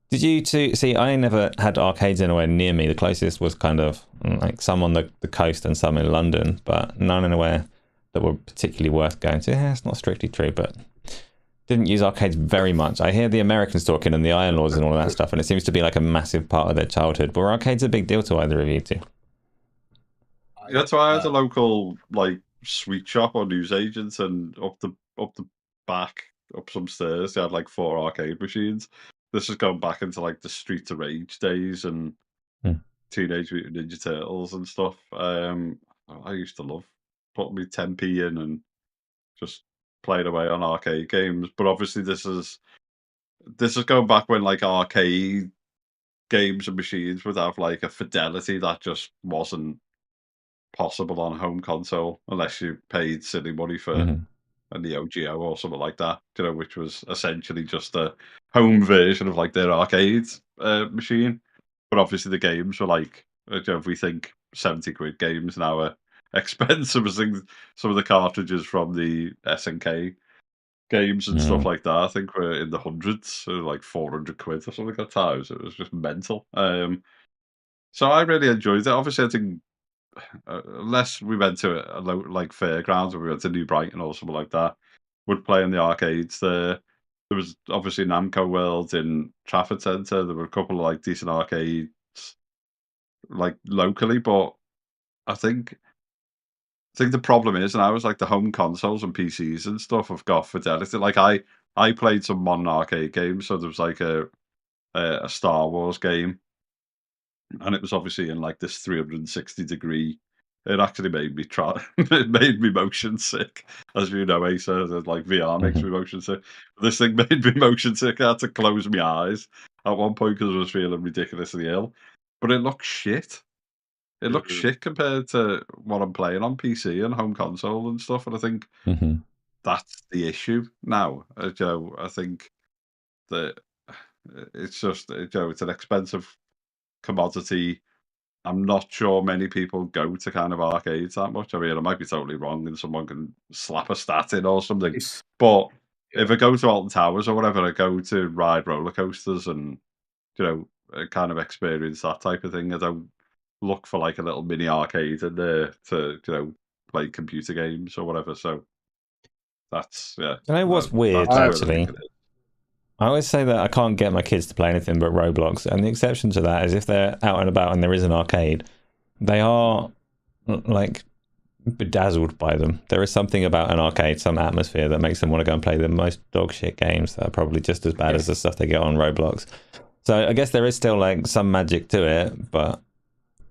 Did you two see? I never had arcades anywhere near me. The closest was kind of like some on the coast and some in London, but none anywhere that were particularly worth going to. Yeah, it's not strictly true, but didn't use arcades very much. I hear the Americans talking and the Iron Lords and all of that stuff, and it seems to be like a massive part of their childhood. But were arcades a big deal to either of you two? That's why I had a local like sweet shop or newsagents, and up the back, up some stairs, they had like 4 arcade machines. This is going back into like the Streets of Rage days and Teenage Mutant Ninja Turtles and stuff. I used to love putting me 10p in and just playing away on arcade games. But obviously, this is going back when like arcade games and machines would have like a fidelity that just wasn't possible on a home console unless you paid silly money for a Neo Geo or something like that, you know, which was essentially just a home version of like their arcade machine. But obviously the games were like, you know, if we think 70 quid games now are expensive as some of the cartridges from the SNK games and stuff like that, I think were in the hundreds, so like 400 quid or something at times. It was just mental. So I really enjoyed it. Obviously, I think unless we went to like fairgrounds or we went to New Brighton or something like that, would play in the arcades there. There was obviously Namco World in Trafford Centre. There were a couple of like decent arcades like locally, but I think the problem is, and I was like the home consoles and PCs and stuff have got fidelity. Like I played some modern arcade games, so there was like a Star Wars game, and it was obviously in like this 360-degree. It actually made me try. It made me motion sick, as you know, Asa. Like VR makes me motion sick. This thing made me motion sick. I had to close my eyes at one point because I was feeling ridiculously ill. But it looked shit. It looks shit compared to what I'm playing on PC and home console and stuff. And I think that's the issue now. Joe, I think that it's just it's an expensive commodity. I'm not sure many people go to kind of arcades that much. I mean, I might be totally wrong, and someone can slap a stat in or something. But if I go to Alton Towers or whatever, I go to ride roller coasters and kind of experience that type of thing. I don't look for like a little mini arcade in there to play computer games or whatever. So that's You know what's weird, that's actually? I always say that I can't get my kids to play anything but Roblox, and the exception to that is if they're out and about and there is an arcade, they are like bedazzled by them. There is something about an arcade, some atmosphere that makes them want to go and play the most dog shit games that are probably just as bad as the stuff they get on Roblox. So I guess there is still like some magic to it, but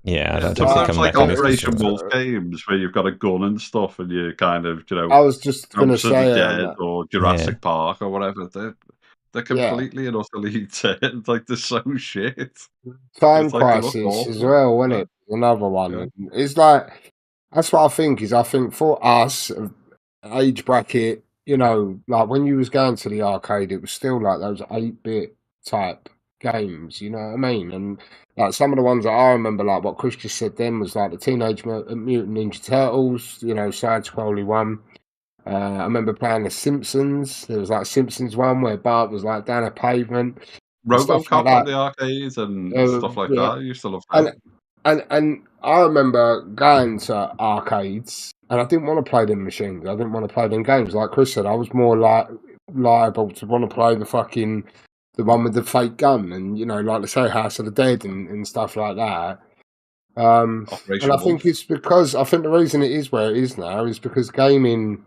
yeah, I don't think like Operation Wolf games where you've got a gun and stuff, and you kind of I was just going to say Dead or Jurassic Park or whatever. They're completely and utterly dead. Like they're so shit. Time Crisis as well, wasn't it? Another one. Yeah. It's like that's what I think. I think for us, age bracket, like when you was going to the arcade, it was still like those 8-bit type games. You know what I mean? And like some of the ones that I remember, like what Chris just said, then was like the Teenage Mutant Ninja Turtles. Side scrolly one. I remember playing The Simpsons. There was like Simpsons one where Bart was like down a pavement. RoboCop like on the arcades and stuff like that. I used to love that. And I remember going to arcades and I didn't want to play them machines. I didn't want to play them games. Like Chris said, I was more like liable to want to play the one with the fake gun and, like to say House of the Dead and stuff like that. And I think it's because I think the reason it is where it is now is because gaming,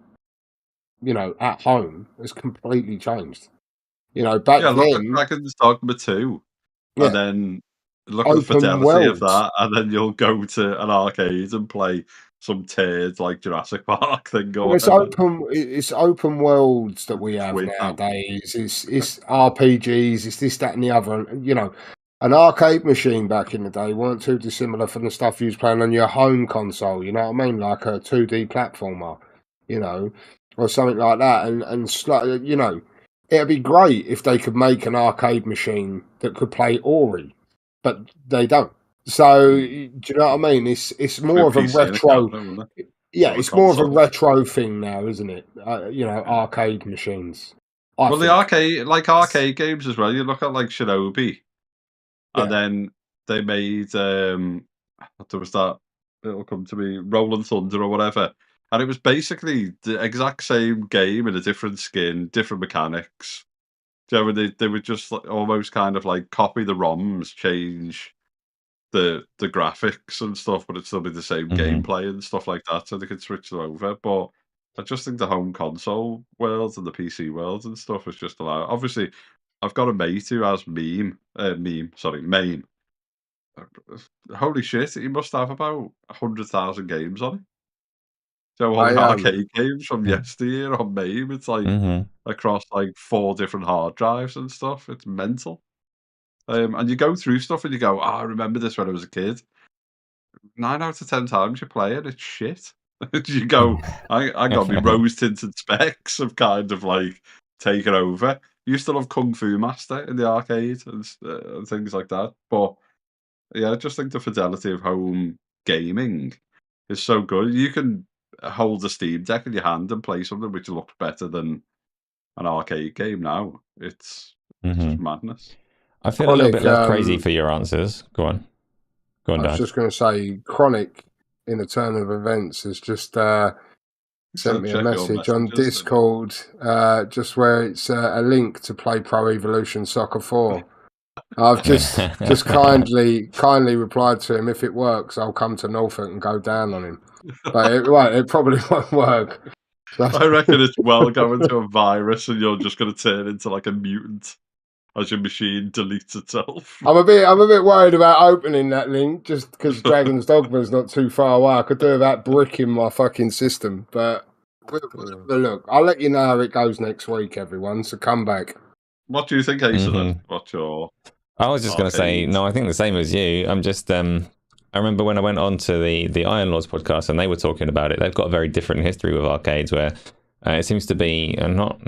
at home has completely changed. Back then, look at Dragon's Dogma 2, and then look at the fidelity of that, and then you'll go to an arcade and play some turd like Jurassic Park thing. It's open worlds that we have nowadays. It's RPGs. It's this, that, and the other. An arcade machine back in the day weren't too dissimilar from the stuff you was playing on your home console. You know what I mean? Like a 2D platformer, or something like that. And it'd be great if they could make an arcade machine that could play Ori, but they don't. So do you know what I mean? It's more of a retro. It's more of a retro thing now, isn't it? Arcade machines. The arcade games as well. You look at like Shinobi, and then they made there was that. It'll come to me, Rolling Thunder or whatever. And it was basically the exact same game in a different skin, different mechanics. They would just like, almost kind of like copy the ROMs, change the graphics and stuff, but it'd still be the same gameplay and stuff like that, so they could switch them over. But I just think the home console world and the PC world and stuff is just allowed. Obviously, I've got a mate who has MAME. Holy shit, he must have about 100,000 games on it. So all the arcade games from yesteryear on MAME, it's like across like 4 different hard drives and stuff. It's mental. And you go through stuff and you go, I remember this when I was a kid. 9 out of 10 times you play it, it's shit. You go, I got me rose-tinted specs have kind of like taken over. You used to love Kung Fu Master in the arcade and things like that. But yeah, I just think the fidelity of home gaming is so good. You can hold the Steam Deck in your hand and play something which looks better than an arcade game now. It's Mm-hmm. just madness. I feel a little Chronic, bit less crazy for your answers. Go on, I was Dad. just going to say, Chronic in a turn of events has just sent me a Check your message on messages, Discord, just where it's a link to play Pro Evolution Soccer 4. I've just kindly replied to him, if it works, I'll come to Norfolk and go down on him. But it probably won't work. I reckon it's well going to a virus, and you're just going to turn into like a mutant as your machine deletes itself. I'm a bit worried about opening that link just because Dragon's Dogma is not too far away. I could do without bricking my fucking system, but look, I'll let you know how it goes next week, everyone. So come back. What do you think, Asa? Then? What's your? I was just going to say, no, I think the same as you. I'm just, I remember when I went on to the Iron Lords podcast and they were talking about it. They've got a very different history with arcades where it seems to be not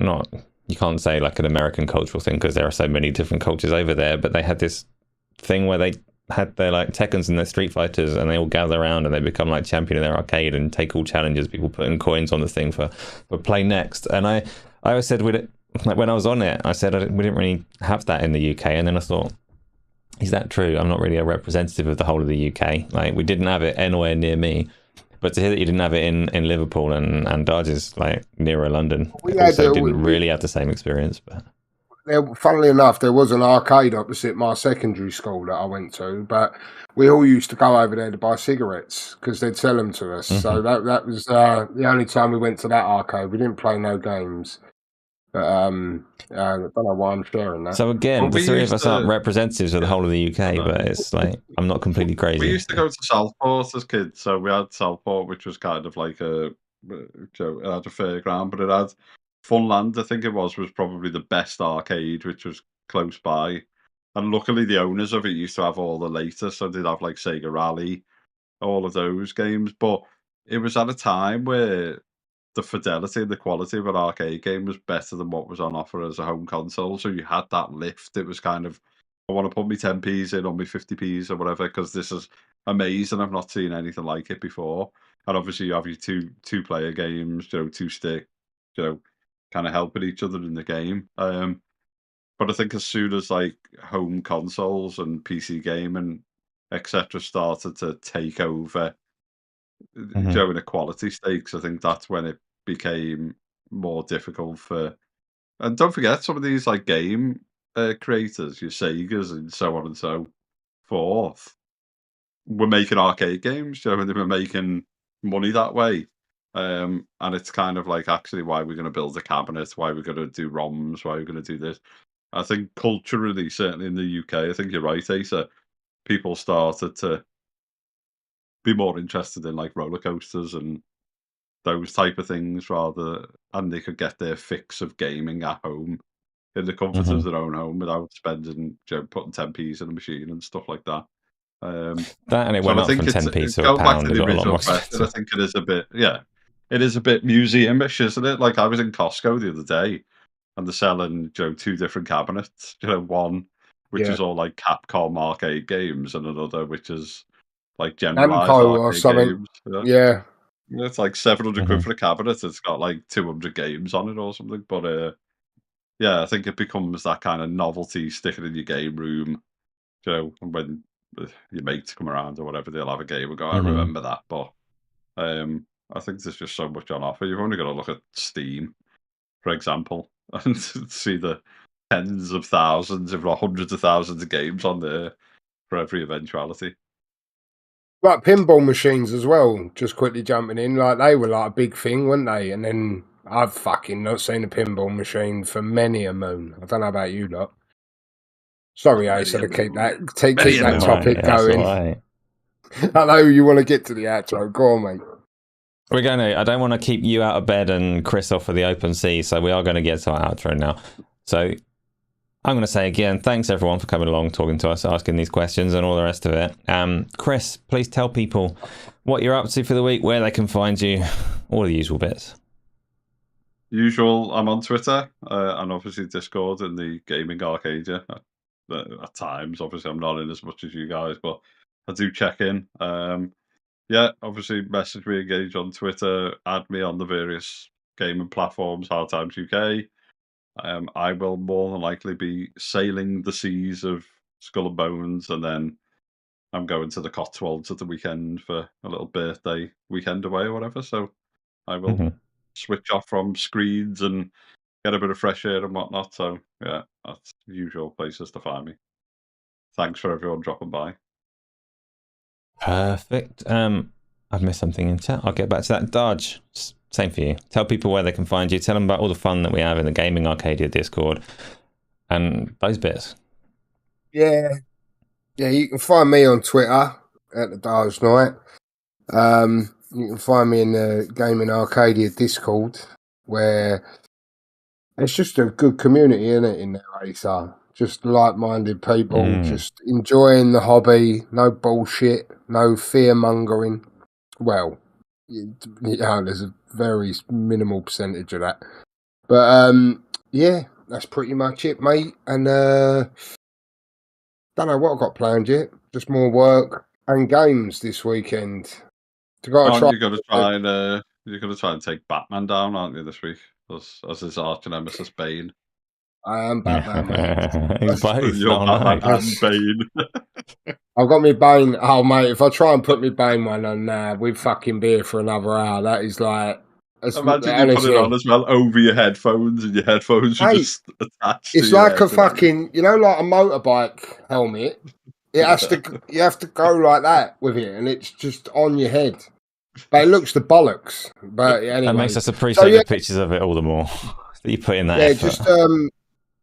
you can't say like an American cultural thing because there are so many different cultures over there, but they had this thing where they had their like Tekkens and their Street Fighters and they all gather around and they become like champion of their arcade and take all challenges, people putting coins on the thing for play next. And I always said with it, like when I was on it, I said we didn't really have that in the UK, and then I thought, is that true? I'm not really a representative of the whole of the UK. Like we didn't have it anywhere near me. But to hear that you didn't have it in Liverpool and Darge is like nearer London, we also didn't really have the same experience. But funnily enough, there was an arcade opposite my secondary school that I went to, but we all used to go over there to buy cigarettes because they'd sell them to us. So that was the only time we went to that arcade. We didn't play no games. But I don't know why I'm sharing that. So again, the three of us aren't representatives of the whole of the UK, but it's like I'm not completely crazy. We used to go to Southport as kids, so we had Southport, which was kind of like it had a fairground, but it had Funland, I think it was probably the best arcade, which was close by. And luckily, the owners of it used to have all the latest, so they'd have like Sega Rally, all of those games. But it was at a time where the fidelity and the quality of an arcade game was better than what was on offer as a home console. So you had that lift. It was kind of, I want to put me 10p's in on me 50p's or whatever, because this is amazing. I've not seen anything like it before. And obviously you have your two player games, two stick, kind of helping each other in the game. But I think as soon as like home consoles and PC gaming, etc., started to take over, in equality stakes, I think that's when it became more difficult for. And don't forget, some of these like game creators, your Segas and so on and so forth, were making arcade games. And they were making money that way. And it's kind of like, actually, why we're going to build a cabinet, why we're going to do ROMs, why we're going to do this. I think culturally, certainly in the UK, I think you're right, Asa. People started to be more interested in like roller coasters and those type of things and they could get their fix of gaming at home in the comfort of their own home without spending, putting 10p's in a machine and stuff like that. That and it went up from 10p to a pound. It got a lot more expensive. I think it is a bit, it is a bit museum-ish, isn't it? Like I was in Costco the other day and they're selling, two different cabinets. One which is all like Capcom arcade games and another which is like generalized arcade games. Yeah. It's like 700 quid for a cabinet. It's got like 200 games on it or something. But I think it becomes that kind of novelty, sticking in your game room. And when your mates come around or whatever, they'll have a game and go, I remember that. But I think there's just so much on offer. You've only got to look at Steam, for example, and see the tens of thousands, if not hundreds of thousands of games on there for every eventuality. Like pinball machines as well, just quickly jumping in, like they were like a big thing, weren't they? And then I've fucking not seen a pinball machine for many a moon. I don't know about you lot. Sorry, Asa, to keep that topic going. I know you want to get to the outro. Go on, mate. We're going to, I don't want to keep you out of bed and Chris off for the open sea, so we are going to get to our outro now. So I'm going to say again, thanks everyone for coming along, talking to us, asking these questions and all the rest of it. Chris, please tell people what you're up to for the week, where they can find you, all the usual bits. Usual, I'm on Twitter and obviously Discord and the Gaming Arcadia. At times, obviously, I'm not in as much as you guys, but I do check in. Obviously, message me, engage on Twitter, add me on the various gaming platforms, Hard Times UK. I will more than likely be sailing the seas of Skull and Bones, and then I'm going to the Cotswolds at the weekend for a little birthday weekend away or whatever. So I will switch off from screens and get a bit of fresh air and whatnot. So yeah, that's the usual places to find me. Thanks for everyone dropping by. Perfect. I've missed something in chat. I'll get back to that. Darge, same for you. Tell people where they can find you. Tell them about all the fun that we have in the Gaming Arcadia Discord and those bits. Yeah, you can find me on Twitter at the Darge Knight. You can find me in the Gaming Arcadia Discord, where it's just a good community, isn't it, in there, Asa? Just like-minded people, just enjoying the hobby, no bullshit, no fear-mongering. Well, there's a very minimal percentage of that. But, yeah, that's pretty much it, mate. And, don't know what I've got planned yet. Just more work and games this weekend. You're going to try and take Batman down, aren't you, this week? As his arch nemesis Bane. I am Batman, mate. Both. You're Batman and Bane. I've got me Bane. Oh, mate, if I try and put me Bane one on, we'd fucking be here for another hour. That is like... Imagine you put it on as well over your headphones, and your headphones are just attached. It's like a fucking, like a motorbike helmet. It has to, you have to go like that with it, and it's just on your head. But it looks the bollocks. But anyway, that makes us appreciate the pictures of it all the more that you put in that. Yeah, effort. Just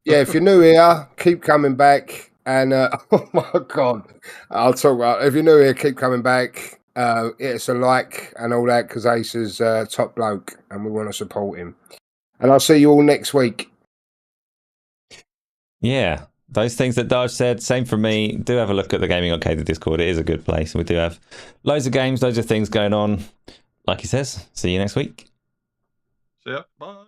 if you're new here, keep coming back. And oh my god, I'll talk about. If you're new here, keep coming back. It's a like and all that because Asa's top bloke and we want to support him. And I'll see you all next week. Yeah, those things that Darge said, same for me. Do have a look at the Gaming Arcadia Discord. It is a good place. We do have loads of games, loads of things going on. Like he says, see you next week. See ya. Bye.